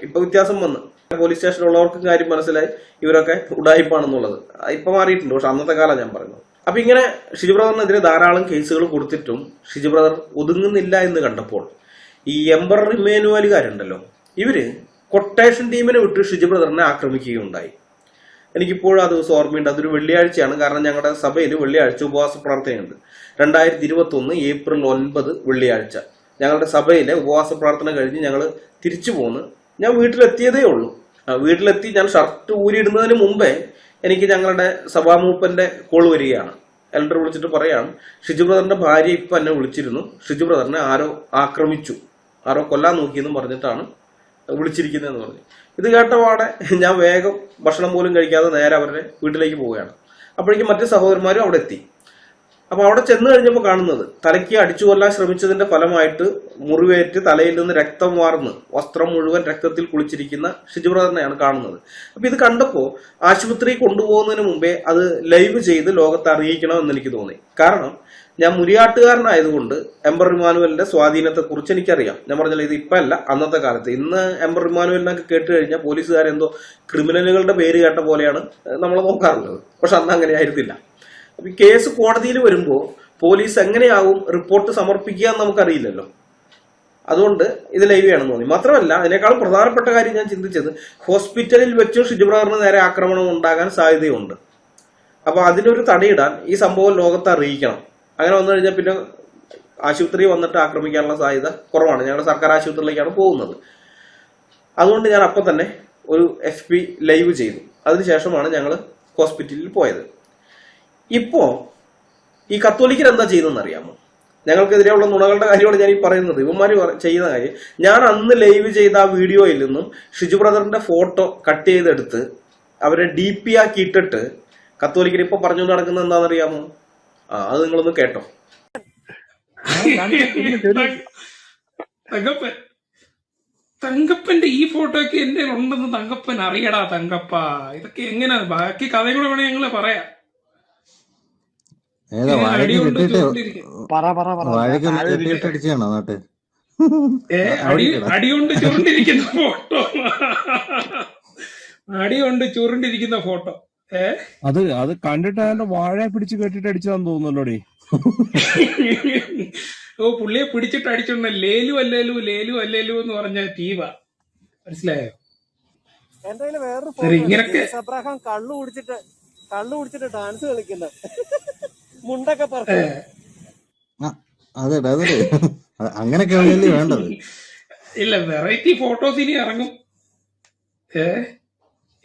ഇപ്പൊ വ്യത്യാസം വന്ന് പോലീസ് സ്റ്റേഷനിലുള്ളവർക്ക് കാര്യം മനസ്സിലായി ഇവരൊക്കെ ഉഡായിപ്പാണെന്നുള്ളത്. ഇപ്പൊ മാറിയിട്ടുണ്ട്, പക്ഷെ അന്നത്തെ കാലം ഞാൻ പറയുന്നത്. അപ്പൊ ഇങ്ങനെ ഷിജു ബ്രദറിനെതിരെ ധാരാളം കേസുകൾ കൊടുത്തിട്ടും ഷിജു ബ്രദർ ഒതുങ്ങുന്നില്ല എന്ന് കണ്ടപ്പോൾ ഈ എംബറർ ഇമ്മാനുവലുകാരുണ്ടല്ലോ, ഇവര് കൊട്ടേഷൻ ടീമിനെ വിട്ട് ഷിജു ബ്രദറിനെ ആക്രമിക്കുകയുണ്ടായി. എനിക്കിപ്പോഴും ആ ദിവസം ഓർമ്മയുണ്ട്. അതൊരു വെള്ളിയാഴ്ചയാണ്. കാരണം ഞങ്ങളുടെ സഭയിൽ വെള്ളിയാഴ്ച ഉപവാസ പ്രാർത്ഥനയുണ്ട്. 2021 ഏപ്രിൽ 9 വെള്ളിയാഴ്ച ഞങ്ങളുടെ സഭയിലെ ഉപവാസ പ്രാർത്ഥന കഴിഞ്ഞ് ഞങ്ങൾ തിരിച്ചു പോന്ന് ഞാൻ വീട്ടിലെത്തിയതേ ഉള്ളൂ. വീട്ടിലെത്തി ഞാൻ ഷർട്ട് ഊരിയിടുന്നതിന് മുമ്പേ എനിക്ക് ഞങ്ങളുടെ സഭാമൂപ്പന്റെ കോൾ വരികയാണ്. എൽഡർ വിളിച്ചിട്ട് പറയാണ്, ഷിജു ബ്രദറിന്റെ ഭാര്യ ഇപ്പൊ എന്നെ വിളിച്ചിരുന്നു, ഷിജു ബ്രദറിനെ ആരോ ആക്രമിച്ചു, ആരോ കൊല്ലാൻ നോക്കിയെന്നും പറഞ്ഞിട്ടാണ് വിളിച്ചിരിക്കുന്നതെന്ന് പറഞ്ഞു. ഇത് കേട്ടപാടെ ഞാൻ വേഗം ഭക്ഷണം പോലും കഴിക്കാതെ നേരെ അവരുടെ വീട്ടിലേക്ക് പോവുകയാണ്. അപ്പോഴേക്കും മറ്റു സഹോദരന്മാരും അവിടെ എത്തി. അപ്പൊ അവിടെ ചെന്ന് കഴിഞ്ഞപ്പോൾ കാണുന്നത് തലയ്ക്ക് അടിച്ചു കൊല്ലാൻ ശ്രമിച്ചതിന്റെ ഫലമായിട്ട് മുറിവേറ്റ് തലയിൽ നിന്ന് രക്തം വാർന്ന് വസ്ത്രം മുഴുവൻ രക്തത്തിൽ കുളിച്ചിരിക്കുന്ന ഷിജു ബ്രദറിനെയാണ് കാണുന്നത്. അപ്പൊ ഇത് കണ്ടപ്പോൾ ആശുപത്രി കൊണ്ടുപോകുന്നതിന് മുമ്പേ അത് ലൈവ് ചെയ്ത് ലോകത്തെ അറിയിക്കണം എന്ന് എനിക്ക് തോന്നി. കാരണം ഞാൻ മുരിയാട്ടുകാരനായതുകൊണ്ട് എംബർ ഇമ്മാനുവലിന്റെ സ്വാധീനത്തെ കുറിച്ച് എനിക്കറിയാം. ഞാൻ പറഞ്ഞല്ലോ, ഇത് ഇപ്പൊ അല്ല, അന്നത്തെ കാലത്ത്. ഇന്ന് എംബർ ഇമ്മാനുവലിനൊക്കെ കേട്ട് കഴിഞ്ഞാൽ പോലീസുകാരെന്തോ ക്രിമിനലുകളുടെ പേര് കേട്ട പോലെയാണ് നമ്മൾ നോക്കാറുള്ളത്. പക്ഷെ അന്ന് അങ്ങനെ ആയിരുന്നില്ല. അപ്പൊ ഈ കേസ് കോടതിയിൽ വരുമ്പോൾ പോലീസ് എങ്ങനെയാവും റിപ്പോർട്ട് സമർപ്പിക്കുക എന്ന് നമുക്കറിയില്ലല്ലോ. അതുകൊണ്ട് ഇത് ലൈവ് ചെയ്യണമെന്ന് തോന്നി. മാത്രമല്ല അതിനേക്കാളും പ്രധാനപ്പെട്ട കാര്യം ഞാൻ ചിന്തിച്ചത്, ഹോസ്പിറ്റലിൽ വെച്ചും ഷിജു ബ്രദറിന് നേരെ ആക്രമണം ഉണ്ടാകാൻ സാധ്യതയുണ്ട്. അപ്പൊ അതിനൊരു തടയിടാൻ ഈ സംഭവം ലോകത്തെ അറിയിക്കണം. അങ്ങനെ വന്നു കഴിഞ്ഞാൽ പിന്നെ ആശുപത്രി വന്നിട്ട് ആക്രമിക്കാനുള്ള സാധ്യത കുറവാണ്. ഞങ്ങളുടെ സർക്കാർ ആശുപത്രിയിലേക്കാണ് പോകുന്നത്. അതുകൊണ്ട് ഞാൻ അപ്പം തന്നെ ഒരു FB ലൈവ് ചെയ്തു. അതിനുശേഷമാണ് ഞങ്ങൾ ഹോസ്പിറ്റലിൽ പോയത്. ഇപ്പോ ഈ കത്തോലിക്കർ എന്താ ചെയ്യുന്നതെന്ന് അറിയാമോ? ഞങ്ങൾക്കെതിരെയുള്ള നുണകളുടെ കാര്യമാണ് ഞാൻ ഈ പറയുന്നത്. ഇവന്മാര് ചെയ്യുന്ന കാര്യം, ഞാൻ അന്ന് ലൈവ് ചെയ്ത ആ വീഡിയോയിൽ നിന്നും ഷിജു ബ്രദറിന്റെ ഫോട്ടോ കട്ട് ചെയ്തെടുത്ത് അവരെ DP ആക്കി ഇട്ടിട്ട് കത്തോലിക്കർ ഇപ്പൊ പറഞ്ഞു നടക്കുന്നത് എന്താണെന്നറിയാമോ? അത് നിങ്ങളൊന്ന് കേട്ടോ. തങ്കപ്പന്റെ ഈ ഫോട്ടോ ഒക്കെ എന്റെ ഉണ്ടെന്ന് തങ്കപ്പൻ അറിയടാ തങ്കപ്പ. ഇതൊക്കെ എങ്ങനെ ബാക്കി കഥകൾ വേണേ ഞങ്ങള് പറയാം. അടികൊണ്ട് ചുരുണ്ടിരിക്കുന്ന ഫോട്ടോ, അടികൊണ്ട് ചുരുണ്ടിരിക്കുന്ന ഫോട്ടോ. അത് കണ്ടിട്ട് അതിന്റെ വാഴ പിടിച്ച് കെട്ടിട്ട് അടിച്ചതാന്ന് തോന്നുന്നല്ലോടി. ഓ, പുള്ളിയെ പിടിച്ചിട്ട് അടിച്ചോണ്ട ലേലു അല്ലേലു ലേലു അല്ലേലു എന്ന് പറഞ്ഞ ടീവ. മനസ്സിലായോ? എന്റെ വേറൊരു ഇങ്ങനൊക്കെ അബ്രഹാം കള്ളു കുടിച്ചിട്ട് ഡാൻസ് കളിക്കുന്ന മുണ്ടൊക്കെ പറഞ്ഞു. അതെ അങ്ങനൊക്കെ വേണ്ടത്. ഇല്ല, വെറൈറ്റി ഫോട്ടോസ് ഇനി ഇറങ്ങും.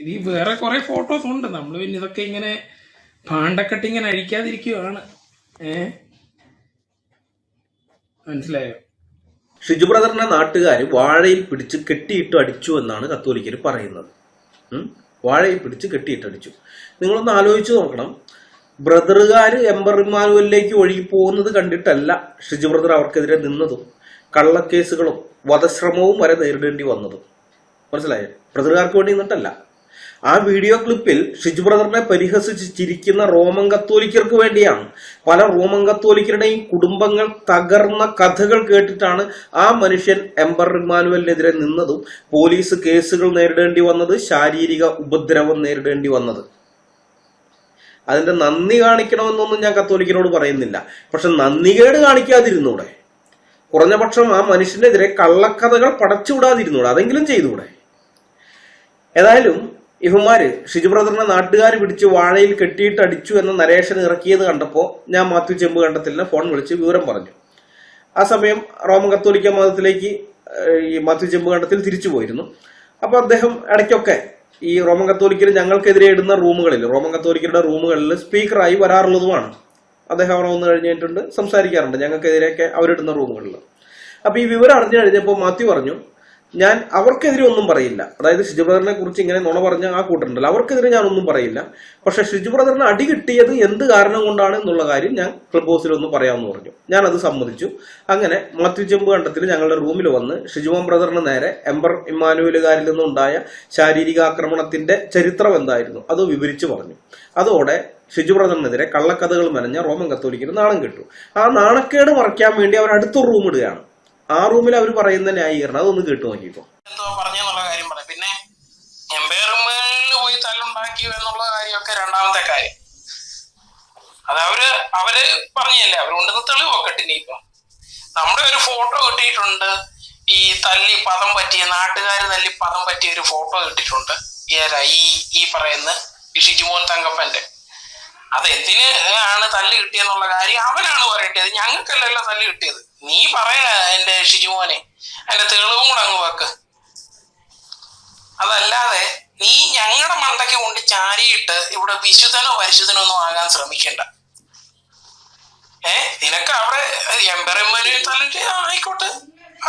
ഇനി വേറെ കുറെ ഫോട്ടോസ് ഉണ്ട്. നമ്മൾ പിന്നെ ഇതൊക്കെ ഇങ്ങനെ പാണ്ടക്കെട്ട് ഇങ്ങനെ അഴിക്കാതിരിക്കുകയാണ്. മനസ്സിലായോ? ഷിജു ബ്രദറിന്റെ നാട്ടുകാർ വാഴയിൽ പിടിച്ച് കെട്ടിയിട്ട് അടിച്ചു എന്നാണ് കത്തോലിക്കർ പറയുന്നത്. വാഴയിൽ പിടിച്ച് കെട്ടിയിട്ട് അടിച്ചു. നിങ്ങളൊന്ന് ആലോചിച്ച് നോക്കണം. ബ്രദറുകാര് എംബർ ഇമ്മാനുവലിലേക്ക് ഒഴുകി പോകുന്നത് കണ്ടിട്ടല്ല ഷിജു ബ്രദർ അവർക്കെതിരെ നിന്നതും കള്ളക്കേസുകളും വധശ്രമവും വരെ നേരിടേണ്ടി വന്നതും. മനസ്സിലായോ? ബ്രദറുകാർക്ക് വേണ്ടി നിന്നിട്ടല്ല. ആ വീഡിയോ ക്ലിപ്പിൽ ഷിജു ബ്രദറിനെ പരിഹസിച്ച് ചിരിക്കുന്ന റോമൻ കത്തോലിക്കർക്ക് വേണ്ടിയാണ്. പല റോമൻ കത്തോലിക്കരുടെയും കുടുംബങ്ങൾ തകർന്ന കഥകൾ കേട്ടിട്ടാണ് ആ മനുഷ്യൻ എംബർ ഇമ്മാനുവലിനെതിരെ നിന്നതും പോലീസ് കേസുകൾ നേരിടേണ്ടി വന്നത്, ശാരീരിക ഉപദ്രവം നേരിടേണ്ടി വന്നത്. അതിന്റെ നന്ദി കാണിക്കണമെന്നൊന്നും ഞാൻ കത്തോലിക്കരോട് പറയുന്നില്ല. പക്ഷെ നന്ദികേട് കാണിക്കാതിരുന്നൂടെ? കുറഞ്ഞപക്ഷം ആ മനുഷ്യനെതിരെ കള്ളക്കഥകൾ പടച്ചുവിടാതിരുന്നൂടെ? അതെങ്കിലും ചെയ്തുകൂടെ? ഏതായാലും ഇവന്മാര് ഷിജു ബ്രദറിനെ നാട്ടുകാർ പിടിച്ച് വാഴയിൽ കെട്ടിയിട്ട് അടിച്ചു എന്ന നരേഷൻ ഇറക്കിയത് കണ്ടപ്പോൾ ഞാൻ മാത്യു ചെമ്പ് കണ്ടത്തിലിനെ ഫോൺ വിളിച്ച് വിവരം പറഞ്ഞു. ആ സമയം റോമൻ കത്തോലിക്ക മതത്തിലേക്ക് ഈ മാത്യു ചെമ്പ് കണ്ടത്തിൽ തിരിച്ചു പോയിരുന്നു. അപ്പൊ അദ്ദേഹം ഇടയ്ക്കൊക്കെ ഈ റോമൻ കത്തോലിക്കർ ഞങ്ങൾക്കെതിരെ ഇടുന്ന റൂമുകളിൽ, റോമൻ കത്തോലിക്കരുടെ റൂമുകളിൽ സ്പീക്കറായി വരാറുള്ളതുമാണ്. അദ്ദേഹം അവിടെ വന്നു കഴിഞ്ഞിട്ടുണ്ട്, സംസാരിക്കാറുണ്ട് ഞങ്ങൾക്കെതിരെയൊക്കെ അവരിടുന്ന റൂമുകളിൽ. അപ്പൊ ഈ വിവരം അറിഞ്ഞു കഴിഞ്ഞപ്പോൾ മാത്യു പറഞ്ഞു, ഞാൻ അവർക്കെതിരെ ഒന്നും പറയില്ല. അതായത് ഷിജു ബ്രദറിനെ കുറിച്ച് ഇങ്ങനെ നുണ പറഞ്ഞ ആ കൂട്ടരുണ്ടല്ലോ, അവർക്കെതിരെ ഞാൻ ഒന്നും പറയില്ല. പക്ഷെ ഷിജു ബ്രദറിന് അടി കിട്ടിയത് എന്ത് കാരണം കൊണ്ടാണ് എന്നുള്ള കാര്യം ഞാൻ ക്ലബ് ഹൗസിൽ ഒന്ന് പറയാമെന്ന് പറഞ്ഞു. ഞാൻ അത് സമ്മതിച്ചു. അങ്ങനെ മാത്യു ചെമ്പ് കണ്ടത്തിൽ ഞങ്ങളുടെ റൂമിൽ വന്ന് ഷിജുമോൻ ബ്രദറിന് നേരെ എംബർ ഇമ്മാനുവലുകാരിൽ നിന്നുണ്ടായ ശാരീരിക ആക്രമണത്തിന്റെ ചരിത്രം എന്തായിരുന്നു അത് വിവരിച്ചു പറഞ്ഞു. അതോടെ ഷിജു ബ്രദറിനെതിരെ കള്ളക്കഥകൾ മെനഞ്ഞ റോമൻ കത്തോലിക്കർ നാണം കെട്ടു. ആ നാണക്കേട് മറയ്ക്കാൻ വേണ്ടി അവർ അടുത്തൊരു റൂം ഇടുകയാണ്. ആ റൂമിൽ അവർ പറയുന്ന ന്യായീകരണം അതൊന്ന് കേട്ടു നോക്കിക്കോ. എന്തോ പറഞ്ഞെന്നുള്ള കാര്യം പറയാം. പിന്നെ എംപയർമെന്റിൽ പോയി തല്ലുണ്ടാക്കി എന്നുള്ള കാര്യമൊക്കെ രണ്ടാമത്തെ കാര്യം. അത് അവര് പറഞ്ഞല്ലേ, അവരുണ്ടെന്ന് തെളിവൊക്കെ ഇട്ടിനിപ്പോ. നമ്മുടെ ഒരു ഫോട്ടോ കിട്ടിയിട്ടുണ്ട്. ഈ തല്ലി പദം പറ്റിയ, നാട്ടുകാർ തല്ലി പദം പറ്റിയ ഒരു ഫോട്ടോ കിട്ടിയിട്ടുണ്ട്. ഈ പറയുന്ന ഷിജുമോൻ തങ്കപ്പന്റെ. അത് എന്തിന് ആണ് തല്ല് കിട്ടിയെന്നുള്ള കാര്യം അവനാണ് പറയേണ്ടത്, ഞങ്ങൾക്കല്ലല്ലോ തല്ല് കിട്ടിയത്. നീ പറയണ എന്റെ ഷിജുമോനെ, അതിന്റെ തെളിവും കൂടെ അങ്ങ് വെക്ക്. അതല്ലാതെ നീ ഞങ്ങളുടെ മണ്ടയ്ക്ക് കൊണ്ട് ചാരിയിട്ട് ഇവിടെ വിശുദ്ധനോ പരിശുദ്ധനോ ഒന്നും ആകാൻ ശ്രമിക്കണ്ട. നിനക്ക് അവിടെ എംപയർമെന്റിൽ തല്ലിട്ട് ആയിക്കോട്ടെ,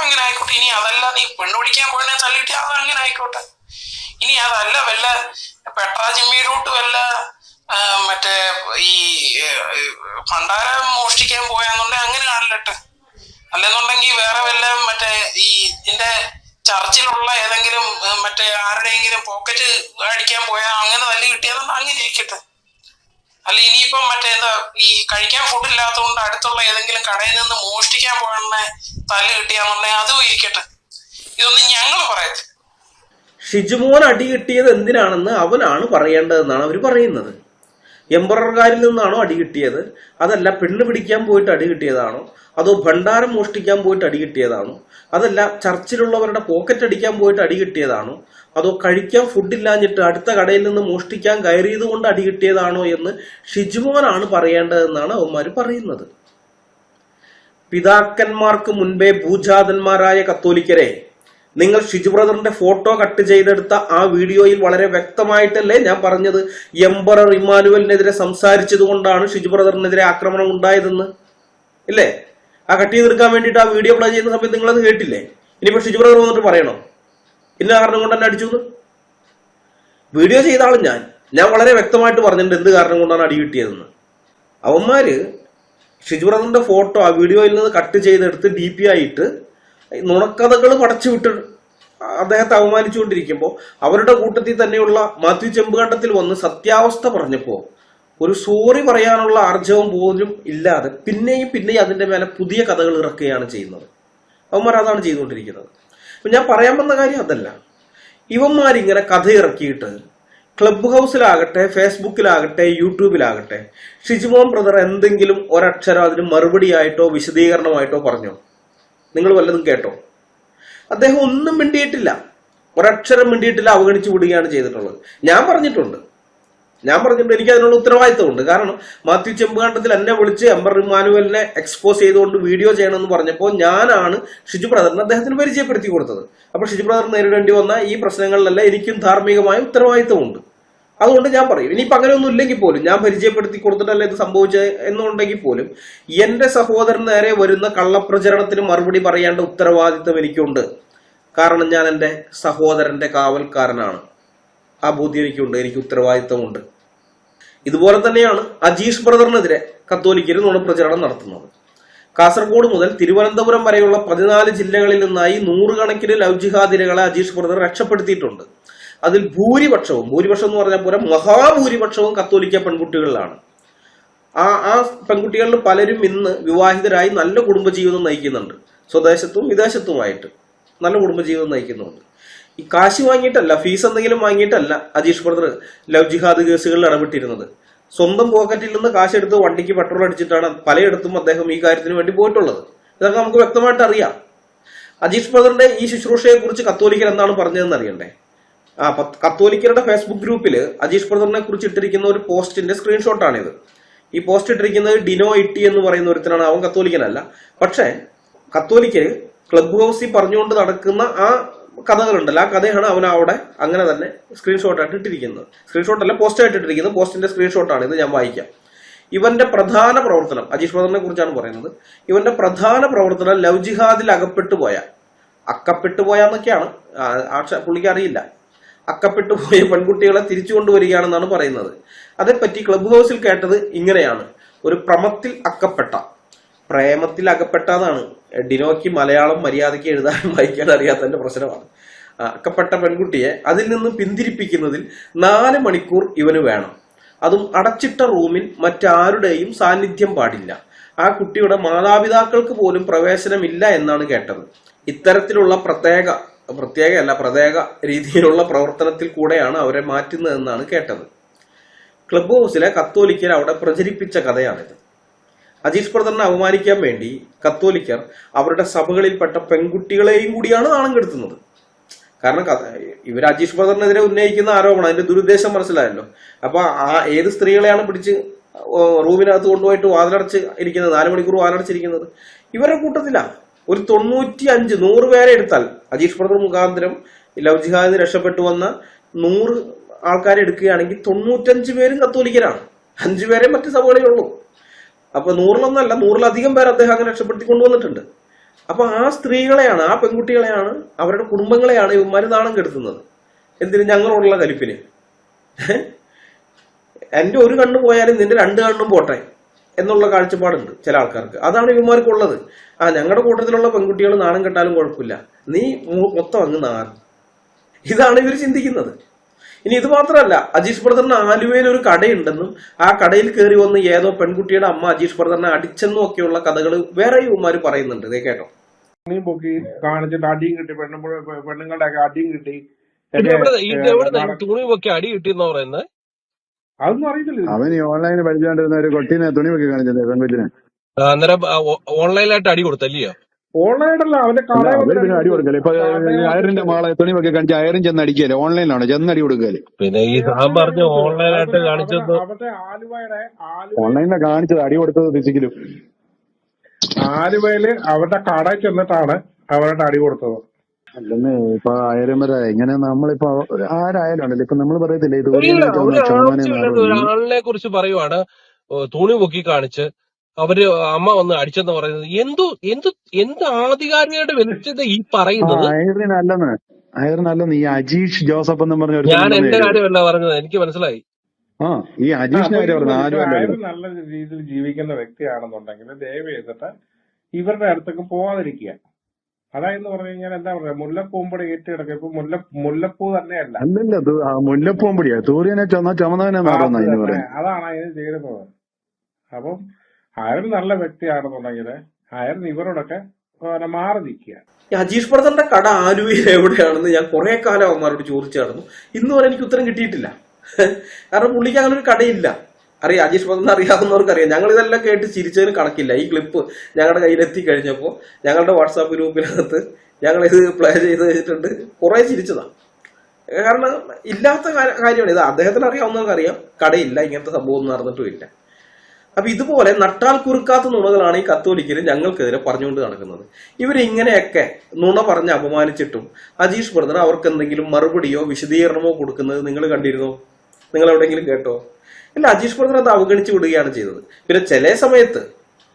അങ്ങനെ ആയിക്കോട്ടെ. ഇനി അതല്ല നീ പെണ്ണുപിടിക്കാൻ പോയതിനെ തല്ലിട്ട് അത് അങ്ങനെ ആയിക്കോട്ടെ. ഇനി അതല്ല വല്ല പെട്രാജിമ്മിയിലോട്ട് വല്ല മറ്റേ ഈ ഭണ്ഡാരം മോഷ്ടിക്കാൻ പോയാന്നുണ്ടെങ്കിൽ അങ്ങനെ കാണില്ലട്ടെ. അല്ലെന്നുണ്ടെങ്കിൽ വേറെ വല്ല മറ്റേ ഈ ഇതിന്റെ ചർച്ചിലുള്ള ഏതെങ്കിലും മറ്റേ ആരുടെയെങ്കിലും പോക്കറ്റ് അടിക്കാൻ പോയാൽ അങ്ങനെ തല്ല് കിട്ടിയാൽ അങ്ങനെ ഇരിക്കട്ടെ. അല്ല ഇനിയിപ്പം മറ്റേ എന്താ ഈ കഴിക്കാൻ ഫുഡ് ഇല്ലാത്തതുകൊണ്ട് അടുത്തുള്ള ഏതെങ്കിലും കടയിൽ നിന്ന് മോഷ്ടിക്കാൻ പോകണ തല്ല് കിട്ടിയാന്നുണ്ടെങ്കിൽ അതും ഇരിക്കട്ടെ. ഇതൊന്നും ഞങ്ങൾ പറയത്തില്ല. ഷിജുമോൻ അടി കിട്ടിയത് എന്തിനാണെന്ന് അവനാണ് പറയേണ്ടതെന്നാണ് അവർ പറയുന്നത്. എംബറർകാരിൽ നിന്നാണോ അടി കിട്ടിയത്, അതല്ല പെണ്ണ് പിടിക്കാൻ പോയിട്ട് അടി കിട്ടിയതാണോ, അതോ ഭണ്ഡാരം മോഷ്ടിക്കാൻ പോയിട്ട് അടി കിട്ടിയതാണോ, അതല്ല ചർച്ചിലുള്ളവരുടെ പോക്കറ്റ് അടിക്കാൻ പോയിട്ട് അടി കിട്ടിയതാണോ, അതോ കഴിക്കാൻ ഫുഡില്ലാഞ്ഞിട്ട് അടുത്ത കടയിൽ നിന്ന് മോഷ്ടിക്കാൻ കയറിയത് കൊണ്ട് അടി കിട്ടിയതാണോ എന്ന് ഷിജുമോനാണ് പറയേണ്ടതെന്നാണ് അവന്മാര് പറയുന്നത്. പിതാക്കന്മാർക്ക് മുൻപേ ഭൂജാതന്മാരായ കത്തോലിക്കരെ, നിങ്ങൾ ഷിജു ബ്രദറിന്റെ ഫോട്ടോ കട്ട് ചെയ്തെടുത്ത ആ വീഡിയോയിൽ വളരെ വ്യക്തമായിട്ടല്ലേ ഞാൻ പറഞ്ഞത് എംബറർ ഇമ്മാനുവലിനെതിരെ സംസാരിച്ചത് കൊണ്ടാണ് ഷിജു ബ്രദറിനെതിരെ ആക്രമണം ഉണ്ടായതെന്ന് ഇല്ലേ? ആ കട്ട് ചെയ്തെടുക്കാൻ വേണ്ടിയിട്ട് ആ വീഡിയോ പ്ലേ ചെയ്യുന്ന സമയത്ത് നിങ്ങളത് കേട്ടില്ലേ? ഇനിയിപ്പോ ഷിജു ബ്രദർ വന്നിട്ട് പറയണോ ഇന്ന കാരണം കൊണ്ട് തന്നെ അടിച്ചു? വീഡിയോ ചെയ്ത ആളും ഞാൻ വളരെ വ്യക്തമായിട്ട് പറഞ്ഞിട്ടുണ്ട് എന്ത് കാരണം കൊണ്ടാണ് അടി കിട്ടിയതെന്ന്. അവന്മാര് ഷിജു ബ്രദറിന്റെ ഫോട്ടോ ആ വീഡിയോയിൽ നിന്ന് കട്ട് ചെയ്തെടുത്ത് DP ആയിട്ട് നുണക്കഥകൾ പടച്ചുവിട്ട് അദ്ദേഹത്തെ അവമാനിച്ചുകൊണ്ടിരിക്കുമ്പോൾ അവരുടെ കൂട്ടത്തിൽ തന്നെയുള്ള മാത്യു ചെമ്പുകണ്ടത്തിൽ വന്ന് സത്യാവസ്ഥ പറഞ്ഞപ്പോ ഒരു സോറി പറയാനുള്ള ആർജവം പോലും ഇല്ലാതെ പിന്നെയും അതിന്റെ മേലെ പുതിയ കഥകൾ ഇറക്കുകയാണ് ചെയ്യുന്നത്. അവന്മാർ അതാണ് ചെയ്തുകൊണ്ടിരിക്കുന്നത്. അപ്പൊ ഞാൻ പറയാൻ വന്ന കാര്യം അതല്ല. ഇവന്മാരിങ്ങനെ കഥ ഇറക്കിയിട്ട് ക്ലബ് ഹൗസിലാകട്ടെ, ഫേസ്ബുക്കിലാകട്ടെ, യൂട്യൂബിലാകട്ടെ ഷിജുമോൻ ബ്രദർ എന്തെങ്കിലും ഒരക്ഷരം അതിന് മറുപടിയായിട്ടോ വിശദീകരണമായിട്ടോ പറഞ്ഞോ? നിങ്ങൾ വല്ലതും കേട്ടോ? അദ്ദേഹം ഒന്നും മിണ്ടിയിട്ടില്ല, ഒരക്ഷരം മിണ്ടിയിട്ടില്ല, അവഗണിച്ചു വിടുകയാണ് ചെയ്തിട്ടുള്ളത്. ഞാൻ പറഞ്ഞിട്ടുണ്ട് എനിക്ക് അതിനുള്ള ഉത്തരവാദിത്തമുണ്ട്. കാരണം മാത്യു ചെമ്പുകാണ്ടത്തിൽ എന്നെ വിളിച്ച് എംബർ ഇമ്മാനുവലിനെ എക്സ്പോസ് ചെയ്തുകൊണ്ട് വീഡിയോ ചെയ്യണമെന്ന് പറഞ്ഞപ്പോൾ ഞാനാണ് ഷിജു ബ്രദറിനെ അദ്ദേഹത്തിന് പരിചയപ്പെടുത്തി കൊടുത്തത്. അപ്പൊ ഷിജു ബ്രദർ നേരിടേണ്ടി വന്ന ഈ പ്രശ്നങ്ങളിലെല്ലാം എനിക്കും ധാർമ്മികമായ ഉത്തരവാദിത്തമുണ്ട്. അതുകൊണ്ട് ഞാൻ പറയും, ഇനിയിപ്പോ അങ്ങനെയൊന്നും ഇല്ലെങ്കിൽ പോലും, ഞാൻ പരിചയപ്പെടുത്തി കൊടുത്തിട്ടല്ല ഇത് സംഭവിച്ചത് എന്നുണ്ടെങ്കിൽ പോലും എന്റെ സഹോദരൻ നേരെ വരുന്ന കള്ളപ്രചരണത്തിന് മറുപടി പറയേണ്ട ഉത്തരവാദിത്തം എനിക്കുണ്ട്. കാരണം ഞാൻ എന്റെ സഹോദരന്റെ കാവൽക്കാരനാണ്. ആ ബോധ്യം എനിക്കുണ്ട്, എനിക്ക് ഉത്തരവാദിത്തമുണ്ട്. ഇതുപോലെ തന്നെയാണ് അജീഷ് ബ്രദറിനെതിരെ കത്തോലിക്കര് നുണപ്രചരണം നടത്തുന്നത്. കാസർഗോഡ് മുതൽ തിരുവനന്തപുരം വരെയുള്ള 14 ജില്ലകളിൽ നിന്നായി 100 കണക്കിന് ലവ് ജിഹാദികളെ അജീഷ് ബ്രദർ രക്ഷപ്പെടുത്തിയിട്ടുണ്ട്. അതിൽ ഭൂരിപക്ഷം എന്ന് പറഞ്ഞാൽ പോരാ, മഹാഭൂരിപക്ഷവും കത്തോലിക്ക പെൺകുട്ടികളിലാണ്. ആ പെൺകുട്ടികളിൽ പലരും ഇന്ന് വിവാഹിതരായി നല്ല കുടുംബജീവിതം നയിക്കുന്നുണ്ട്. സ്വദേശത്തും വിദേശത്തുമായിട്ട് നല്ല കുടുംബജീവിതം നയിക്കുന്നുണ്ട്. ഈ കാശ് വാങ്ങിയിട്ടല്ല, ഫീസ് എന്തെങ്കിലും വാങ്ങിയിട്ടല്ല അജീഷ് ബ്രദർ ലവ് ജിഹാദ് കേസുകളിൽ ഇടപെട്ടിരുന്നത്. സ്വന്തം പോക്കറ്റിൽ നിന്ന് കാശെടുത്ത് വണ്ടിക്ക് പെട്രോൾ അടിച്ചിട്ടാണ് പലയിടത്തും അദ്ദേഹം ഈ കാര്യത്തിന് വേണ്ടി പോയിട്ടുള്ളത്. ഇതൊക്കെ നമുക്ക് വ്യക്തമായിട്ട് അറിയാം. അജീഷ് ബ്രദറിന്റെ ഈ ശുശ്രൂഷയെ കുറിച്ച് കത്തോലിക്കർ എന്താണ് പറഞ്ഞതെന്ന് അറിയണ്ടേ? കത്തോലിക്കരുടെ ഫേസ്ബുക്ക് ഗ്രൂപ്പില് അജീഷ് ബ്രദറിനെ കുറിച്ച് ഇട്ടിരിക്കുന്ന ഒരു പോസ്റ്റിന്റെ സ്ക്രീൻഷോട്ടാണിത്. ഈ പോസ്റ്റ് ഇട്ടിരിക്കുന്നത് ഡിനോ ഇട്ടി എന്ന് പറയുന്ന ഒരുത്തനാണ്. അവൻ കത്തോലിക്കനല്ല. പക്ഷേ കത്തോലിക്കര് ക്ലബ് ഹൗസിൽ പറഞ്ഞുകൊണ്ട് നടക്കുന്ന ആ കഥകളുണ്ടല്ലോ, ആ കഥയാണ് അവൻ അവിടെ അങ്ങനെ തന്നെ സ്ക്രീൻഷോട്ടായിട്ട് ഇട്ടിരിക്കുന്നത്. സ്ക്രീൻഷോട്ടല്ല, പോസ്റ്റായിട്ട് ഇട്ടിരിക്കുന്നത്. പോസ്റ്റിന്റെ സ്ക്രീൻഷോട്ടാണ് ഇത്. ഞാൻ വായിക്കാം. ഇവന്റെ പ്രധാന പ്രവർത്തനം, അജീഷ് ബ്രദറിനെ കുറിച്ചാണ് പറയുന്നത്, ഇവന്റെ പ്രധാന പ്രവർത്തനം ലവ് ജിഹാദിൽ അക്കപ്പെട്ടുപോയെന്നൊക്കെയാണ്, പുള്ളിക്ക് അറിയില്ല. അക്കപ്പെട്ടുപോയ പെൺകുട്ടികളെ തിരിച്ചു കൊണ്ടുവരികയാണെന്നാണ് പറയുന്നത്. അതേപ്പറ്റി ക്ലബ് ഹൗസിൽ കേട്ടത് ഇങ്ങനെയാണ്: ഒരു പ്രേമത്തിൽ അകപ്പെട്ടതാണ്. ഡിനോയ്ക്ക് മലയാളം മര്യാദയ്ക്ക് എഴുതാനും വായിക്കാൻ അറിയാത്തതിന്റെ പ്രശ്നമാണ്. അക്കപ്പെട്ട പെൺകുട്ടിയെ അതിൽ നിന്ന് പിന്തിരിപ്പിക്കുന്നതിൽ 4 മണിക്കൂർ ഇവന് വേണം. അതും അടച്ചിട്ട റൂമിൽ മറ്റാരുടെയും സാന്നിധ്യം പാടില്ല. ആ കുട്ടിയുടെ മാതാപിതാക്കൾക്ക് പോലും പ്രവേശനമില്ല എന്നാണ് കേട്ടത്. ഇത്തരത്തിലുള്ള പ്രത്യേക രീതിയിലുള്ള പ്രവർത്തനത്തിൽ കൂടെയാണ് അവരെ മാറ്റുന്നതെന്നാണ് കേട്ടത്. ക്ലബ് ഹൗസിലെ കത്തോലിക്കർ അവിടെ പ്രചരിപ്പിച്ച കഥയാണിത്. അജീഷ് ബ്രദറിനെ അവമാനിക്കാൻ വേണ്ടി കത്തോലിക്കർ അവരുടെ സഭകളിൽപ്പെട്ട പെൺകുട്ടികളെയും കൂടിയാണ് നാണം കെടുത്തുന്നത്. കാരണം ഇവർ അജീഷ് ബ്രദറിനെതിരെ ഉന്നയിക്കുന്ന ആരോപണം, അതിന്റെ ദുരുദ്ദേശം മനസ്സിലായല്ലോ. അപ്പൊ ഏത് സ്ത്രീകളെയാണ് പിടിച്ച് റൂമിനകത്ത് കൊണ്ടുപോയിട്ട് വാതിലടച്ച് ഇരിക്കുന്നത്, 4 മണിക്കൂർ വാതിലടച്ചിരിക്കുന്നത്? ഇവരുടെ കൂട്ടത്തിലാണ്. ഒരു 95-100 പേരെ എടുത്താൽ, അജീഷ് ബ്രദർ മുഖാന്തരം ലവ് ജിഹാദിന് രക്ഷപ്പെട്ടു വന്ന 100 ആൾക്കാരെ എടുക്കുകയാണെങ്കിൽ 95 പേരും കത്തോലിക്കരാണ്. 5 പേരെ മറ്റു സഭകളിലുള്ളൂ. അപ്പൊ 100-ലൊന്നല്ല, 100-ലധികം പേർ അദ്ദേഹം അങ്ങനെ രക്ഷപ്പെടുത്തി കൊണ്ടുവന്നിട്ടുണ്ട്. അപ്പൊ ആ സ്ത്രീകളെയാണ്, ആ പെൺകുട്ടികളെയാണ്, അവരുടെ കുടുംബങ്ങളെയാണ് ഇവന്മാര് നാണം കെടുത്തുന്നത്. എന്തിന്? ഞങ്ങളോടുള്ള കലിപ്പിന്. എന്റെ ഒരു കണ്ണ് പോയാലും നിന്റെ 2 കണ്ണും പോട്ടെ എന്നുള്ള കാഴ്ചപ്പാടുണ്ട് ചില ആൾക്കാർക്ക്. അതാണ് ഇവന്മാർക്കുള്ളത്. ഞങ്ങളുടെ കൂട്ടത്തിലുള്ള പെൺകുട്ടികൾ നാണം കെട്ടാലും കുഴപ്പമില്ല, നീ മൊത്തം അങ്ങ് നാറും. ഇതാണ് ഇവർ ചിന്തിക്കുന്നത്. ഇനി ഇത് മാത്രമല്ല, അജീഷ് ബ്രദറിന് ആലുവയിൽ ഒരു കടയുണ്ടെന്നും ആ കടയിൽ കയറി വന്ന് ഏതോ പെൺകുട്ടിയുടെ അമ്മ അജീഷ് ബ്രദറിനെ അടിച്ചെന്നും ഒക്കെയുള്ള കഥകൾ വേറെ ഇവന്മാര് പറയുന്നുണ്ട്. ഇതേ കേട്ടോ. പൊക്കി കാണിച്ചിട്ട് അടിയും കിട്ടി, പെണ്ണുങ്ങളുടെ ഒക്കെ അടിയും കിട്ടി. തുണി പൊക്കി അടി കിട്ടിയെന്ന് പറയുന്നത് അതൊന്നും അറിയത്തില്ല. അവൻ ഈ ഓൺലൈനിൽ പഠിച്ചുകൊണ്ടിരുന്ന ഒരു കൊട്ടിനെ തുണി വെക്കി കാണിച്ചത് പെൺകൊച്ചിനെ. അന്നേരം ഓൺലൈനായിട്ട് അടി കൊടുത്തല്ലയോ? ഓൺലൈനല്ല, അവന്റെ അല്ല കടയിൽ അവര് വന്നിട്ട് അടി പിന്നെ അടി കൊടുത്തു. കൊടുക്കല്. ഇപ്പൊ കടയിൽ അയറിന്റെ വന്നിട്ട് മാളെ തുണി വെക്കി കാണിച്ച് അയറും ചെന്ന് അടിക്കല്. ഓൺലൈനിലാണ് ചെന്ന് അടി കൊടുക്കല്. പിന്നെ ഈ സാൻ ഓൺലൈനിൽ പറഞ്ഞ കൊടുത്തു. ഓൺലൈനായിട്ട് അവന്റെ കാണിച്ചത് അവന്റെ ആലുവയുടെ ഓൺലൈനിലാണ് കാണിച്ചത്, അടി കൊടുത്തത് ഫിസിക്കലും. ആലുവയില് അവരുടെ കടയിൽ ചെന്നിട്ടാണ് അവരുടെ അടി കൊടുത്തത്. അല്ലെന്ന് ഇപ്പൊ അയരമര ഇങ്ങനെ നമ്മളിപ്പോ ആരായാലും ഉണ്ടല്ലോ, ഇപ്പൊ നമ്മൾ പറയത്തില്ലേ ഇല്ല, തൂറിയനെ ഒരു ചുമന്ന ചോമാനെ ആവശ്യമില്ലാത്ത ഒരാളിനെ കുറിച്ച് പറയുവാണ്. തുണി പൊക്കി കാണിച്ച് അവര് അമ്മ വന്ന് അടിച്ചെന്ന് പറയുന്നത് എന്ത് ആധികാരികയുടെ വെളിച്ചത ഈ പറയുന്നത്? അയറിനല്ലെന്ന് ഈ അജീഷ് ജോസഫ് എന്ന് പറഞ്ഞ ഞാൻ ഒരുത്തനുണ്ടെന്ന് എന്റെ കരുത്. കാര്യമല്ല പറഞ്ഞത്, എനിക്ക് മനസ്സിലായി. ഈ അജീഷിന്റെ അപ്പൊ കാര്യം ഇത് പറഞ്ഞു, നോക്കിക്കോ, ആരും അയാൾ അല്ലല്ലോ. നല്ല രീതിയിൽ ജീവിക്കുന്ന വ്യക്തിയാണെന്നുണ്ടെങ്കിൽ ദയവ് ചെയ്തിട്ട് ഇവരുടെ അടുത്തേക്ക് പോവാതിരിക്കുക. അതായത് പറഞ്ഞു കഴിഞ്ഞാൽ എന്താ പറയാ, മുല്ലപ്പൂമ്പടി ഏറ്റുകിടക്കുക. ഇപ്പൊ മുല്ലപ്പൂ തന്നെയല്ല, അല്ലല്ല മുല്ലപ്പൂമ്പടിയാ തൂറിയനെ ചുമന്നവനെന്ന് അത് പറയുന്ന അതിന് തന്നെ, പറയാം. അതാണ് അതിന് ചേരുന്നത്. അപ്പം അയാൾ നല്ല വ്യക്തിയാണെന്നുണ്ടെങ്കിൽ അയാൾ ഇവരോടൊക്കെ മാറി നിൽക്കുക. ഈ അജീഷ് ബ്രദറിന്റെ കട ആലുവയിൽ എവിടെയാണെന്ന് ഞാൻ കുറെ കാലം അവന്മാരോട് ചോദിച്ചു നടന്നു. ഇന്ന് വരെ എനിക്ക് ഉത്തരം കിട്ടിയിട്ടില്ല. കാരണം പുള്ളിക്ക് അങ്ങനെ ഒരു കടയില്ല. അറിയാം, അജീഷ് ബ്രദറിനെ അറിയാവുന്നവർക്ക് അറിയാം. ഞങ്ങൾ ഇതെല്ലാം കേട്ട് ചിരിച്ചതിന് കണക്കില്ല. ഈ ക്ലിപ്പ് ഞങ്ങളുടെ കയ്യിലെത്തി കഴിഞ്ഞപ്പോൾ ഞങ്ങളുടെ വാട്സാപ്പ് ഗ്രൂപ്പിനകത്ത് ഞങ്ങൾ ഇത് പ്ലേ ചെയ്ത് വെച്ചിട്ടുണ്ട്. കുറെ ചിരിച്ചതാണ്. കാരണം ഇല്ലാത്ത കാര്യമാണ് ഇത്. അദ്ദേഹത്തിന് അറിയാവുന്നവർക്ക് അറിയാം, കടയില്ല, ഇങ്ങനത്തെ സംഭവം ഒന്നും നടന്നിട്ടുമില്ല. അപ്പൊ ഇതുപോലെ നട്ടാൽ കുറുക്കാത്ത നുണകളാണ് ഈ കത്തോലിക്കര് ഞങ്ങൾക്കെതിരെ പറഞ്ഞുകൊണ്ട് നടക്കുന്നത്. ഇവരിങ്ങനെയൊക്കെ നുണ പറഞ്ഞ് അപമാനിച്ചിട്ടും അജീഷ് ബ്രദർ അവർക്ക് എന്തെങ്കിലും മറുപടിയോ വിശദീകരണമോ കൊടുക്കുന്നത് നിങ്ങൾ കണ്ടിരുന്നോ? നിങ്ങൾ എവിടെയെങ്കിലും കേട്ടോ? ഇല്ല, അജീഷ് ബ്രദർ അത് അവഗണിച്ചു വിടുകയാണ് ചെയ്തത്. പിന്നെ ചില സമയത്ത്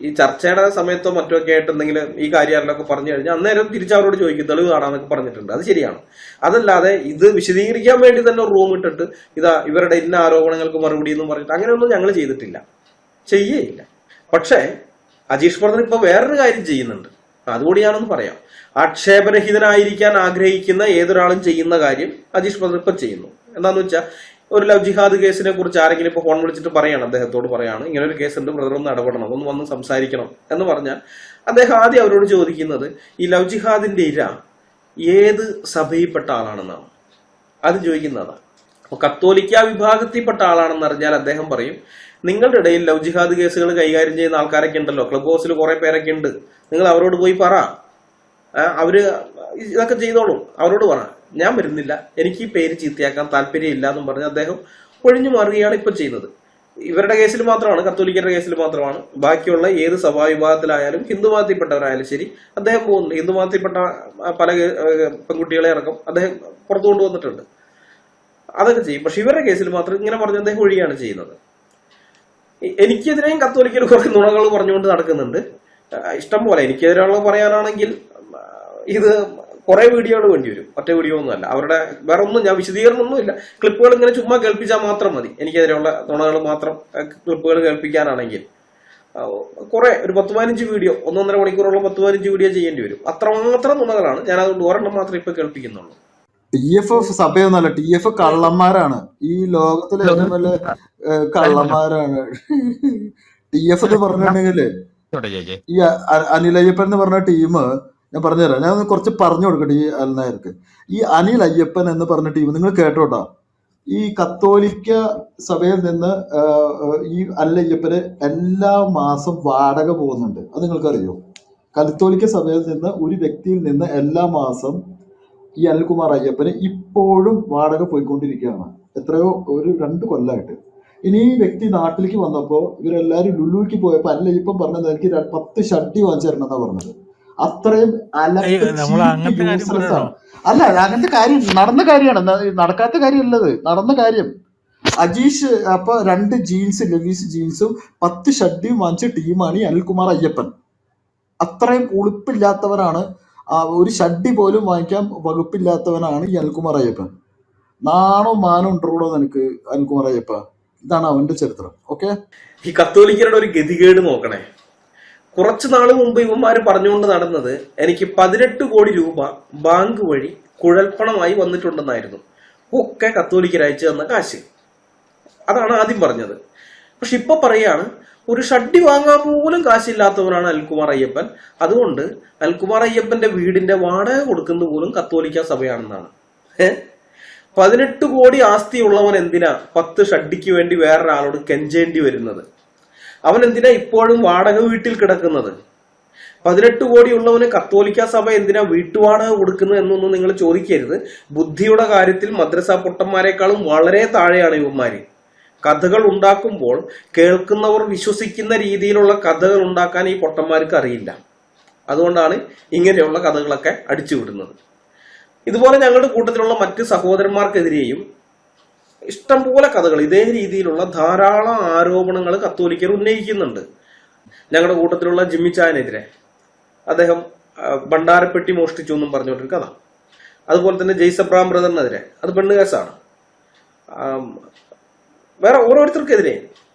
ഈ ചർച്ചയുടെ സമയത്തോ മറ്റോ ഒക്കെ ആയിട്ട് എന്തെങ്കിലും ഈ കാര്യങ്ങളിലൊക്കെ പറഞ്ഞു കഴിഞ്ഞാൽ അന്നേരം തിരിച്ചവരോട് ചോദിക്കും, തെളിവ് കാണാന്നൊക്കെ പറഞ്ഞിട്ടുണ്ട്. അത് ശരിയാണ്. അതല്ലാതെ ഇത് വിശദീകരിക്കാൻ വേണ്ടി തന്നെ ഒരു റൂം ഇട്ടിട്ട് ഇതാ ഇവരുടെ ഇന്ന ആരോപണങ്ങൾക്ക് മറുപടി എന്നും പറഞ്ഞിട്ട് അങ്ങനെയൊന്നും ഞങ്ങൾ ചെയ്തിട്ടില്ല, ചെയ്യേയില്ല. പക്ഷേ അജീഷ് ബ്രദർ ഇപ്പൊ വേറൊരു കാര്യം ചെയ്യുന്നുണ്ട്, അതുകൂടി ഞാനൊന്ന് പറയാം. ആക്ഷേപരഹിതനായിരിക്കാൻ ആഗ്രഹിക്കുന്ന ഏതൊരാളും ചെയ്യുന്ന കാര്യം അജീഷ് ബ്രദർ ഇപ്പൊ ചെയ്യുന്നു. എന്താന്ന് വെച്ചാൽ, ഒരു ലവ് ജിഹാദ് കേസിനെ കുറിച്ച് ആരെങ്കിലും ഇപ്പൊ ഫോൺ വിളിച്ചിട്ട് പറയാണ്, അദ്ദേഹത്തോട് പറയാണ് ഇങ്ങനെ ഒരു കേസ് ഉണ്ട്, ബ്രദർ ഒന്ന് ഇടപെടണം, ഒന്ന് വന്ന് സംസാരിക്കണം എന്ന് പറഞ്ഞാൽ അദ്ദേഹം ആദ്യം അവരോട് ചോദിക്കുന്നത് ഈ ലവ് ജിഹാദിന്റെ ഇര ഏത് സഭയിൽപ്പെട്ട ആളാണെന്നാണ് അത് ചോദിക്കുന്നതാണ്. അപ്പൊ കത്തോലിക്ക വിഭാഗത്തിൽപ്പെട്ട ആളാണെന്ന് അറിഞ്ഞാൽ അദ്ദേഹം പറയും, നിങ്ങളുടെ ഇടയിൽ ലവ് ജിഹാദ് കേസുകൾ കൈകാര്യം ചെയ്യുന്ന ആൾക്കാരൊക്കെ ഉണ്ടല്ലോ, ക്ലബ് ഹൗസിൽ കുറെ പേരൊക്കെ ഉണ്ട്, നിങ്ങൾ അവരോട് പോയി പറ, അവര് ഇതൊക്കെ ചെയ്തോളും, അവരോട് പറ, ഞാൻ വരുന്നില്ല, എനിക്ക് ഈ പേര് ചീത്തയാക്കാൻ താല്പര്യമില്ല എന്നും പറഞ്ഞ് അദ്ദേഹം ഒഴിഞ്ഞു മാറുകയാണ് ഇപ്പൊ ചെയ്യുന്നത്. ഇവരുടെ കേസിൽ മാത്രമാണ്, കത്തോലിക്കരുടെ കേസിൽ മാത്രമാണ്. ബാക്കിയുള്ള ഏത് സഭാ വിഭാഗത്തിലായാലും ഹിന്ദു മതത്തിൽപ്പെട്ടവരായാലും ശരി അദ്ദേഹം പോകുന്നുണ്ട്. ഹിന്ദു മതത്തിൽപ്പെട്ട പല പെൺകുട്ടികളെ അടക്കം അദ്ദേഹം പുറത്തു കൊണ്ടുവന്നിട്ടുണ്ട്, അതൊക്കെ ചെയ്യും. പക്ഷെ ഇവരുടെ കേസിൽ മാത്രം ഇങ്ങനെ പറഞ്ഞ് അദ്ദേഹം ഒഴിയാണ് ചെയ്യുന്നത്. എനിക്കെതിരെയും കത്തോലിക്കൽ കുറെ നുണകൾ പറഞ്ഞുകൊണ്ട് നടക്കുന്നുണ്ട്, ഇഷ്ടം പോലെ. എനിക്കെതിരെയുള്ള പറയാനാണെങ്കിൽ ഇത് കുറെ വീഡിയോകൾ വേണ്ടി വരും, ഒറ്റ വീഡിയോ ഒന്നുമല്ല. അവരുടെ വേറെ ഒന്നും ഞാൻ വിശദീകരണമൊന്നുമില്ല, ക്ലിപ്പുകൾ ഇങ്ങനെ ചുമ്മാ കേൾപ്പിച്ചാൽ മാത്രം മതി. എനിക്കെതിരെയുള്ള നുണകൾ മാത്രം ക്ലിപ്പുകൾ കേൾപ്പിക്കാനാണെങ്കിൽ കുറെ ഒരു 10-15 വീഡിയോ, 1.5 മണിക്കൂറുള്ള 10-15 വീഡിയോ ചെയ്യേണ്ടി വരും. അത്രമാത്രം നുണകളാണ്. ഞാൻ അതുകൊണ്ട് ഒരെണ്ണം മാത്രമേ ഇപ്പൊ കേൾപ്പിക്കുന്നുള്ളൂ. TF സഭയൊന്നുമല്ല, TF കള്ളന്മാരാണ്. ഈ ലോകത്തിലെ ഏറ്റവും വലിയ കള്ളന്മാരാണ് TF എന്ന് പറഞ്ഞിട്ടുണ്ടെങ്കില്. ഈ അനിൽ അയ്യപ്പൻ എന്ന് പറഞ്ഞ ടീം ഞാൻ പറഞ്ഞുതരാം, ഞാൻ കുറച്ച് പറഞ്ഞു കൊടുക്കട്ടെ ഈ അൽനായർക്ക്. ഈ അനിൽ അയ്യപ്പൻ എന്ന് പറഞ്ഞ ടീം നിങ്ങൾ കേട്ടോട്ടാ, ഈ കത്തോലിക്ക സഭയിൽ നിന്ന് ഈ അനിൽ അയ്യപ്പന് എല്ലാ മാസം വാടക പോകുന്നുണ്ട്. അത് നിങ്ങൾക്കറിയോ? കത്തോലിക്ക സഭയിൽ നിന്ന് ഒരു വ്യക്തിയിൽ നിന്ന് എല്ലാ മാസം ഈ അനിൽകുമാർ അയ്യപ്പന് ഇപ്പോഴും വാടക പോയിക്കൊണ്ടിരിക്കുകയാണ്. എത്രയോ ഒരു 2 കൊല്ലമായിട്ട്. ഇനി ഈ വ്യക്തി നാട്ടിലേക്ക് വന്നപ്പോൾ ഇവരെല്ലാവരും ലുലുവിലേക്ക് പോയപ്പോൾ അനിൽ അയ്യപ്പൻ പറഞ്ഞത് എനിക്ക് 10 ഷഡ്ഡി വാങ്ങിച്ചു തരണം എന്നാ പറഞ്ഞത്. അത്രയും അല്ല, അങ്ങനത്തെ കാര്യം നടന്ന കാര്യമാണ്, നടക്കാത്ത കാര്യമല്ലത്, നടന്ന കാര്യം. അജീഷ് അപ്പൊ 2 ജീൻസ് ലെവീസ് ജീൻസും 10 ഷഡ്ഡിയും വാങ്ങിച്ച ടീമാണ് ഈ അനിൽകുമാർ അയ്യപ്പൻ. അത്രയും ഉളുപ്പില്ലാത്തവരാണ്, ഒരു ഷഡ്ഡി പോലും വാങ്ങിക്കാൻ വകുപ്പില്ലാത്തവനാണ് ഈ അനിൽകുമാർ അയ്യപ്പൻ. നാണോ മാനോ ഉണ്ടോ നിനക്ക് അനിൽകുമാർ അയ്യപ്പ? ഇതാണ് അവന്റെ ചരിത്രം. ഓക്കെ, ഈ കത്തോലിക്കരുടെ ഒരു ഗതികേട് നോക്കണേ. കുറച്ചു നാൾ മുമ്പ് ഇവന്മാര് പറഞ്ഞുകൊണ്ട് നടന്നത് എനിക്ക് 18 കോടി രൂപ ബാങ്ക് വഴി കുഴൽപ്പണമായി വന്നിട്ടുണ്ടെന്നായിരുന്നു. ഒക്കെ കത്തോലിക്കർ അയച്ചു തന്ന കാശ്. അതാണ് ആദ്യം പറഞ്ഞത്. പക്ഷെ ഇപ്പൊ പറയാണ് ഒരു ഷഡ്ഡി വാങ്ങാൻ പോലും കാശില്ലാത്തവരാണ് അനിൽകുമാർ അയ്യപ്പൻ. അതുകൊണ്ട് അനിൽകുമാർ അയ്യപ്പന്റെ വീടിന്റെ വാടക കൊടുക്കുന്ന പോലും കത്തോലിക്ക സഭയാണെന്നാണ്. 18 കോടി ആസ്തിയുള്ളവൻ എന്തിനാ 10 ഷഡ്ഡിക്ക് വേണ്ടി വേറൊരാളോട് കെഞ്ചേണ്ടി വരുന്നത്? അവൻ എന്തിനാ ഇപ്പോഴും വാടക വീട്ടിൽ കിടക്കുന്നത്? 18 കോടി ഉള്ളവന് കത്തോലിക്ക സഭ എന്തിനാ വീട്ടുവാടക കൊടുക്കുന്നത് എന്നൊന്നും നിങ്ങൾ ചോദിക്കരുത്. ബുദ്ധിയുടെ കാര്യത്തിൽ മദ്രസ പൊട്ടന്മാരെക്കാളും വളരെ താഴെയാണ് ഇവന്മാര്. കഥകൾ ഉണ്ടാക്കുമ്പോൾ കേൾക്കുന്നവർ വിശ്വസിക്കുന്ന രീതിയിലുള്ള കഥകൾ ഉണ്ടാക്കാൻ ഈ പൊട്ടന്മാർക്ക് അറിയില്ല. അതുകൊണ്ടാണ് ഇങ്ങനെയുള്ള കഥകളൊക്കെ അടിച്ചുവിടുന്നത്. ഇതുപോലെ ഞങ്ങളുടെ കൂട്ടത്തിലുള്ള മറ്റ് സഹോദരന്മാർക്കെതിരെയും ഇഷ്ടംപോലെ കഥകൾ, ഇതേ രീതിയിലുള്ള ധാരാളം ആരോപണങ്ങൾ കത്തോലിക്കർ ഉന്നയിക്കുന്നുണ്ട്. ഞങ്ങളുടെ കൂട്ടത്തിലുള്ള ജിമ്മിച്ചായനെതിരെ അദ്ദേഹം ഭണ്ഡാരപ്പെട്ടി മോഷ്ടിച്ചു എന്നും പറഞ്ഞുകൊണ്ടൊരു കഥ. അതുപോലെ തന്നെ ജെയ്സബ്രാം ബ്രദറിനെതിരെ, അത് പെണ്ണ് കേസാണ്. വേറെ ഓരോരുത്തർക്കെതിരെ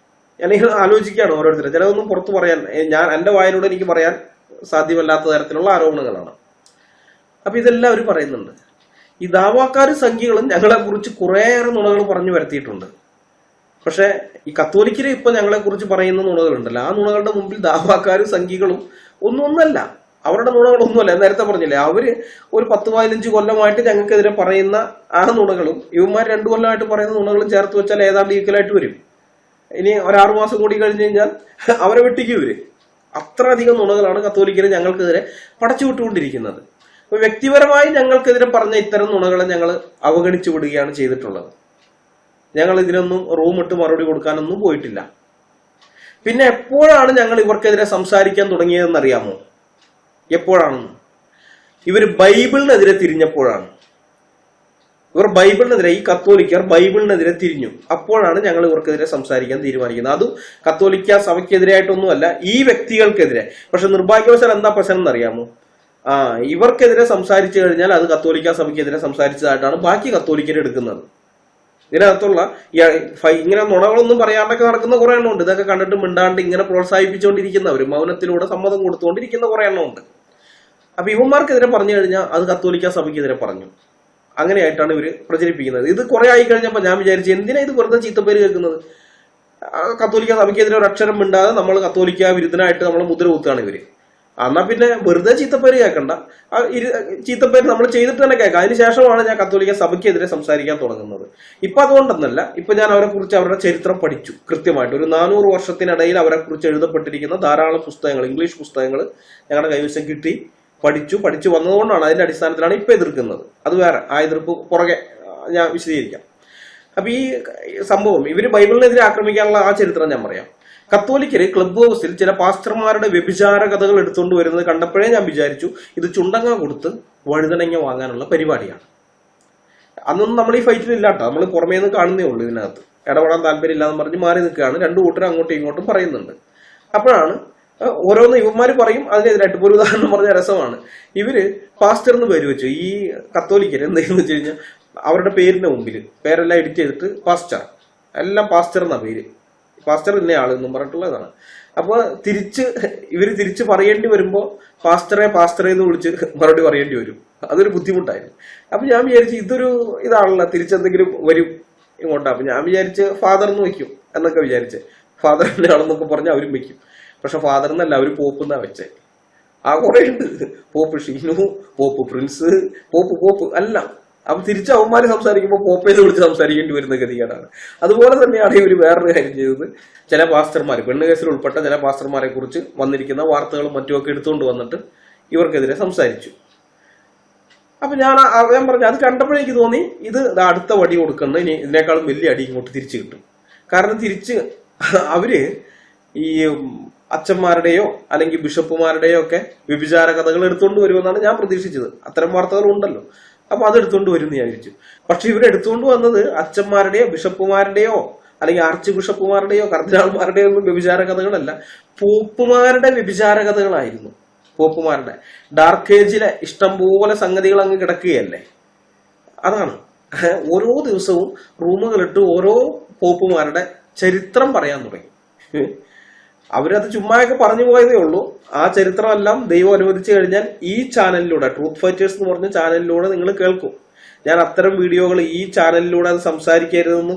ഞാനിങ്ങനെ ആലോചിക്കുകയാണ്. ഓരോരുത്തരെ ചിലതൊന്നും പുറത്തു പറയാൻ എന്റെ വായിലൂടെ എനിക്ക് പറയാൻ സാധ്യമല്ലാത്ത തരത്തിലുള്ള ആരോപണങ്ങളാണ്. അപ്പൊ ഇതെല്ലാം അവർ പറയുന്നുണ്ട്. ഈ ദാവാക്കാരും സംഖ്യകളും ഞങ്ങളെ കുറിച്ച് കുറേയേറെ നുണകൾ പറഞ്ഞു വരുത്തിയിട്ടുണ്ട്. പക്ഷെ ഈ കത്തോലിക്കര് ഇപ്പൊ ഞങ്ങളെ കുറിച്ച് പറയുന്ന നുണകളുണ്ടല്ലോ, ആ നുണകളുടെ മുമ്പിൽ ദാവാക്കാരും സംഖ്യകളും ഒന്നല്ല. അവരുടെ നുണകളൊന്നുമല്ല. നേരത്തെ പറഞ്ഞില്ലേ, അവര് ഒരു 10-15 കൊല്ലമായിട്ട് ഞങ്ങൾക്കെതിരെ പറയുന്ന ആ നുണകളും ഇവന്മാർ 2 കൊല്ലമായിട്ട് പറയുന്ന നുണകളും ചേർത്ത് വെച്ചാൽ ഏതാണ്ട് ഈക്വലായിട്ട് വരും. ഇനി ഒരു 6 മാസം കൂടി കഴിഞ്ഞ് കഴിഞ്ഞാൽ അവരെ വെട്ടിക്കും ഇവര്. അത്രയധികം നുണകളാണ് കത്തോലിക്കര് ഞങ്ങൾക്കെതിരെ പടച്ചു വിട്ടുകൊണ്ടിരിക്കുന്നത്. അപ്പൊ വ്യക്തിപരമായി ഞങ്ങൾക്കെതിരെ പറഞ്ഞ ഇത്തരം നുണകളെ ഞങ്ങൾ അവഗണിച്ചു വിടുകയാണ് ചെയ്തിട്ടുള്ളത്. ഞങ്ങൾ ഇതിനൊന്നും റൂമിട്ട് മറുപടി കൊടുക്കാനൊന്നും പോയിട്ടില്ല. പിന്നെ എപ്പോഴാണ് ഞങ്ങൾ ഇവർക്കെതിരെ സംസാരിക്കാൻ തുടങ്ങിയതെന്ന് അറിയാമോ? എപ്പോഴാണെന്ന്? ഇവർ ബൈബിളിനെതിരെ തിരിഞ്ഞപ്പോഴാണ്. ഇവർ ബൈബിളിനെതിരെ, ഈ കത്തോലിക്കർ ബൈബിളിനെതിരെ തിരിഞ്ഞു. അപ്പോഴാണ് ഞങ്ങൾ ഇവർക്കെതിരെ സംസാരിക്കാൻ തീരുമാനിക്കുന്നത്. അതും കത്തോലിക്ക സഭയ്ക്കെതിരായിട്ടൊന്നുമല്ല, ഈ വ്യക്തികൾക്കെതിരെ. പക്ഷെ നിർഭാഗ്യവശാൽ എന്താ പ്രശ്നം എന്നറിയാമോ? ഇവർക്കെതിരെ സംസാരിച്ചു കഴിഞ്ഞാൽ അത് കത്തോലിക്ക സഭയ്ക്കെതിരെ സംസാരിച്ചതായിട്ടാണ് ബാക്കി കത്തോലിക്കർ എടുക്കുന്നത്. ഇതിനകത്തുള്ള ഇങ്ങനെ നുണകളൊന്നും പറയാണ്ടൊക്കെ നടക്കുന്ന കുറെ എണ്ണം ഉണ്ട്. ഇതൊക്കെ കണ്ടിട്ട് മിണ്ടാണ്ട് ഇങ്ങനെ പ്രോത്സാഹിപ്പിച്ചുകൊണ്ടിരിക്കുന്നവർ, മൗനത്തിലൂടെ സമ്മതം കൊടുത്തുകൊണ്ടിരിക്കുന്ന കുറെ എണ്ണം ഉണ്ട്. അപ്പൊ ഇവന്മാർക്കെതിരെ പറഞ്ഞു കഴിഞ്ഞാൽ അത് കത്തോലിക്ക സഭയ്ക്കെതിരെ പറഞ്ഞു. അങ്ങനെയായിട്ടാണ് ഇവര് പ്രചരിപ്പിക്കുന്നത്. ഇത് കുറെ ആയി കഴിഞ്ഞപ്പോൾ ഞാൻ വിചാരിച്ചു, എന്തിനാ ഇത് വെറുതെ ചീത്തപ്പേര് കേൾക്കുന്നത്? കത്തോലിക്ക സഭയ്ക്കെതിരെ ഒരു അക്ഷരം മിണ്ടാതെ നമ്മൾ കത്തോലിക്ക വിരുദ്ധനായിട്ട് നമ്മൾ മുദ്ര കുത്തുകയാണ് ഇവര്. എന്നാ പിന്നെ വെറുതെ ചീത്തപ്പേര് കേൾക്കണ്ട, ചീത്തപ്പേര് നമ്മൾ ചെയ്തിട്ട് തന്നെ കേൾക്കാം. അതിനുശേഷമാണ് ഞാൻ കത്തോലിക്ക സഭയ്ക്കെതിരെ സംസാരിക്കാൻ തുടങ്ങുന്നത്. ഇപ്പൊ അതുകൊണ്ടെന്നല്ല, ഇപ്പൊ ഞാൻ അവരെ കുറിച്ച് അവരുടെ ചരിത്രം പഠിച്ചു കൃത്യമായിട്ട്. ഒരു 400 വർഷത്തിനിടയിൽ അവരെ കുറിച്ച് എഴുതപ്പെട്ടിരിക്കുന്ന ധാരാളം പുസ്തകങ്ങൾ, ഇംഗ്ലീഷ് പുസ്തകങ്ങൾ ഞങ്ങളുടെ കൈവശം കിട്ടി, പഠിച്ചു വന്നതുകൊണ്ടാണ്, അതിന്റെ അടിസ്ഥാനത്തിലാണ് ഇപ്പൊ എതിർക്കുന്നത്. അത് വേറെ, ആ എതിർപ്പ് പുറകെ ഞാൻ വിശദീകരിക്കാം. അപ്പൊ ഈ സംഭവം ഇവര് ബൈബിളിനെതിരെ ആക്രമിക്കാനുള്ള ആ ചരിത്രം ഞാൻ പറയാം. കത്തോലിക്കര് ക്ലബ് ഹൗസിൽ ചില പാസ്റ്റർമാരുടെ വ്യഭിചാര കഥകൾ എടുത്തുകൊണ്ട് വരുന്നത് കണ്ടപ്പോഴേ ഞാൻ വിചാരിച്ചു ഇത് ചുണ്ടങ്ങ കൊടുത്ത് വഴുതനങ്ങ വാങ്ങാനുള്ള പരിപാടിയാണ്. അന്നൊന്നും നമ്മൾ ഈ ഫൈറ്റിൽ ഇല്ലാട്ടോ, നമ്മൾ പുറമേ നിന്ന് കാണുന്നേ ഉള്ളൂ. ഇതിനകത്ത് ഇടപെടാൻ താല്പര്യമില്ലാന്ന് പറഞ്ഞ് മാറി നിൽക്കുകയാണ്. 2 കൂട്ടരും അങ്ങോട്ടും ഇങ്ങോട്ടും പറയുന്നുണ്ട്. അപ്പോഴാണ് ഓരോന്ന് ഇവന്മാര് പറയും അതിനെതിരായിട്ട്. ഒരു ഉദാഹരണം പറഞ്ഞ രസമാണ്. ഇവര് പാസ്റ്റർ എന്ന് പേര് വെച്ചു. ഈ കത്തോലിക്കര് എന്തെന്ന് വെച്ച് കഴിഞ്ഞാൽ അവരുടെ പേരിന്റെ മുമ്പിൽ പേരെല്ലാം എഡിറ്റ് ചെയ്തിട്ട് പാസ്റ്റർ, എല്ലാം പാസ്റ്റർ എന്നാ പേര്, പാസ്റ്റർ ഇന്ന ആള് എന്നും പറഞ്ഞിട്ടുള്ളതാണ്. അപ്പൊ ഇവര് തിരിച്ച് പറയേണ്ടി വരുമ്പോ പാസ്റ്ററെ എന്ന് വിളിച്ച് മറുപടി പറയേണ്ടി വരും. അതൊരു ബുദ്ധിമുട്ടായിരുന്നു. അപ്പൊ ഞാൻ വിചാരിച്ചു ഇതാണല്ലോ തിരിച്ചെന്തെങ്കിലും വരും ഇങ്ങോട്ടാ. അപ്പൊ ഞാൻ വിചാരിച്ച് ഫാദർ എന്ന് വെക്കും എന്നൊക്കെ വിചാരിച്ച്, ഫാദറിന്റെ ആളെന്നൊക്കെ പറഞ്ഞ് അവരും വെക്കും. പക്ഷെ ഫാദർ എന്നല്ല, അവര് പോപ്പ് എന്നാ വെച്ചേ. ആ കുറെ ഉണ്ട്, പോപ്പ് ഷീനു, പോപ്പ് പ്രിൻസ്, പോപ്പ് അല്ല. അപ്പൊ തിരിച്ച് അവന്മാര് സംസാരിക്കുമ്പോൾ പോപ്പേന്ന് വിളിച്ച് സംസാരിക്കേണ്ടി വരുന്ന ഗതികേടാണ്. അതുപോലെ തന്നെയാണ് ഇവര് വേറൊരു കാര്യം ചെയ്തത്. ചില പാസ്റ്റർമാർ, പെണ്ണ് കേസിൽ ഉൾപ്പെട്ട ചില പാസ്റ്റർമാരെ കുറിച്ച് വന്നിരിക്കുന്ന വാർത്തകളും മറ്റുമൊക്കെ എടുത്തുകൊണ്ട് വന്നിട്ട് ഇവർക്കെതിരെ സംസാരിച്ചു. അപ്പൊ ഞാൻ പറഞ്ഞു, അത് കണ്ടപ്പോഴേ എനിക്ക് തോന്നി ഇത് അടുത്ത വടി കൊടുക്കുന്ന, ഇനി ഇതിനേക്കാളും വലിയ അടി ഇങ്ങോട്ട് തിരിച്ചു കിട്ടും. കാരണം തിരിച്ച് അവര് ഈ അച്ഛന്മാരുടെയോ അല്ലെങ്കിൽ ബിഷപ്പുമാരുടെയോ ഒക്കെ വ്യഭിചാര കഥകൾ എടുത്തുകൊണ്ട് വരുമെന്നാണ് ഞാൻ പ്രതീക്ഷിച്ചത്. അത്തരം വാർത്തകൾ ഉണ്ടല്ലോ. അപ്പൊ അത് എടുത്തുകൊണ്ട് വരും എന്ന് ഞാൻ വിചാരിച്ചു. പക്ഷെ ഇവരെടുത്തുകൊണ്ട് വന്നത് അച്ഛന്മാരുടെയോ ബിഷപ്പുമാരുടെയോ അല്ലെങ്കിൽ ആർച്ച് ബിഷപ്പുമാരുടെയോ കർദിനാൾമാരുടെയോ ഒന്നും വ്യഭിചാര കഥകളല്ല, പോപ്പുമാരുടെ വ്യഭിചാര കഥകളായിരുന്നു. പോപ്പുമാരുടെ ഡാർക്ക് ഏജിലെ ഇഷ്ടംപോലെ സംഗതികൾ അങ്ങ് കിടക്കുകയല്ലേ. അതാണ് ഓരോ ദിവസവും റൂമുകളിട്ട് ഓരോ പോപ്പുമാരുടെ ചരിത്രം പറയാൻ തുടങ്ങി. അവരത് ചുമ്മായൊക്കെ പറഞ്ഞു പോയതേ ഉള്ളൂ. ആ ചരിത്രമെല്ലാം ദൈവം അനുവദിച്ചു കഴിഞ്ഞാൽ ഈ ചാനലിലൂടെ, ട്രൂത്ത് ഫൈറ്റേഴ്സ് എന്ന് പറഞ്ഞ ചാനലിലൂടെ നിങ്ങൾ കേൾക്കും. ഞാൻ അത്തരം വീഡിയോകൾ ഈ ചാനലിലൂടെ അത് സംസാരിക്കരുതെന്ന്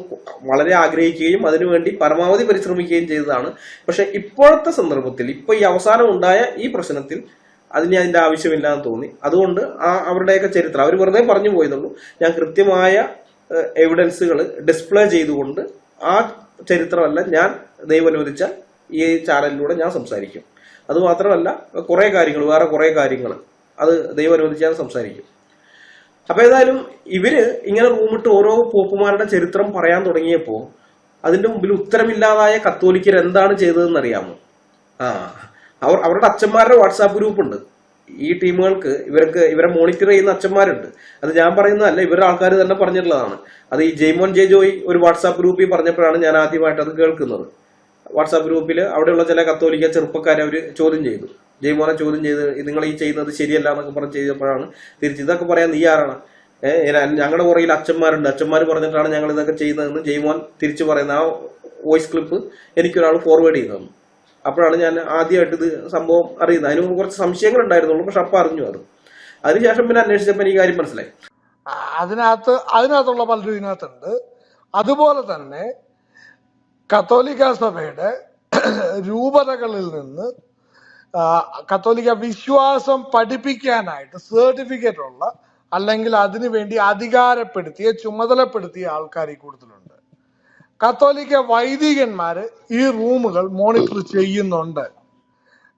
വളരെ ആഗ്രഹിക്കുകയും അതിനുവേണ്ടി പരമാവധി പരിശ്രമിക്കുകയും ചെയ്തതാണ്. പക്ഷെ ഇപ്പോഴത്തെ സന്ദർഭത്തിൽ, ഇപ്പൊ ഈ അവസാനം ഉണ്ടായ ഈ പ്രശ്നത്തിൽ അതിന്റെ ആവശ്യമില്ലാന്ന് തോന്നി. അതുകൊണ്ട് അവരുടെയൊക്കെ ചരിത്രം അവർ വെറുതെ പറഞ്ഞു പോയതുള്ളൂ. ഞാൻ കൃത്യമായ എവിഡൻസുകൾ ഡിസ്പ്ലേ ചെയ്തുകൊണ്ട് ആ ചരിത്രമല്ല ഞാൻ ദൈവം അനുവദിച്ചാൽ ഈ ചാനലിലൂടെ ഞാൻ സംസാരിക്കും. അത് മാത്രമല്ല കുറെ കാര്യങ്ങൾ, വേറെ കുറെ കാര്യങ്ങൾ അത് ദൈവം അനുവദിച്ചാൽ സംസാരിക്കും. അപ്പൊ ഏതായാലും ഇവര് ഇങ്ങനെ റൂമിട്ട് ഓരോ പോപ്പുമാരുടെ ചരിത്രം പറയാൻ തുടങ്ങിയപ്പോ അതിന്റെ മുമ്പിൽ ഉത്തരമില്ലാതായ കത്തോലിക്കർ എന്താണ് ചെയ്തതെന്ന് അറിയാമോ? അവരുടെ അച്ഛന്മാരുടെ വാട്സാപ്പ് ഗ്രൂപ്പ് ഉണ്ട്. ഈ ടീമുകൾക്ക് ഇവരെ മോണിറ്റർ ചെയ്യുന്ന അച്ഛന്മാരുണ്ട്. അത് ഞാൻ പറയുന്നതല്ല, ഇവരുടെ ആൾക്കാർ തന്നെ പറഞ്ഞിട്ടുള്ളതാണ്. അത് ഈ ജെയ്മോൻ ജെ ജോയ് ഒരു വാട്സാപ്പ് ഗ്രൂപ്പിൽ പറഞ്ഞപ്പോഴാണ് ഞാൻ ആദ്യമായിട്ട് അത് കേൾക്കുന്നത്. വാട്സാപ്പ് ഗ്രൂപ്പിൽ അവിടെയുള്ള ചില കത്തോലിക്ക ചെറുപ്പക്കാരെ അവർ ചോദ്യം ചെയ്തു. ജെയ്മോനെ ചോദ്യം ചെയ്ത് നിങ്ങൾ ഈ ചെയ്യുന്നത് ശരിയല്ല എന്നൊക്കെ പറഞ്ഞ് ചെയ്തപ്പോഴാണ് തിരിച്ച് ഇതൊക്കെ പറയാൻ നീ ആരാണ്, ഞങ്ങളുടെ പുറകിൽ അച്ഛന്മാരുണ്ട്, അച്ഛന്മാർ പറഞ്ഞിട്ടാണ് ഞങ്ങൾ ഇതൊക്കെ ചെയ്യുന്നതെന്ന് ജെയ്മോൻ തിരിച്ചു പറയുന്ന ആ വോയിസ് ക്ലിപ്പ് എനിക്കൊരാൾ ഫോർവേഡ് ചെയ്തു തന്നു. അപ്പോഴാണ് ഞാൻ ആദ്യമായിട്ട് ഇത് സംഭവം അറിയുന്നത്. അതിന് മുമ്പ് കുറച്ച് സംശയങ്ങൾ ഉണ്ടായിരുന്നുള്ളൂ, പക്ഷെ അപ്പം അറിഞ്ഞു അത്. അതിനുശേഷം പിന്നെ അന്വേഷിച്ചപ്പോൾ എനിക്ക് കാര്യം മനസ്സിലായി. അതിനകത്തുള്ള പലരും ഇതിനകത്തുണ്ട്. അതുപോലെ തന്നെ കത്തോലിക്ക സഭയുടെ രൂപതകളിൽ നിന്ന് കത്തോലിക്ക വിശ്വാസം പഠിപ്പിക്കാനായിട്ട് സർട്ടിഫിക്കറ്റ് ഉള്ള അല്ലെങ്കിൽ അതിനുവേണ്ടി അധികാരപ്പെടുത്തിയ ചുമതലപ്പെടുത്തിയ ആൾക്കാർ ഈ കൂടുതലുണ്ട്. കത്തോലിക്ക വൈദികന്മാര് ഈ റൂമുകൾ മോണിറ്റർ ചെയ്യുന്നുണ്ട്.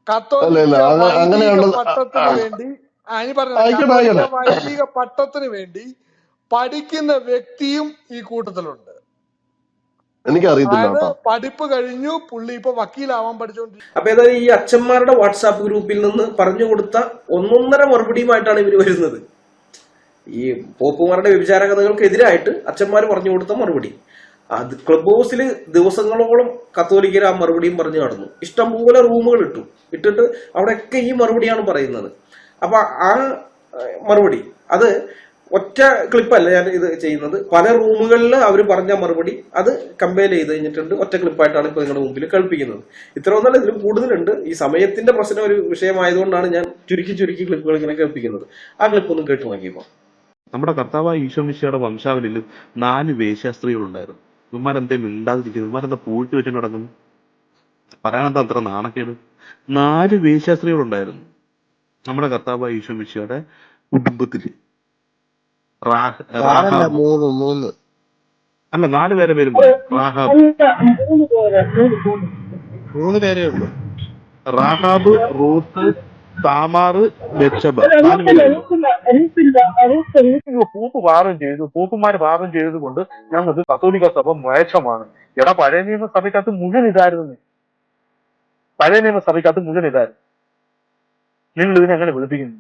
കത്തോലിക്ക വൈദിക പട്ടത്തിന് വേണ്ടി കത്തോലിക്ക വൈദിക പട്ടത്തിന് വേണ്ടി പഠിക്കുന്ന വ്യക്തിയും ഈ കൂട്ടത്തിലുണ്ട്. അതായത് പഠിപ്പ് കഴിഞ്ഞു, പുള്ളി ഇപ്പൊ വക്കീലാവാൻ പഠിച്ചുകൊണ്ടിരിക്കും. അപ്പൊ ഏതായാലും ഈ അച്ഛന്മാരുടെ വാട്സാപ്പ് ഗ്രൂപ്പിൽ നിന്ന് പറഞ്ഞു കൊടുത്ത ഒന്നൊന്നര മറുപടിയുമായിട്ടാണ് ഇവർ വരുന്നത്. ഈ പോപ്പുമാരുടെ വ്യഭിചാര കഥകൾക്കെതിരായിട്ട് അച്ഛന്മാർ പറഞ്ഞു കൊടുത്ത മറുപടി. അത് ക്ലബ് ഹൗസിൽ ദിവസങ്ങളോളം കത്തോലിക്കർ ആ മറുപടിയും പറഞ്ഞു നടന്നു. ഇഷ്ടംപോലെ റൂമുകൾ ഇട്ടിട്ട് അവിടെയൊക്കെ ഈ മറുപടിയാണ് പറയുന്നത്. അപ്പൊ ആ മറുപടി അത് ഒറ്റ ക്ലിപ്പല്ല ഞാൻ ഇത് ചെയ്യുന്നത്, പല റൂമുകളിൽ അവർ പറഞ്ഞ മറുപടി അത് കമ്പയർ ചെയ്ത് കഴിഞ്ഞിട്ടുണ്ട്. ഒറ്റ ക്ലിപ്പായിട്ടാണ് ഇപ്പൊ നിങ്ങളുടെ മുമ്പിൽ കേൾപ്പിക്കുന്നത്. ഇത്രയൊന്നല്ല, ഇതിലും കൂടുതലുണ്ട്. ഈ സമയത്തിന്റെ പ്രശ്നം ഒരു വിഷയമായതുകൊണ്ടാണ് ഞാൻ ചുരുക്കി ക്ലിപ്പുകൾ ഇങ്ങനെ കേൾപ്പിക്കുന്നത്. ആ ക്ലിപ്പ് ഒന്നും കേട്ടു നോക്കിയപ്പോ. നമ്മുടെ കർത്താവായ ഈശോ മിശിഹായുടെ വംശാവലിയിൽ 4 വേശ്യാസ്ത്രീകളുണ്ടായിരുന്നു. ഇവന്മാരെന്തേ മിണ്ടാതിരിക്കുന്നു? ഇവന്മാരെന്താ പൂഴ്ത്തി വെച്ചിട്ട് നടക്കുന്നു? പറയാനെന്താ അത്ര നാണക്കേട്? 4 വേശ്യാസ്ത്രീകളുണ്ടായിരുന്നു നമ്മുടെ കർത്താവായ ഈശോ മിശിഹായുടെ കുടുംബത്തില്. അല്ല, 4 പേരെ പേരും റാഹാബ്, 3 പേരേ ഉള്ളൂ. Rahab, Ruth, Tamar, Bathsheba. പൂപ്പുമാര് പാപം ചെയ്തതുകൊണ്ട് ഞങ്ങൾക്ക് കത്തോലിക്ക സഭ മോശമാണ്. എടാ, പഴയ നിയമസഭയ്ക്കകത്ത് മുഴുവൻ ഇതായിരുന്നു. പഴയ നിയമസഭയ്ക്കകത്ത് മുഴുവൻ ഇതായിരുന്നു. നിങ്ങൾ ഇതിനെങ്ങനെ വെളുപ്പിക്കുന്നു?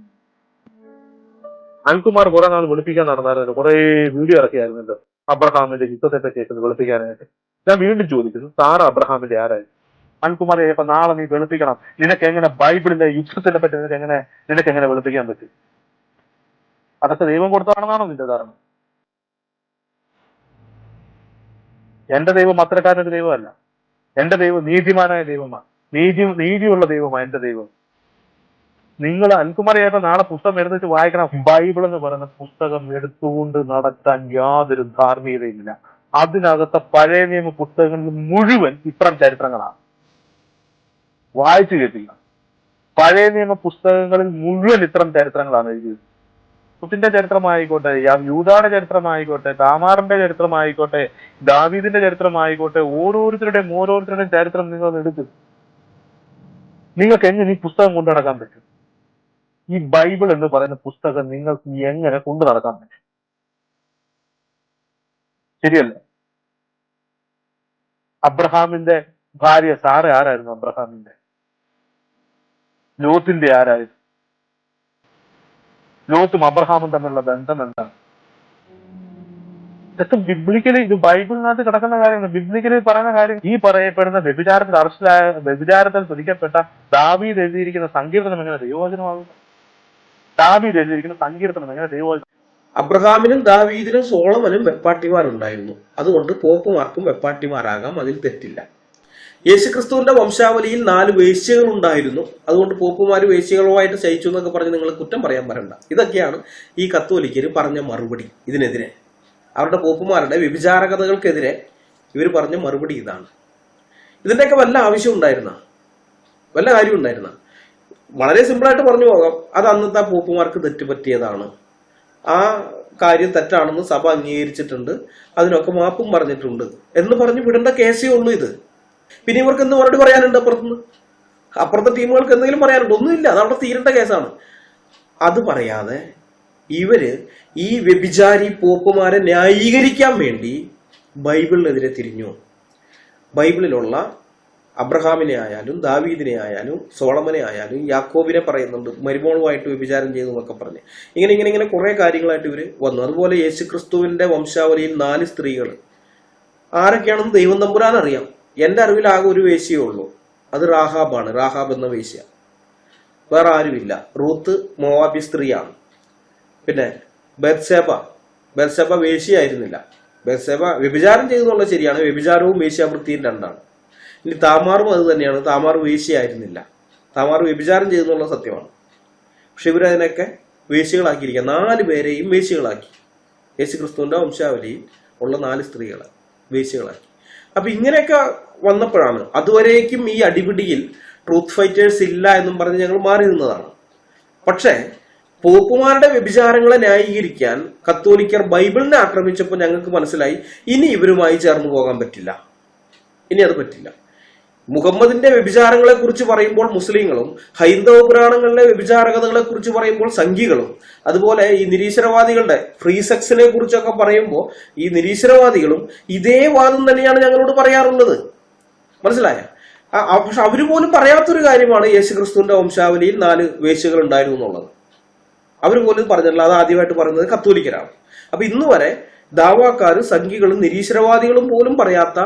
അനിൽകുമാർ കുറെ നാൾ വെളുപ്പിക്കാൻ നടന്നായിരുന്നു, കുറെ വീഡിയോ ഇറക്കിയായിരുന്നല്ലോ അബ്രഹാമിന്റെ യുദ്ധത്തെ പറ്റി വെളുപ്പിക്കാനായിട്ട്. ഞാൻ വീണ്ടും ചോദിക്കുന്നു, സാറ അബ്രഹാമിന്റെ ആരായിരുന്നു? അനിൽകുമാർ ഇപ്പൊ നാളെ നീ വെളുപ്പിക്കണം. നിനക്ക് എങ്ങനെ ബൈബിളിന്റെ യുദ്ധത്തിനെ പറ്റി നിനക്ക് എങ്ങനെ വെളുപ്പിക്കാൻ പറ്റും? അതൊക്കെ ദൈവം കൊടുത്താണെന്നാണോ നിന്റെ ധാരണ? എന്റെ ദൈവം അത്തരക്കാരനൊരു ദൈവമല്ല. എന്റെ ദൈവം നീതിമാനായ ദൈവമാണ്, നീതിയുള്ള ദൈവമാണ് എന്റെ ദൈവം. നിങ്ങൾ അനിൽകുമാറിയായിട്ട് നാളെ പുസ്തകം എടുത്തിട്ട് വായിക്കണം. ബൈബിൾ എന്ന് പറയുന്ന പുസ്തകം എടുത്തുകൊണ്ട് നടത്താൻ യാതൊരു ധാർമ്മികതയില്ല. അതിനകത്തെ പഴയ നിയമ പുസ്തകങ്ങളിൽ മുഴുവൻ ഇത്തരം ചരിത്രങ്ങളാണ്. വായിച്ചു കേട്ടില്ല. പഴയ നിയമ പുസ്തകങ്ങളിൽ മുഴുവൻ ഇത്തരം ചരിത്രങ്ങളാണ് എഴുതിയത്. കുത്തിന്റെ ചരിത്രമായിക്കോട്ടെ, യൂദായുടെ ചരിത്രമായിക്കോട്ടെ, താമാറിന്റെ ചരിത്രമായിക്കോട്ടെ, ദാവീദിന്റെ ചരിത്രമായിക്കോട്ടെ, ഓരോരുത്തരുടെയും ചരിത്രം നിങ്ങൾ എടുക്കും. നിങ്ങൾക്ക് എങ്ങനെ ഈ പുസ്തകം കൊണ്ടു നടക്കാൻ പറ്റും? ഈ ബൈബിൾ എന്ന് പറയുന്ന പുസ്തകം നിങ്ങൾക്ക് എങ്ങനെ കൊണ്ടു നടക്കാൻ പറ്റും? ശരിയല്ലേ? അബ്രഹാമിന്റെ ഭാര്യ സാറ ആരായിരുന്നു? അബ്രഹാമിന്റെ ലോത്തിന്റെ ആരായിരുന്നു? ലോത്തും അബ്രഹാമും തമ്മിലുള്ള ബന്ധം എന്താണ്? ഇതൊക്കെ ബിബ്ലിക്കലി, ഇത് ബൈബിളിനകത്ത് കിടക്കുന്ന കാര്യമാണ്. ബിബ്ലിക്കലി പറയുന്ന കാര്യം. ഈ പറയപ്പെടുന്ന വ്യഭിചാരത്തിൽ പിടിക്കപ്പെട്ട ദാവീദ് എഴുതിയിരിക്കുന്ന സങ്കീർത്തനം എങ്ങനെ ദൈവവചനമാകും? ദാവീദ് എഴുതിയിരിക്കുന്ന സങ്കീർത്തനം എങ്ങനെ ദൈവവചനം? അബ്രഹാമിനും ദാവീദിനും സോളമനും വെപ്പാട്ടിമാരുണ്ടായിരുന്നു. അതുകൊണ്ട് പോപ്പുമാർക്കും വെപ്പാട്ടിമാരാകാം, അതിൽ തെറ്റില്ല. യേശുക്രിസ്തുവിന്റെ വംശാവലിയിൽ 4 വേശ്യകൾ ഉണ്ടായിരുന്നു. അതുകൊണ്ട് പോപ്പുമാര് വേശ്യകളുമായിട്ട് ശയിച്ചു എന്നൊക്കെ പറഞ്ഞ് നിങ്ങൾ കുറ്റം പറയാൻ വരണ്ട. ഇതൊക്കെയാണ് ഈ കത്തോലിക്കര് പറഞ്ഞ മറുപടി. ഇതിനെതിരെ, അവരുടെ പോപ്പുമാരുടെ വ്യഭിചാര കഥകൾക്കെതിരെ ഇവർ പറഞ്ഞ മറുപടി ഇതാണ്. ഇതിന്റെയൊക്കെ വല്ല ആവശ്യം ഉണ്ടായിരുന്ന, വല്ല കാര്യം ഉണ്ടായിരുന്ന? വളരെ സിമ്പിളായിട്ട് പറഞ്ഞു പോകാം. അത് അന്നത്തെ പോപ്പുമാർക്ക് തെറ്റുപറ്റിയതാണ്. ആ കാര്യം തെറ്റാണെന്ന് സഭ അംഗീകരിച്ചിട്ടുണ്ട്, അതിനൊക്കെ മാപ്പും പറഞ്ഞിട്ടുണ്ട് എന്ന് പറഞ്ഞ് വിടേണ്ട കേസേ ഉള്ളൂ ഇത്. പിന്നെ ഇവർക്ക് എന്ത് മറുപടി പറയാനുണ്ട്? അപ്പുറത്തെ ടീമുകൾക്ക് എന്തെങ്കിലും പറയാനുണ്ട്? ഒന്നുമില്ല, അതവിടെ തീരേണ്ട കേസാണ്. അത് പറയാതെ ഇവര് ഈ വ്യഭിചാരി പോപ്പുമാരെ ന്യായീകരിക്കാൻ വേണ്ടി ബൈബിളിനെതിരെ തിരിഞ്ഞു. ബൈബിളിലുള്ള അബ്രഹാമിനെ ആയാലും ദാവീദിനെ ആയാലും സോളമനെ ആയാലും യാക്കോബിനെ പറയുന്നുണ്ട് മരുമോളുമായിട്ട് വ്യഭിചാരം ചെയ്തു എന്നൊക്കെ പറഞ്ഞ് ഇങ്ങനെ കുറെ കാര്യങ്ങളായിട്ട് ഇവര് വന്നു. അതുപോലെ യേശുക്രിസ്തുവിന്റെ വംശാവലിയിൽ 4 സ്ത്രീകൾ ആരൊക്കെയാണെന്ന് ദൈവം തമ്പുരാൻ അറിയാം. എന്റെ അറിവിൽ ആകെ ഒരു വേശ്യയേ ഉള്ളൂ, അത് റാഹാബാണ്. റാഹാബ് എന്ന വേശ്യ, വേറെ ആരുമില്ല. റൂത്ത് മോവാബി സ്ത്രീയാണ്. പിന്നെ ബത്ശേബ വേശ്യയായിരുന്നില്ല. ബത്ശേബ വ്യഭിചാരം ചെയ്തെന്നുള്ളത് ശരിയാണ്, വ്യഭിചാരവും വേശ്യാവൃത്തിയും രണ്ടാണ്. ഇനി താമാറും അത് തന്നെയാണ്, താമാർ വേശ്യയായിരുന്നില്ല, താമാർ വ്യഭിചാരം ചെയ്തെന്നുള്ള സത്യമാണ്. പക്ഷെ ഇവരതിനൊക്കെ വേശ്യകളാക്കിയിരിക്കുക, 4 പേരെയും വേശ്യകളാക്കി. യേശുക്രിസ്തുവിന്റെ വംശാവലിയിൽ ഉള്ള 4 സ്ത്രീകളെ വേശ്യകളാക്കി. അപ്പൊ ഇങ്ങനെയൊക്കെ വന്നപ്പോഴാണ്, അതുവരേക്കും ഈ അടിപിടിയിൽ ട്രൂത്ത് ഫൈറ്റേഴ്സ് ഇല്ല എന്നും പറഞ്ഞ് ഞങ്ങൾ മാറി നിന്നതാണ്. പക്ഷേ പോപ്പുമാരുടെ വ്യഭിചാരങ്ങളെ ന്യായീകരിക്കാൻ കത്തോലിക്കർ ബൈബിളിനെ ആക്രമിച്ചപ്പോൾ ഞങ്ങൾക്ക് മനസ്സിലായി ഇനി ഇവരുമായി ചേർന്ന് പോകാൻ പറ്റില്ല, ഇനി അത് പറ്റില്ല. മുഹമ്മദിന്റെ വ്യഭിചാരങ്ങളെ കുറിച്ച് പറയുമ്പോൾ മുസ്ലിങ്ങളും, ഹൈന്ദവ പുരാണങ്ങളിലെ വ്യഭിചാരകഥകളെ കുറിച്ച് പറയുമ്പോൾ സംഘികളും, അതുപോലെ ഈ നിരീശ്വരവാദികളുടെ ഫ്രീ സെക്സിനെ കുറിച്ചൊക്കെ പറയുമ്പോൾ ഈ നിരീശ്വരവാദികളും ഇതേ വാദം തന്നെയാണ് ഞങ്ങളോട് പറയാറുള്ളത്. മനസ്സിലായ? പക്ഷെ അവര് പോലും പറയാത്തൊരു കാര്യമാണ് യേശുക്രിസ്തുവിന്റെ വംശാവലിയിൽ 4 വേശ്യകൾ ഉണ്ടായിരുന്നു എന്നുള്ളത്. അവർ പോലും പറഞ്ഞില്ല. അത് ആദ്യമായിട്ട് പറയുന്നത് കത്തോലിക്കരാണ്. അപ്പൊ ഇന്ന് വരെ ദാവാക്കാരും സംഘികളും നിരീശ്വരവാദികളും പോലും പറയാത്ത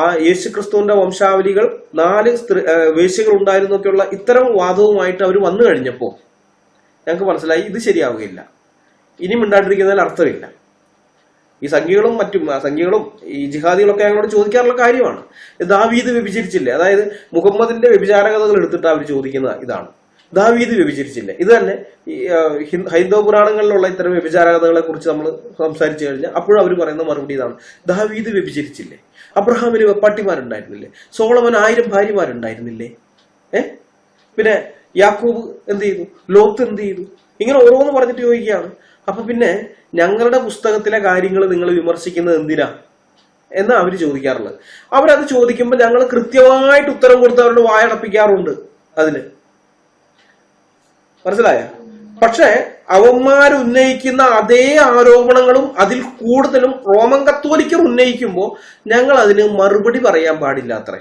ആ യേശുക്രിസ്തുവിന്റെ വംശാവലികൾ 4 വേശ്യകൾ ഉണ്ടായിരുന്നൊക്കെയുള്ള ഇത്തരം വാദവുമായിട്ട് അവർ വന്നു കഴിഞ്ഞപ്പോ ഞങ്ങൾക്ക് മനസ്സിലായി ഇത് ശരിയാവുകയില്ല, ഇനി മിണ്ടാണ്ടിരിക്കുന്നതിൽ അർത്ഥമില്ല. ഈ സംഘികളും ഈ ജിഹാദികളൊക്കെ ഞങ്ങളോട് ചോദിക്കാറുള്ള കാര്യമാണ്, ദാവീദ് വ്യഭിചരിച്ചില്ലേ? അതായത് മുഹമ്മദിന്റെ വ്യഭിചാരകഥകൾ എടുത്തിട്ട് അവർ ചോദിക്കുന്ന ഇതാണ്, ദാവീദ് വ്യഭിചരിച്ചില്ലേ? ഇത് തന്നെ ഹൈന്ദവ പുരാണങ്ങളിലുള്ള ഇത്തരം വ്യഭിചാരകഥകളെ കുറിച്ച് നമ്മൾ സംസാരിച്ചു കഴിഞ്ഞാൽ അപ്പോഴും അവർ പറയുന്ന മറുപടി ഇതാണ്, ദാവീദ് വ്യഭിചരിച്ചില്ലേ? അബ്രഹാമിന് വെപ്പാട്ടിമാരുണ്ടായിരുന്നില്ലേ? സോളമൻ 1000 ഭാര്യമാരുണ്ടായിരുന്നില്ലേ? പിന്നെ യാക്കോബ് എന്ത് ചെയ്തു? ലോത്ത് എന്ത് ചെയ്തു? ഇങ്ങനെ ഓരോന്ന് പറഞ്ഞിട്ട് ചോദിക്കുകയാണ്. അപ്പൊ പിന്നെ ഞങ്ങളുടെ പുസ്തകത്തിലെ കാര്യങ്ങൾ നിങ്ങൾ വിമർശിക്കുന്നത് എന്തിനാ എന്നാ അവര് ചോദിക്കാറുള്ളത്. അവരത് ചോദിക്കുമ്പോൾ ഞങ്ങൾ കൃത്യമായിട്ട് ഉത്തരം കൊടുത്ത് അവരുടെ വായടപ്പിക്കാറുണ്ട് അതിന്. മനസ്സിലായ? പക്ഷെ അവന്മാരുന്നയിക്കുന്ന അതേ ആരോപണങ്ങളും അതിൽ കൂടുതലും റോമൻ കത്തോലിക്കർ ഉന്നയിക്കുമ്പോൾ ഞങ്ങൾ അതിന് മറുപടി പറയാൻ പാടില്ല അത്രേ.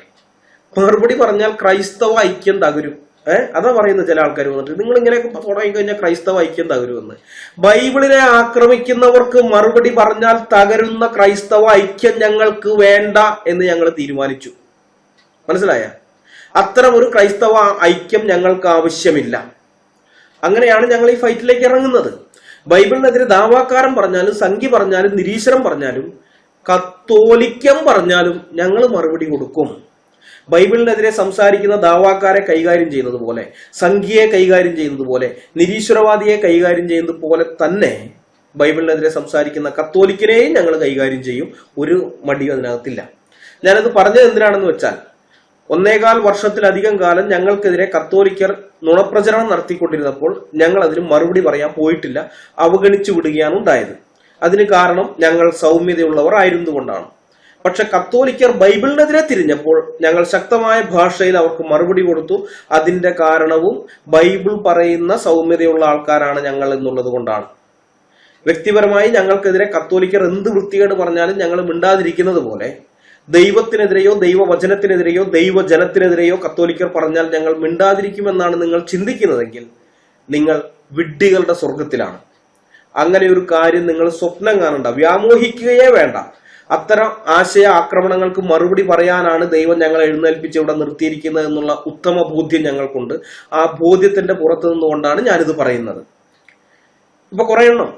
മറുപടി പറഞ്ഞാൽ ക്രൈസ്തവ ഐക്യം തകരും. അതാ പറയുന്നത് ചില ആൾക്കാർ വന്നിട്ട്, നിങ്ങൾ ഇങ്ങനെയൊക്കെ തുടങ്ങി കഴിഞ്ഞാൽ ക്രൈസ്തവ ഐക്യം തകരുമെന്ന്. ബൈബിളിനെ ആക്രമിക്കുന്നവർക്ക് മറുപടി പറഞ്ഞാൽ തകരുന്ന ക്രൈസ്തവ ഐക്യം ഞങ്ങൾക്ക് വേണ്ട എന്ന് ഞങ്ങൾ തീരുമാനിച്ചു. മനസ്സിലായ? അത്തരം ഒരു ക്രൈസ്തവ ഐക്യം ഞങ്ങൾക്ക് ആവശ്യമില്ല. അങ്ങനെയാണ് ഞങ്ങൾ ഈ ഫൈറ്റിലേക്ക് ഇറങ്ങുന്നത്. ബൈബിളിനെതിരെ ദാവാക്കാരൻ പറഞ്ഞാലും സംഘി പറഞ്ഞാലും നിരീശ്വരം പറഞ്ഞാലും കത്തോലിക്കം പറഞ്ഞാലും ഞങ്ങൾ മറുപടി കൊടുക്കും. ബൈബിളിനെതിരെ സംസാരിക്കുന്ന ദാവാക്കാരെ കൈകാര്യം ചെയ്യുന്നത് പോലെ, സംഘിയെ കൈകാര്യം ചെയ്യുന്നത് പോലെ, നിരീശ്വരവാദിയെ കൈകാര്യം ചെയ്യുന്നത് പോലെ തന്നെ ബൈബിളിനെതിരെ സംസാരിക്കുന്ന കത്തോലിക്കനെയും ഞങ്ങൾ കൈകാര്യം ചെയ്യും. ഒരു മടിയും അതിനകത്തില്ല. ഞാനത് പറഞ്ഞത് എന്തിനാണെന്ന് വെച്ചാൽ 1.25 വർഷത്തിലധികം കാലം ഞങ്ങൾക്കെതിരെ കത്തോലിക്കർ നുണപ്രചരണം നടത്തിക്കൊണ്ടിരുന്നപ്പോൾ ഞങ്ങൾ അതിന് മറുപടി പറയാൻ പോയിട്ടില്ല, അവഗണിച്ചു വിടുകയാണ് ഉണ്ടായത്. അതിന് കാരണം ഞങ്ങൾ സൗമ്യതയുള്ളവർ ആയിരുന്നുകൊണ്ടാണ്. പക്ഷെ കത്തോലിക്കർ ബൈബിളിനെതിരെ തിരിഞ്ഞപ്പോൾ ഞങ്ങൾ ശക്തമായ ഭാഷയിൽ അവർക്ക് മറുപടി കൊടുത്തു. അതിന്റെ കാരണവും ബൈബിൾ പറയുന്ന സൗമ്യതയുള്ള ആൾക്കാരാണ് ഞങ്ങൾ എന്നുള്ളത് കൊണ്ടാണ്. വ്യക്തിപരമായി ഞങ്ങൾക്കെതിരെ കത്തോലിക്കർ എന്ത് വൃത്തികേട് പറഞ്ഞാലും ഞങ്ങൾ മിണ്ടാതിരിക്കുന്നത് പോലെ ദൈവത്തിനെതിരെയോ ദൈവവചനത്തിനെതിരെയോ ദൈവജനത്തിനെതിരെയോ കത്തോലിക്കർ പറഞ്ഞാൽ ഞങ്ങൾ മിണ്ടാതിരിക്കുമെന്നാണ് നിങ്ങൾ ചിന്തിക്കുന്നതെങ്കിൽ നിങ്ങൾ വിഡ്ഢികളുടെ സ്വർഗത്തിലാണ്. അങ്ങനെ ഒരു കാര്യം നിങ്ങൾ സ്വപ്നം കാണണ്ട, വ്യാമോഹിക്കുകയേ വേണ്ട. അത്തരം ആശയ ആക്രമണങ്ങൾക്ക് മറുപടി പറയാനാണ് ദൈവം ഞങ്ങളെ എഴുന്നേൽപ്പിച്ച് ഇവിടെ നിർത്തിയിരിക്കുന്നത് എന്നുള്ള ഉത്തമ ബോധ്യം ഞങ്ങൾക്കുണ്ട്. ആ ബോധ്യത്തിന്റെ പുറത്തു നിന്നുകൊണ്ടാണ് ഞാനിത് പറയുന്നത്. ഇപ്പൊ കുറെ എണ്ണം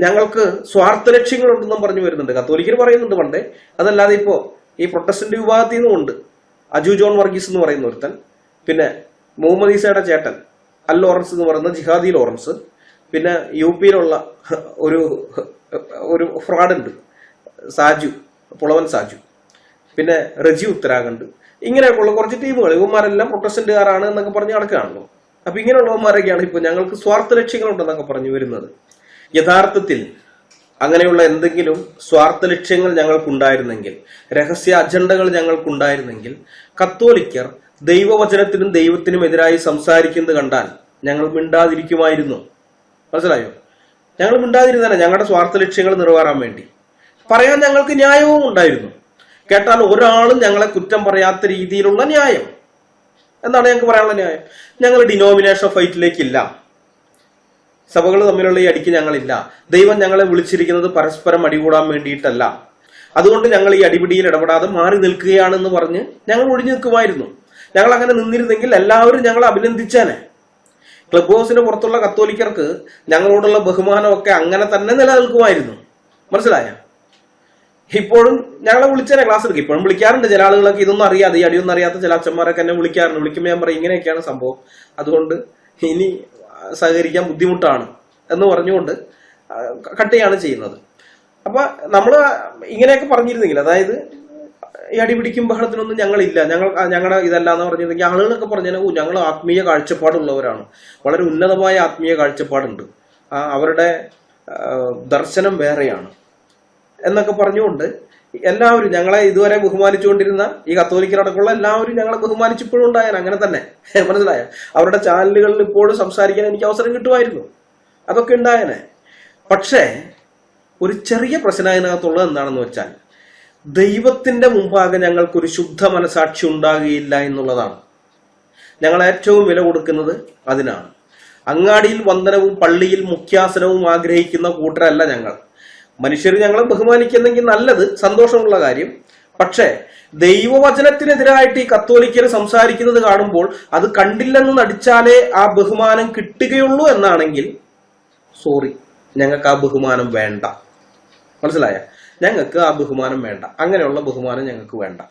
ഞങ്ങൾക്ക് സ്വാർത്ഥ ലക്ഷ്യങ്ങളുണ്ടെന്നും പറഞ്ഞു വരുന്നുണ്ട്. കത്തോലിക്കർ പറയുന്നുണ്ട് പണ്ടേ, അതല്ലാതെ ഇപ്പോ ഈ പ്രൊട്ടസ്റ്റന്റ് വിഭാഗത്തിൽ നിന്നുമുണ്ട്. അജു ജോൺ വർഗീസ് എന്ന് പറയുന്ന ഒരുത്തൻ, പിന്നെ മുഹമ്മദ് ഈസയുടെ ചേട്ടൻ അൽ ലോറൻസ് എന്ന് പറയുന്ന ജിഹാദി ലോറൻസ്, പിന്നെ യുപിയിലുള്ള ഒരു ഫ്രോഡുണ്ട് സാജു, പുളവൻ സാജു, പിന്നെ റജി ഉത്തരാഖണ്ഡ്, ഇങ്ങനെയൊക്കെയുള്ള കുറച്ച് ടീമുകൾ. ഇവന്മാരെല്ലാം പ്രൊട്ടസ്റ്റന്റുകാരാണ് എന്നൊക്കെ പറഞ്ഞ് നടക്കുകയാണല്ലോ. അപ്പൊ ഇങ്ങനെയുള്ളവന്മാരൊക്കെയാണ് ഇപ്പൊ ഞങ്ങൾക്ക് സ്വാർത്ഥ ലക്ഷ്യങ്ങളുണ്ടെന്നൊക്കെ പറഞ്ഞു വരുന്നത്. യഥാർത്ഥത്തിൽ അങ്ങനെയുള്ള എന്തെങ്കിലും സ്വാർത്ഥ ലക്ഷ്യങ്ങൾ ഞങ്ങൾക്കുണ്ടായിരുന്നെങ്കിൽ, രഹസ്യ അജണ്ടകൾ ഞങ്ങൾക്കുണ്ടായിരുന്നെങ്കിൽ, കത്തോലിക്കർ ദൈവവചനത്തിനും ദൈവത്തിനും എതിരായി സംസാരിക്കുന്നത് കണ്ടാൽ ഞങ്ങൾ മിണ്ടാതിരിക്കുമായിരുന്നു. മനസ്സിലായോ? ഞങ്ങൾ മിണ്ടാതിരുന്നേ ഞങ്ങളുടെ സ്വാർത്ഥ ലക്ഷ്യങ്ങൾ നിറവേറാൻ വേണ്ടി. പറയാൻ ഞങ്ങൾക്ക് ന്യായവും ഉണ്ടായിരുന്നു. കേട്ടാൽ ഒരാളും ഞങ്ങളെ കുറ്റം പറയാത്ത രീതിയിലുള്ള ന്യായം. എന്താണ് ഞങ്ങൾക്ക് പറയാനുള്ള ന്യായം? ഞങ്ങൾ ഡിനോമിനേഷൻ ഫൈറ്റിലേക്കില്ല, സഭകൾ തമ്മിലുള്ള ഈ അടിക്ക് ഞങ്ങളില്ല. ദൈവം ഞങ്ങളെ വിളിച്ചിരിക്കുന്നത് പരസ്പരം അടികൂടാൻ വേണ്ടിയിട്ടല്ല. അതുകൊണ്ട് ഞങ്ങൾ ഈ അടിപിടിയിൽ ഇടപെടാതെ മാറി നിൽക്കുകയാണെന്ന് പറഞ്ഞ് ഞങ്ങൾ ഒഴിഞ്ഞു നിൽക്കുമായിരുന്നു. ഞങ്ങൾ അങ്ങനെ നിന്നിരുന്നെങ്കിൽ എല്ലാവരും ഞങ്ങളെ അഭിനന്ദിച്ചേനെ. ക്ലബ് ഹൗസിന് പുറത്തുള്ള കത്തോലിക്കർക്ക് ഞങ്ങളോടുള്ള ബഹുമാനമൊക്കെ അങ്ങനെ തന്നെ നിലനിൽക്കുമായിരുന്നു. മനസ്സിലായ? ഇപ്പോഴും ഞങ്ങളെ വിളിച്ചേനെ ക്ലാസ് എടുക്കും. ഇപ്പോഴും വിളിക്കാറുണ്ട് ചില ആളുകളൊക്കെ. ഇതൊന്നും അറിയാതെ, ഈ അടിയൊന്നും അറിയാത്ത ചില അച്ഛന്മാരൊക്കെ എന്നെ വിളിക്കാറുണ്ട്. വിളിക്കുമ്പോൾ ഞാൻ പറയും ഇങ്ങനെയൊക്കെയാണ് സംഭവം, അതുകൊണ്ട് ഇനി സഹകരിക്കാൻ ബുദ്ധിമുട്ടാണ് എന്ന് പറഞ്ഞുകൊണ്ട് കട്ട് ചെയ്യാണ് ചെയ്യുന്നത്. അപ്പൊ നമ്മള് ഇങ്ങനെയൊക്കെ പറഞ്ഞിരുന്നെങ്കിൽ, അതായത് ഈ അടിപിടിക്കും ബഹളത്തിനൊന്നും ഞങ്ങളില്ല, ഞങ്ങളുടെ ഇതല്ല എന്ന് പറഞ്ഞിരുന്നെങ്കിൽ ആളുകളൊക്കെ പറഞ്ഞാൽ ഞങ്ങൾ ആത്മീയ കാഴ്ചപ്പാടുള്ളവരാണ്, വളരെ ഉന്നതമായ ആത്മീയ കാഴ്ചപ്പാടുണ്ട്, അവരുടെ ദർശനം വേറെയാണ് എന്നൊക്കെ പറഞ്ഞുകൊണ്ട് എല്ലാവരും ഞങ്ങളെ ഇതുവരെ ബഹുമാനിച്ചുകൊണ്ടിരുന്ന ഈ കത്തോലിക്കരടക്കമുള്ള എല്ലാവരും ഞങ്ങളെ ബഹുമാനിച്ചിപ്പോഴും ഉണ്ടായാൽ അങ്ങനെ തന്നെ. മനസ്സിലായ? അവരുടെ ചാനലുകളിൽ ഇപ്പോഴും സംസാരിക്കാൻ എനിക്ക് അവസരം കിട്ടുമായിരുന്നു, അതൊക്കെ ഉണ്ടായനെ. പക്ഷേ ഒരു ചെറിയ പ്രശ്നം അതിനകത്തുള്ളത് എന്താണെന്ന് വെച്ചാൽ, ദൈവത്തിന്റെ മുമ്പാകെ ഞങ്ങൾക്കൊരു ശുദ്ധ മനസാക്ഷി ഉണ്ടാകുകയില്ല എന്നുള്ളതാണ്. ഞങ്ങൾ ഏറ്റവും വില കൊടുക്കുന്നത് അതിനാണ്. അങ്ങാടിയിൽ വന്ദനവും പള്ളിയിൽ മുഖ്യാസനവും ആഗ്രഹിക്കുന്ന കൂട്ടരല്ല ഞങ്ങൾ. മനുഷ്യർ ഞങ്ങളെ ബഹുമാനിക്കുന്നെങ്കിൽ നല്ലത്, സന്തോഷമുള്ള കാര്യം. പക്ഷേ ദൈവവചനത്തിനെതിരായിട്ട് ഈ കത്തോലിക്കർ സംസാരിക്കുന്നത് കാണുമ്പോൾ അത് കണ്ടില്ലെന്ന് നടിച്ചാലേ ആ ബഹുമാനം കിട്ടുകയുള്ളൂ എന്നാണെങ്കിൽ സോറി, ഞങ്ങൾക്ക് ആ ബഹുമാനം വേണ്ട. മനസ്സിലായ? ഞങ്ങൾക്ക് ആ ബഹുമാനം വേണ്ട. അങ്ങനെയുള്ള ബഹുമാനം ഞങ്ങൾക്ക് വേണ്ട.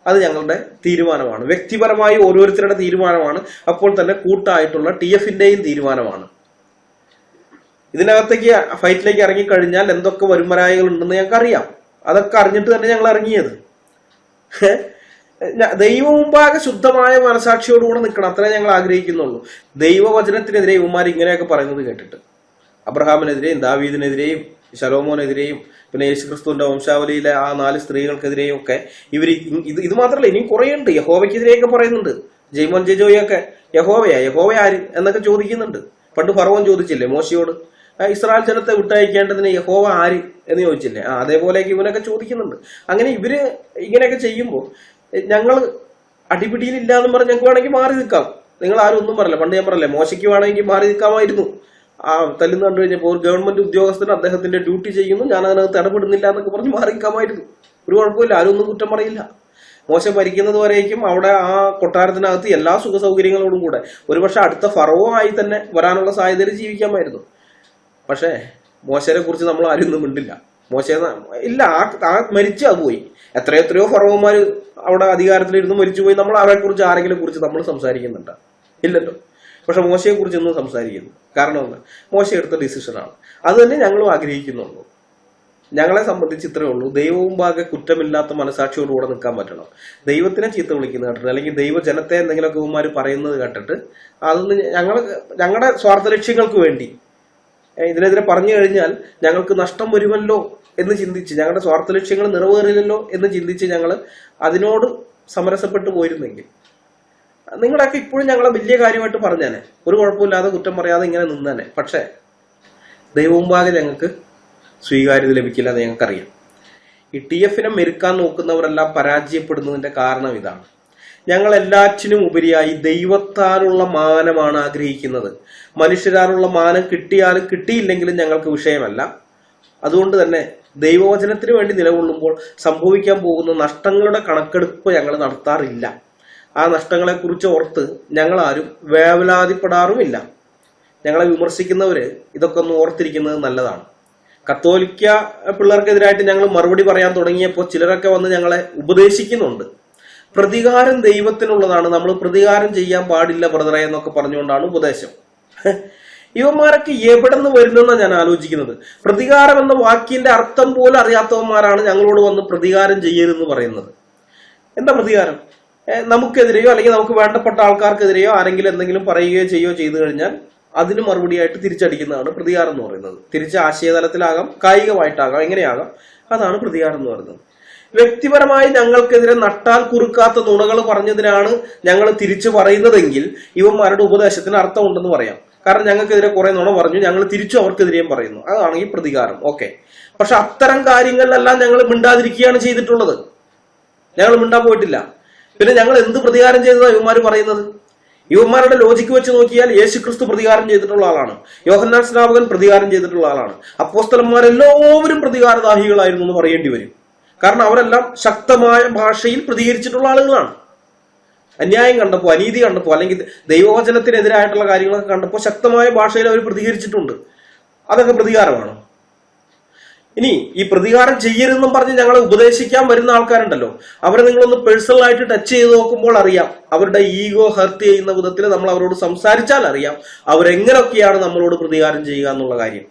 അത് ഞങ്ങളുടെ തീരുമാനമാണ്, വ്യക്തിപരമായി ഓരോരുത്തരുടെ തീരുമാനമാണ്. അപ്പോൾ തന്നെ കൂട്ടായിട്ടുള്ള TF-ന്റെയും തീരുമാനമാണ്. ഇതിനകത്തേക്ക് ഫൈറ്റിലേക്ക് ഇറങ്ങിക്കഴിഞ്ഞാൽ എന്തൊക്കെ വരുമരായികൾ ഉണ്ടെന്ന് ഞങ്ങൾക്ക് അറിയാം. അതൊക്കെ അറിഞ്ഞിട്ട് തന്നെ ഞങ്ങൾ ഇറങ്ങിയത്. ദൈവം മുമ്പാകെ ശുദ്ധമായ മനസാക്ഷിയോടുകൂടെ നിൽക്കണം, അത്രേ ഞങ്ങൾ ആഗ്രഹിക്കുന്നുള്ളൂ. ദൈവവചനത്തിനെതിരെ ഇവന്മാർ ഇങ്ങനെയൊക്കെ പറയുന്നത് കേട്ടിട്ട്, അബ്രഹാമിനെതിരെയും ദാവീദിനെതിരെയും ശലോമോനെതിരെയും പിന്നെ യേശുക്രിസ്തുവിന്റെ വംശാവലിയിലെ ആ 4 സ്ത്രീകൾക്കെതിരെയും ഒക്കെ ഇത് മാത്രമല്ല, ഇനിയും കുറെ ഉണ്ട്. യഹോവയ്ക്കെതിരെയൊക്കെ പറയുന്നുണ്ട്. ജെയ്മോൻ ജെജോയൊക്കെ യഹോവ ആര് എന്നൊക്കെ ചോദിക്കുന്നുണ്ട്. പണ്ട് ഫറവോൻ ചോദിച്ചില്ലേ മോശയോട്, ഇസ്രായേൽ ജനത്തെ വിട്ടയക്കേണ്ടതിന് യഹോവ ആര് എന്ന് ചോദിച്ചില്ലേ? അതേപോലെയൊക്കെ ഇവനൊക്കെ ചോദിക്കുന്നുണ്ട്. അങ്ങനെ ഇവര് ഇങ്ങനെയൊക്കെ ചെയ്യുമ്പോൾ ഞങ്ങൾ അടിപിടിയിലില്ല എന്നും പറഞ്ഞ് ഞങ്ങൾക്ക് വേണമെങ്കിൽ മാറി നിൽക്കാം. നിങ്ങൾ ആരും ഒന്നും പറയില്ല. പണ്ട് ഞാൻ പറയല്ലേ, മോശയ്ക്ക് വേണമെങ്കിൽ മാറി നിൽക്കാമായിരുന്നു. തല്ലുന്ന കണ്ടു കഴിഞ്ഞപ്പോൾ ഒരു ഗവൺമെന്റ് ഉദ്യോഗസ്ഥന് അദ്ദേഹത്തിന്റെ ഡ്യൂട്ടി ചെയ്യുന്നു, ഞാൻ അതിനകത്ത് ഇടപെടുന്നില്ല എന്നൊക്കെ പറഞ്ഞ് മാറി നിൽക്കാമായിരുന്നു. ഒരു കുഴപ്പമില്ല, ആരും ഒന്നും കുറ്റം പറയില്ല. മോശം മരിക്കുന്നത് വരേക്കും അവിടെ ആ കൊട്ടാരത്തിനകത്ത് എല്ലാ സുഖ സൗകര്യങ്ങളോടും കൂടെ ഒരുപക്ഷെ അടുത്ത ഫറവോ ആയി തന്നെ വരാനുള്ള സാധ്യതയിൽ ജീവിക്കാമായിരുന്നു. പക്ഷേ മോശയെ കുറിച്ച് നമ്മൾ ആരും ഒന്നും മിണ്ടില്ല. മോശയെ ഇല്ല, ആ മരിച്ചു അത് പോയി. എത്രയോ ഫറവോമാര് അവിടെ അധികാരത്തിലിരുന്ന് മരിച്ചുപോയി. നമ്മൾ അവരെ കുറിച്ച് ആരെങ്കിലും കുറിച്ച് നമ്മൾ സംസാരിക്കുന്നുണ്ടോ? ഇല്ലല്ലോ. പക്ഷെ മോശയെ കുറിച്ച് ഒന്നും സംസാരിക്കുന്നു. കാരണം എന്താ? മോശ എടുത്ത ഡിസിഷനാണ്. അത് തന്നെ ഞങ്ങളും ആഗ്രഹിക്കുന്നുള്ളൂ. ഞങ്ങളെ സംബന്ധിച്ച് ഇത്രയേ ഉള്ളൂ. ദൈവവും ഭാഗെ കുറ്റമില്ലാത്ത മനസാക്ഷിയോടുകൂടെ നിൽക്കാൻ പറ്റണം. ദൈവത്തിനെ ചീത്ത വിളിക്കുന്നത് കേട്ടിട്ട്, അല്ലെങ്കിൽ ദൈവജനത്തെ എന്തെങ്കിലുമൊക്കെ ഇവന്മാർ പറയുന്നത് കേട്ടിട്ട് അതൊന്ന് ഞങ്ങളുടെ സ്വാർത്ഥ ലക്ഷ്യങ്ങൾക്ക് വേണ്ടി ഇതിനെതിരെ പറഞ്ഞു കഴിഞ്ഞാൽ ഞങ്ങൾക്ക് നഷ്ടം വരുമല്ലോ എന്ന് ചിന്തിച്ച്, ഞങ്ങളുടെ സ്വാർത്ഥ ലക്ഷ്യങ്ങൾ നിറവേറില്ലല്ലോ എന്ന് ചിന്തിച്ച് ഞങ്ങൾ അതിനോട് സമരസപ്പെട്ടു പോയിരുന്നെങ്കിൽ നിങ്ങളൊക്കെ ഇപ്പോഴും ഞങ്ങളെ വലിയ കാര്യമായിട്ട് പറഞ്ഞേനെ, ഒരു കുഴപ്പമില്ലാതെ കുറ്റം പറയാതെ ഇങ്ങനെ നിന്നേനെ. പക്ഷേ ദൈവമുമ്പാകെ ഞങ്ങൾക്ക് സ്വീകാര്യത ലഭിക്കില്ല എന്ന് ഞങ്ങൾക്കറിയാം. ഈ TF-നെ മെരുക്കാൻ നോക്കുന്നവരെല്ലാം പരാജയപ്പെടുന്നതിന്റെ കാരണം ഇതാണ്. ഞങ്ങൾ എല്ലാറ്റിനും ഉപരിയായി ദൈവത്താലുള്ള മാനമാണ് ആഗ്രഹിക്കുന്നത്. മനുഷ്യരാലുള്ള മാനം കിട്ടിയാലും കിട്ടിയില്ലെങ്കിലും ഞങ്ങൾക്ക് വിഷയമല്ല. അതുകൊണ്ട് തന്നെ ദൈവവചനത്തിന് വേണ്ടി നിലകൊള്ളുമ്പോൾ സംഭവിക്കാൻ പോകുന്ന നഷ്ടങ്ങളുടെ കണക്കെടുപ്പ് ഞങ്ങൾ നടത്താറില്ല. ആ നഷ്ടങ്ങളെക്കുറിച്ച് ഓർത്ത് ഞങ്ങളാരും വേവലാതിപ്പെടാറുമില്ല. ഞങ്ങളെ വിമർശിക്കുന്നവര് ഇതൊക്കെ ഒന്ന് ഓർത്തിരിക്കുന്നത് നല്ലതാണ്. കത്തോലിക്ക പിള്ളേർക്കെതിരായിട്ട് ഞങ്ങൾ മറുപടി പറയാൻ തുടങ്ങിയപ്പോൾ ചിലരൊക്കെ വന്ന് ഞങ്ങളെ ഉപദേശിക്കുന്നുണ്ട്. പ്രതികാരം ദൈവത്തിനുള്ളതാണ്, നമ്മൾ പ്രതികാരം ചെയ്യാൻ പാടില്ല ബ്രദറെ എന്നൊക്കെ പറഞ്ഞുകൊണ്ടാണ് ഉപദേശം. ഇവന്മാരൊക്കെ എവിടെ നിന്ന് വരുന്നെന്നാണ് ഞാൻ ആലോചിക്കുന്നത്. പ്രതികാരം എന്ന വാക്കിന്റെ അർത്ഥം പോലും അറിയാത്തവന്മാരാണ് ഞങ്ങളോട് വന്ന് പ്രതികാരം ചെയ്യരുതെന്ന് പറയുന്നത്. എന്താ പ്രതികാരം? നമുക്കെതിരെയോ അല്ലെങ്കിൽ നമുക്ക് വേണ്ടപ്പെട്ട ആൾക്കാർക്കെതിരെയോ ആരെങ്കിലും എന്തെങ്കിലും പറയുകയോ ചെയ്യുകയോ ചെയ്തു കഴിഞ്ഞാൽ അതിന് മറുപടിയായിട്ട് തിരിച്ചടിക്കുന്നതാണ് പ്രതികാരം എന്ന് പറയുന്നത്. തിരിച്ച് ആശയതലത്തിലാകാം, കായികമായിട്ടാകാം, എങ്ങനെയാകാം, അതാണ് പ്രതികാരം എന്ന് പറയുന്നത്. വ്യക്തിപരമായി ഞങ്ങൾക്കെതിരെ നട്ടാൽ കുറുക്കാത്ത നുണകൾ പറഞ്ഞതിനാണ് ഞങ്ങൾ തിരിച്ചു പറയുന്നതെങ്കിൽ ഇവന്മാരുടെ ഉപദേശത്തിന് അർത്ഥമുണ്ടെന്ന് പറയാം. കാരണം ഞങ്ങൾക്കെതിരെ കുറെ നുണ പറഞ്ഞു, ഞങ്ങൾ തിരിച്ചു അവർക്കെതിരെയും പറയുന്നു. അതാണ് ഈ പ്രതികാരം. ഓക്കെ, പക്ഷെ അത്തരം കാര്യങ്ങളിലെല്ലാം ഞങ്ങൾ മിണ്ടാതിരിക്കുകയാണ് ചെയ്തിട്ടുള്ളത്. ഞങ്ങൾ മിണ്ടാൻ പോയിട്ടില്ല. പിന്നെ ഞങ്ങൾ എന്ത് പ്രതികാരം ചെയ്തതാണ് ഇവന്മാർ പറയുന്നത്? ഇവന്മാരുടെ ലോജിക്ക് വെച്ച് നോക്കിയാൽ യേശുക്രിസ്തു പ്രതികാരം ചെയ്തിട്ടുള്ള ആളാണ്, യോഹന്നാൻ സ്നാപകൻ പ്രതികാരം ചെയ്തിട്ടുള്ള ആളാണ്, അപ്പോസ്തലന്മാരെല്ലാവരും പ്രതികാരദാഹികളായിരുന്നു എന്ന് പറയേണ്ടി വരും. കാരണം അവരെല്ലാം ശക്തമായ ഭാഷയിൽ പ്രതികരിച്ചിട്ടുള്ള ആളുകളാണ്. അന്യായം കണ്ടപ്പോൾ, അനീതി കണ്ടപ്പോൾ, അല്ലെങ്കിൽ ദൈവവചനത്തിനെതിരായിട്ടുള്ള കാര്യങ്ങളൊക്കെ കണ്ടപ്പോൾ ശക്തമായ ഭാഷയിൽ അവർ പ്രതികരിച്ചിട്ടുണ്ട്. അതൊക്കെ പ്രതികാരമാണ്. ഇനി ഈ പ്രതികാരം ചെയ്യരുതെന്നും പറഞ്ഞ് ഞങ്ങളെ ഉപദേശിക്കാൻ വരുന്ന ആൾക്കാരുണ്ടല്ലോ, അവരെ നിങ്ങളൊന്ന് പേഴ്സണലായിട്ട് ടച്ച് ചെയ്ത് നോക്കുമ്പോൾ അറിയാം, അവരുടെ ഈഗോ ഹർട്ട് ചെയ്യുന്ന വിധത്തിൽ നമ്മൾ അവരോട് സംസാരിച്ചാൽ അറിയാം അവരെങ്ങനെയൊക്കെയാണ് നമ്മളോട് പ്രതികാരം ചെയ്യുക എന്നുള്ള കാര്യം.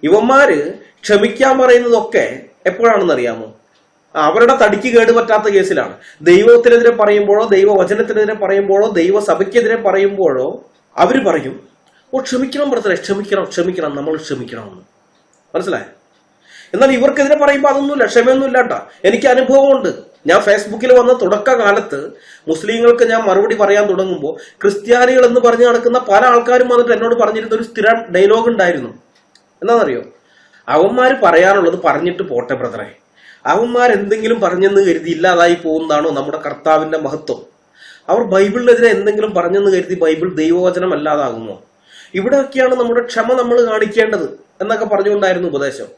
ഇവന്മാര് ക്ഷമിക്കാൻ പറയുന്നതൊക്കെ എപ്പോഴാണെന്ന് അറിയാമോ? അവരുടെ തടിക്ക് കേടുപറ്റാത്ത കേസിലാണ്. ദൈവത്തിനെതിരെ പറയുമ്പോഴോ, ദൈവവചനത്തിനെതിരെ പറയുമ്പോഴോ, ദൈവസഭയ്ക്കെതിരെ പറയുമ്പോഴോ അവര് പറയും, ഓ ക്ഷമിക്കണം ബ്രദറെ, ക്ഷമിക്കണം, നമ്മൾ ക്ഷമിക്കണമെന്ന്. മനസ്സിലായോ? എന്നാൽ ഇവർക്കെതിരെ പറയുമ്പോൾ അതൊന്നുമില്ല, ക്ഷമയൊന്നുമില്ല കേട്ടോ. എനിക്ക് അനുഭവമുണ്ട്. ഞാൻ ഫേസ്ബുക്കിൽ വന്ന തുടക്കകാലത്ത് മുസ്ലിങ്ങൾക്ക് ഞാൻ മറുപടി പറയാൻ തുടങ്ങുമ്പോൾ ക്രിസ്ത്യാനികൾ എന്ന് പറഞ്ഞു നടക്കുന്ന പല ആൾക്കാരും വന്നിട്ട് എന്നോട് പറഞ്ഞിരുന്ന ഒരു സ്ഥിര ഡയലോഗ് ഉണ്ടായിരുന്നു. എന്താണെന്നറിയോ? അവന്മാര് പറയാനുള്ളത് പറഞ്ഞിട്ട് പോട്ടെ ബ്രദറെ, അവന്മാർ എന്തെങ്കിലും പറഞ്ഞെന്ന് കരുതി ഇല്ലാതായി പോകുന്നതാണോ നമ്മുടെ കർത്താവിന്റെ മഹത്വം? അവർ ബൈബിളിനെതിരെ എന്തെങ്കിലും പറഞ്ഞെന്ന് കരുതി ബൈബിൾ ദൈവവചനം അല്ലാതാകുമോ? ഇവിടെയൊക്കെയാണ് നമ്മുടെ ക്ഷമ നമ്മൾ കാണിക്കേണ്ടത് എന്നൊക്കെ പറഞ്ഞുകൊണ്ടായിരുന്നു ഉപദേശം.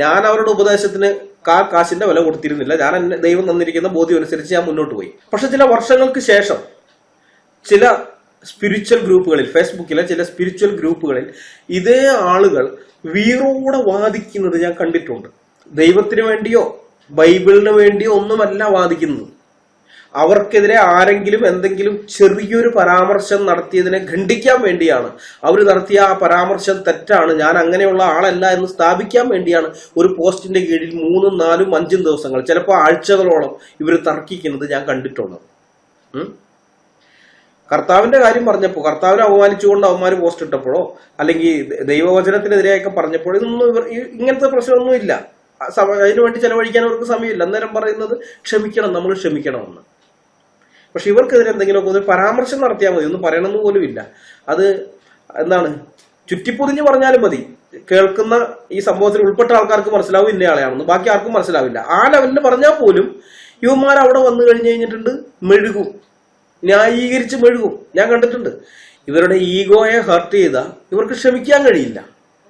ഞാൻ അവരുടെ ഉപദേശത്തിന് കാശിന്റെ വില കൊടുത്തിരുന്നില്ല. ഞാൻ എന്നെ ദൈവം തന്നിരിക്കുന്ന ബോധ്യം അനുസരിച്ച് ഞാൻ മുന്നോട്ട് പോയി. പക്ഷെ ചില വർഷങ്ങൾക്ക് ശേഷം ചില സ്പിരിച്വൽ ഗ്രൂപ്പുകളിൽ, ഫേസ്ബുക്കിലെ ചില സ്പിരിച്വൽ ഗ്രൂപ്പുകളിൽ ഇതേ ആളുകൾ വീറോടെ വാദിക്കുന്നത് ഞാൻ കണ്ടിട്ടുണ്ട്. ദൈവത്തിന് വേണ്ടിയോ ബൈബിളിന് വേണ്ടിയോ ഒന്നുമല്ല വാദിക്കുന്നത്. അവർക്കെതിരെ ആരെങ്കിലും എന്തെങ്കിലും ചെറിയൊരു പരാമർശം നടത്തിയതിനെ ഖണ്ഡിക്കാൻ വേണ്ടിയാണ്. അവർ നടത്തിയ ആ പരാമർശം തെറ്റാണ്, ഞാൻ അങ്ങനെയുള്ള ആളല്ല എന്ന് സ്ഥാപിക്കാൻ വേണ്ടിയാണ് ഒരു പോസ്റ്റിന്റെ കീഴിൽ 3, 4, 5 ദിവസങ്ങൾ, ചിലപ്പോൾ ആഴ്ചകളോളം ഇവർ തർക്കിക്കുന്നത് ഞാൻ കണ്ടിട്ടുണ്ട്. കർത്താവിന്റെ കാര്യം പറഞ്ഞപ്പോൾ, കർത്താവിനെ അവമാനിച്ചുകൊണ്ട് അവന്മാര് പോസ്റ്റ് ഇട്ടപ്പോഴോ അല്ലെങ്കിൽ ദൈവവചനത്തിനെതിരെയൊക്കെ പറഞ്ഞപ്പോഴോ ഇതൊന്നും ഇങ്ങനത്തെ പ്രശ്നമൊന്നും ഇല്ല. അതിനുവേണ്ടി ചെലവഴിക്കാൻ അവർക്ക് സമയമില്ല. അന്നേരം പറയുന്നത് ക്ഷമിക്കണം, നമ്മൾ ക്ഷമിക്കണമെന്ന്. പക്ഷെ ഇവർക്കെതിരെ എന്തെങ്കിലുമൊക്കെ ഒരു പരാമർശം നടത്തിയാൽ മതി, ഒന്നും പറയണമെന്ന് പോലും ഇല്ല. അത് എന്താണ്, ചുറ്റിപ്പൊതിഞ്ഞ് പറഞ്ഞാലും മതി. കേൾക്കുന്ന ഈ സംഭവത്തിൽ ഉൾപ്പെട്ട ആൾക്കാർക്ക് മനസ്സിലാവും ഇന്നയാളെയാണെന്ന്, ബാക്കി ആർക്കും മനസ്സിലാവില്ല. ആ ലെവലിൽ പറഞ്ഞാൽ പോലും ഇവന്മാർ അവിടെ വന്നു കഴിഞ്ഞു കഴിഞ്ഞിട്ടുണ്ട് മെഴുകും, ന്യായീകരിച്ച് മെഴുകും. ഞാൻ കണ്ടിട്ടുണ്ട്. ഇവരുടെ ഈഗോയെ ഹർട്ട് ചെയ്താൽ ഇവർക്ക് ക്ഷമിക്കാൻ കഴിയില്ല.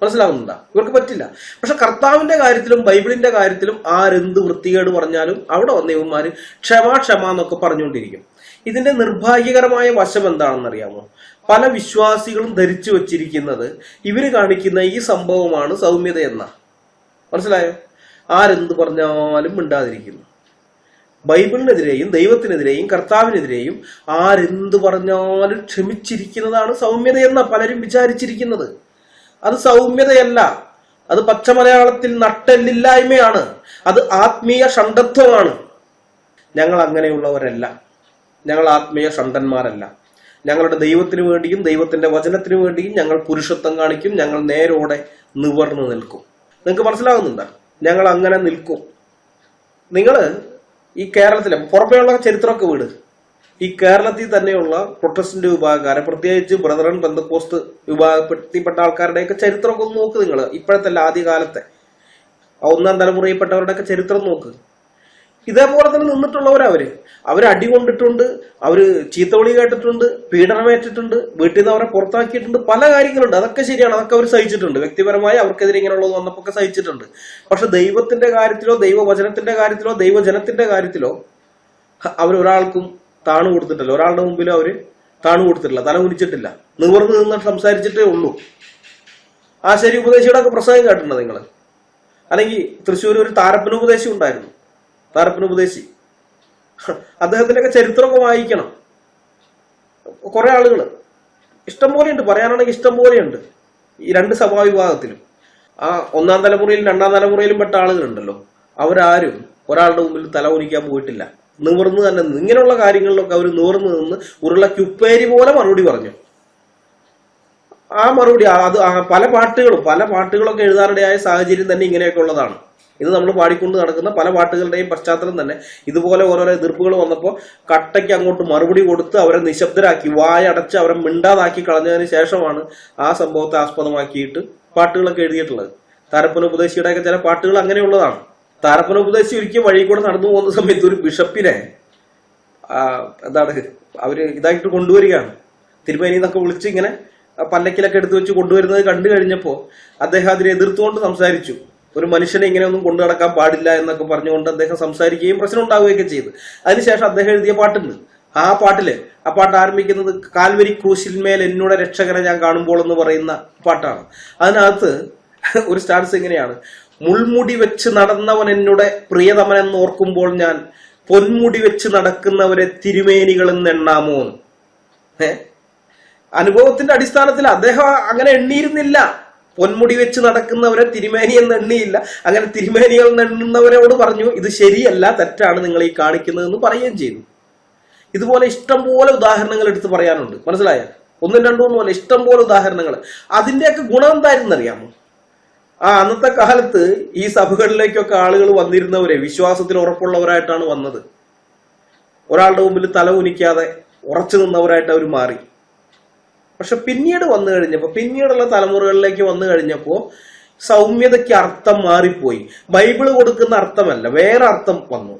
മനസ്സിലാവുന്നുണ്ടാ? ഇവർക്ക് പറ്റില്ല. പക്ഷെ കർത്താവിന്റെ കാര്യത്തിലും ബൈബിളിന്റെ കാര്യത്തിലും ആരെന്ത് വൃത്തികേട് പറഞ്ഞാലും അവിടെ വന്ന ഇവന്മാര് ക്ഷമ എന്നൊക്കെ പറഞ്ഞുകൊണ്ടിരിക്കും. ഇതിന്റെ നിർഭാഗ്യകരമായ വശം എന്താണെന്നറിയാമോ? പല വിശ്വാസികളും ധരിച്ചു വച്ചിരിക്കുന്നത് ഇവര് കാണിക്കുന്ന ഈ സംഭവമാണ് സൗമ്യത എന്ന. മനസ്സിലായോ? ആരെന്ത് പറഞ്ഞാലും മിണ്ടാതിരിക്കുന്നു. ബൈബിളിനെതിരെയും ദൈവത്തിനെതിരെയും കർത്താവിനെതിരെയും ആരെന്ത് പറഞ്ഞാലും ക്ഷമിച്ചിരിക്കുന്നതാണ് സൗമ്യത എന്ന പലരും വിചാരിച്ചിരിക്കുന്നത്. അത് സൗമ്യതയല്ല, അത് പച്ചമലയാളത്തിൽ നട്ടെല്ലില്ലായ്മയാണ്, അത് ആത്മീയ ഷണ്ഡത്വമാണ്. ഞങ്ങൾ അങ്ങനെയുള്ളവരല്ല, ഞങ്ങൾ ആത്മീയ ഷണ്ഡന്മാരല്ല. ഞങ്ങളുടെ ദൈവത്തിനു വേണ്ടിയും ദൈവത്തിന്റെ വചനത്തിനു വേണ്ടിയും ഞങ്ങൾ പുരുഷത്വം കാണിക്കും, ഞങ്ങൾ നേരോടെ നിവർന്നു നിൽക്കും. നിങ്ങൾക്ക് മനസ്സിലാകുന്നുണ്ടോ? ഞങ്ങൾ അങ്ങനെ നിൽക്കും. നിങ്ങള് ഈ കേരളത്തിലെ പുറമേയുള്ള ചരിത്രമൊക്കെ വിട്, ഈ കേരളത്തിൽ തന്നെയുള്ള പ്രൊട്ടസ്റ്റന്റ് വിഭാഗക്കാരെ, പ്രത്യേകിച്ച് ബ്രദറൻ പെന്തക്കോസ്ത് വിഭാഗത്തിൽപ്പെട്ട ആൾക്കാരുടെയൊക്കെ ചരിത്രമൊക്കെ ഒന്ന് നോക്ക് നിങ്ങൾ. ഇപ്പോഴത്തെ ആദ്യകാലത്തെ 1ാം തലമുറയിൽപ്പെട്ടവരുടെയൊക്കെ ചരിത്രം നോക്ക്. ഇതേപോലെ തന്നെ നിന്നിട്ടുള്ളവരവര്. അവര് അടി കൊണ്ടിട്ടുണ്ട്, അവര് ചീത്തവിളി കേട്ടിട്ടുണ്ട്, പീഡനമേറ്റിട്ടുണ്ട്, വീട്ടിൽ നിന്ന് അവരെ പുറത്താക്കിയിട്ടുണ്ട്, പല കാര്യങ്ങളുണ്ട്. അതൊക്കെ ശരിയാണ്, അതൊക്കെ അവർ സഹിച്ചിട്ടുണ്ട്. വ്യക്തിപരമായി അവർക്കെതിരെ ഇങ്ങനെയുള്ളത് വന്നപ്പോൾ സഹിച്ചിട്ടുണ്ട്. പക്ഷെ ദൈവത്തിന്റെ കാര്യത്തിലോ ദൈവവചനത്തിന്റെ കാര്യത്തിലോ ദൈവജനത്തിന്റെ കാര്യത്തിലോ അവരൊരാൾക്കും താണു കൊടുത്തിട്ടില്ല. ഒരാളുടെ മുമ്പിലും അവര് താണു കൊടുത്തിട്ടില്ല, തല കുനിച്ചിട്ടില്ല, നിവർന്ന് നിന്ന് സംസാരിച്ചിട്ടേ ഉള്ളൂ. ആശാരി ഉപദേശിയുടെ ഒക്കെ പ്രസംഗം കേട്ടിട്ടുണ്ടോ നിങ്ങൾ? അല്ലെങ്കിൽ തൃശ്ശൂർ ഒരു താരപ്പനുപദേശി ഉണ്ടായിരുന്നു, താരപ്പനുപദേശി. അദ്ദേഹത്തിന്റെയൊക്കെ ചരിത്രമൊക്കെ വായിക്കണം. കുറെ ആളുകൾ ഇഷ്ടം പോലെയുണ്ട്, പറയാനാണെങ്കിൽ ഇഷ്ടം പോലെയുണ്ട് ഈ 2 സഭാവിഭാഗത്തിലും. ആ 1ാം തലമുറയിലും 2ാം തലമുറയിലും പെട്ട ആളുകളുണ്ടല്ലോ, അവരാരും ഒരാളുടെ മുമ്പിൽ തല കുനിക്കാൻ പോയിട്ടില്ല. നിവർന്ന് തന്നെ ഇങ്ങനെയുള്ള കാര്യങ്ങളിലൊക്കെ അവർ നിവർന്ന് നിന്ന് ഉരുളക്കുപ്പേരി പോലെ മറുപടി പറഞ്ഞു. ആ മറുപടി അത് പല പാട്ടുകളൊക്കെ എഴുതാനിടയായ സാഹചര്യം തന്നെ ഇങ്ങനെയൊക്കെ ഉള്ളതാണ്. ഇത് നമ്മൾ പാടിക്കൊണ്ട് നടക്കുന്ന പല പാട്ടുകളുടെയും പശ്ചാത്തലം തന്നെ ഇതുപോലെ ഓരോരോ എതിർപ്പുകൾ വന്നപ്പോൾ കട്ടയ്ക്ക് അങ്ങോട്ട് മറുപടി കൊടുത്ത് അവരെ നിശബ്ദരാക്കി, വായടച്ച് അവരെ മിണ്ടാതാക്കി കളഞ്ഞതിന് ശേഷമാണ് ആ സംഭവത്തെ ആസ്പദമാക്കിയിട്ട് പാട്ടുകളൊക്കെ എഴുതിയിട്ടുള്ളത്. താരപ്പന ഉപദേശിയുടെയൊക്കെ ചില പാട്ടുകൾ അങ്ങനെയുള്ളതാണ്. താരപ്പന ഉപദേശി ഒരിക്കൽ വഴി കൂടെ നടന്നു പോകുന്ന സമയത്ത് ഒരു ബിഷപ്പിനെ അവര് ഇതായിട്ട് കൊണ്ടുവരികയാണ്. തിരുമേനി എന്നൊക്കെ വിളിച്ച് ഇങ്ങനെ പല്ലക്കിലൊക്കെ എടുത്തു വെച്ച് കൊണ്ടുവരുന്നത് കണ്ടു കഴിഞ്ഞപ്പോ അദ്ദേഹം അതിനെ എതിർത്തുകൊണ്ട് സംസാരിച്ചു. ഒരു മനുഷ്യനെ ഇങ്ങനെയൊന്നും കൊണ്ടു നടക്കാൻ പാടില്ല എന്നൊക്കെ പറഞ്ഞുകൊണ്ട് അദ്ദേഹം സംസാരിക്കുകയും പ്രശ്നം ഉണ്ടാവുകയൊക്കെ ചെയ്തു. അതിനുശേഷം അദ്ദേഹം എഴുതിയ പാട്ടുണ്ട്. ആ പാട്ട് ആരംഭിക്കുന്നത് കാൽവരി ക്രൂശിന്മേൽ എന്നോട് രക്ഷകനെ ഞാൻ കാണുമ്പോൾ എന്ന് പറയുന്ന പാട്ടാണ്. അതിനകത്ത് ഒരു സ്റ്റാൻസ് ഇങ്ങനെയാണ്: മുൾമുടി വെച്ച് നടന്നവൻ എന്നോട് പ്രിയതമനെന്ന് ഓർക്കുമ്പോൾ ഞാൻ പൊന്മുടി വെച്ച് നടക്കുന്നവരെ തിരുമേനികളെന്ന് എണ്ണാമോ. അനുഭവത്തിന്റെ അടിസ്ഥാനത്തിൽ അദ്ദേഹം അങ്ങനെ എണ്ണിയിരുന്നില്ല. പൊന്മുടി വെച്ച് നടക്കുന്നവരെ തിരുമേനി എന്ന് എണ്ണിയില്ല. അങ്ങനെ തിരുമേനികൾ എണ്ണുന്നവരോട് പറഞ്ഞു ഇത് ശരിയല്ല, തെറ്റാണ് നിങ്ങൾ ഈ കാണിക്കുന്നതെന്ന് പറയുകയും ചെയ്തു. ഇതുപോലെ ഇഷ്ടംപോലെ ഉദാഹരണങ്ങൾ എടുത്ത് പറയാനുണ്ട്. മനസ്സിലായ? ഒന്നും രണ്ടും പോലെ ഇഷ്ടംപോലെ ഉദാഹരണങ്ങൾ. അതിന്റെയൊക്കെ ഗുണം എന്തായിരുന്നു അറിയാമോ? അന്നത്തെ കാലത്ത് ഈ സഭകളിലേക്കൊക്കെ ആളുകൾ വന്നിരുന്നവരെ വിശ്വാസത്തിൽ ഉറപ്പുള്ളവരായിട്ടാണ് വന്നത്. ഒരാളുടെ മുമ്പിൽ തല കുനിക്കാതെ ഉറച്ചു നിന്നവരായിട്ട് അവർ മാറി. പക്ഷെ പിന്നീടുള്ള തലമുറകളിലേക്ക് വന്നു കഴിഞ്ഞപ്പോ സൗമ്യതയ്ക്ക് അർത്ഥം മാറിപ്പോയി. ബൈബിള് കൊടുക്കുന്ന അർത്ഥമല്ല, വേറെ അർത്ഥം വന്നു.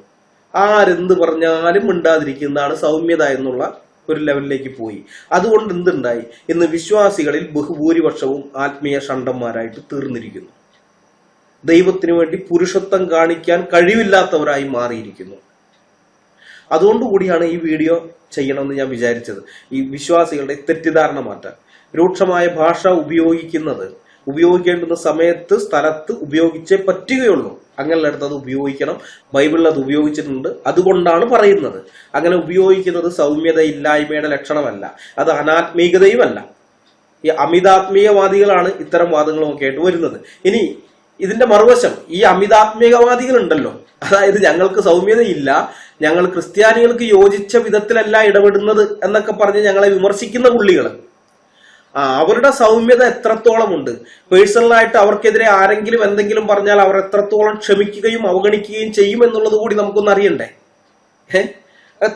ആരെന്ത് പറഞ്ഞാലും മിണ്ടാതിരിക്കുന്നതാണ് സൗമ്യത എന്നുള്ള ഒരു ലെവലിലേക്ക് പോയി. അതുകൊണ്ട് എന്തുണ്ടായി? ഇന്ന് വിശ്വാസികളിൽ ബഹുഭൂരിപക്ഷവും ആത്മീയ ഷണ്ടന്മാരായിട്ട് തീർന്നിരിക്കുന്നു. ദൈവത്തിനു വേണ്ടി പുരുഷത്വം കാണിക്കാൻ കഴിവില്ലാത്തവരായി മാറിയിരിക്കുന്നു. അതുകൊണ്ടുകൂടിയാണ് ഈ വീഡിയോ ചെയ്യണമെന്ന് ഞാൻ വിചാരിച്ചത്. ഈ വിശ്വാസികളുടെ തെറ്റിദ്ധാരണ മാറ്റാൻ. രൂക്ഷമായ ഭാഷ ഉപയോഗിക്കേണ്ടുന്ന സമയത്ത് സ്ഥലത്ത് ഉപയോഗിച്ചേ പറ്റുകയുള്ളൂ. അങ്ങനെയുള്ളടത്ത് അത് ഉപയോഗിക്കണം. ബൈബിളിൽ അത് ഉപയോഗിച്ചിട്ടുണ്ട്. അതുകൊണ്ടാണ് പറയുന്നത്. അങ്ങനെ ഉപയോഗിക്കുന്നത് സൗമ്യത ഇല്ലായ്മയുടെ ലക്ഷണമല്ല, അത് അനാത്മീകതയുമല്ല. ഈ അമിതാത്മീയവാദികളാണ് ഇത്തരം വാദങ്ങളുമൊക്കെ ആയിട്ട് വരുന്നത്. ഇനി ഇതിന്റെ മറുവശം, ഈ അമിതാത്മീകവാദികൾ ഉണ്ടല്ലോ, അതായത് ഞങ്ങൾക്ക് സൗമ്യതയില്ല, ഞങ്ങൾ ക്രിസ്ത്യാനികൾക്ക് യോജിച്ച വിധത്തിലല്ല ഇടപെടുന്നത് എന്നൊക്കെ പറഞ്ഞ് ഞങ്ങളെ വിമർശിക്കുന്ന പുള്ളികൾ, അവരുടെ സൗമ്യത എത്രത്തോളം ഉണ്ട്? പേഴ്സണലായിട്ട് അവർക്കെതിരെ ആരെങ്കിലും എന്തെങ്കിലും പറഞ്ഞാൽ അവർ എത്രത്തോളം ക്ഷമിക്കുകയും അവഗണിക്കുകയും ചെയ്യും എന്നുള്ളത് കൂടി നമുക്കൊന്ന് അറിയണ്ടേ?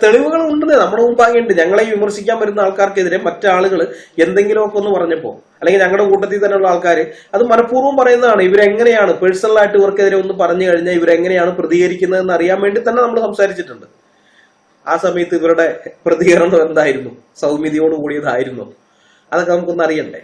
തെളിവുകൾ ഉണ്ടെന്ന് നമ്മുടെ മുമ്പാകെയുണ്ട്. ഞങ്ങളെ വിമർശിക്കാൻ വരുന്ന ആൾക്കാർക്കെതിരെ മറ്റാളുകൾ എന്തെങ്കിലുമൊക്കെ ഒന്ന് പറഞ്ഞപ്പോ, അല്ലെങ്കിൽ ഞങ്ങളുടെ കൂട്ടത്തിൽ തന്നെയുള്ള ആൾക്കാർ അത് മനഃപൂർവ്വം പറയുന്നതാണ്. ഇവരെങ്ങനെയാണ് പേഴ്സണലായിട്ട് ഇവർക്കെതിരെ ഒന്ന് പറഞ്ഞു കഴിഞ്ഞാൽ ഇവരെങ്ങനെയാണ് പ്രതികരിക്കുന്നതെന്ന് അറിയാൻ വേണ്ടി തന്നെ നമ്മൾ സംസാരിച്ചിട്ടുണ്ട്. ആ സമയത്ത് ഇവരുടെ പ്രതികരണം എന്തായിരുന്നു? സൗമ്യതയോട് കൂടിയതായിരുന്നു? അതൊക്കെ നമുക്കൊന്ന് അറിയണ്ടേ?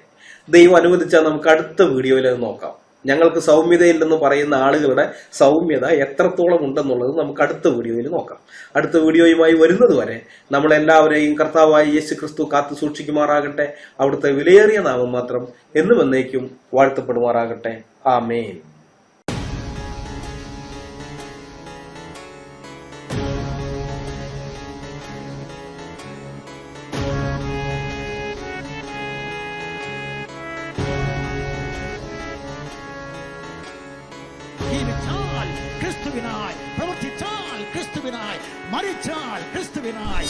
ദൈവം അനുവദിച്ചാൽ നമുക്ക് അടുത്ത വീഡിയോയിൽ അത് നോക്കാം. ഞങ്ങൾക്ക് സൗമ്യതയില്ലെന്ന് പറയുന്ന ആളുകളുടെ സൗമ്യത എത്രത്തോളം ഉണ്ടെന്നുള്ളത് നമുക്ക് അടുത്ത വീഡിയോയിൽ നോക്കാം. അടുത്ത വീഡിയോയുമായി വരുന്നത് വരെ നമ്മളെല്ലാവരെയും കർത്താവായ യേശു ക്രിസ്തു കാത്തു സൂക്ഷിക്കുമാറാകട്ടെ. അവിടുത്തെ വിലയേറിയ നാമം മാത്രം എന്നും എന്നേക്കും വാഴ്ത്തപ്പെടുമാറാകട്ടെ. ആമേൻ. ജീവിച്ചാൽ ക്രിസ്തുവിനായി, പ്രവർത്തിച്ചാൽ ക്രിസ്തുവിനായി, മരിച്ചാൽ ക്രിസ്തുവിനായി.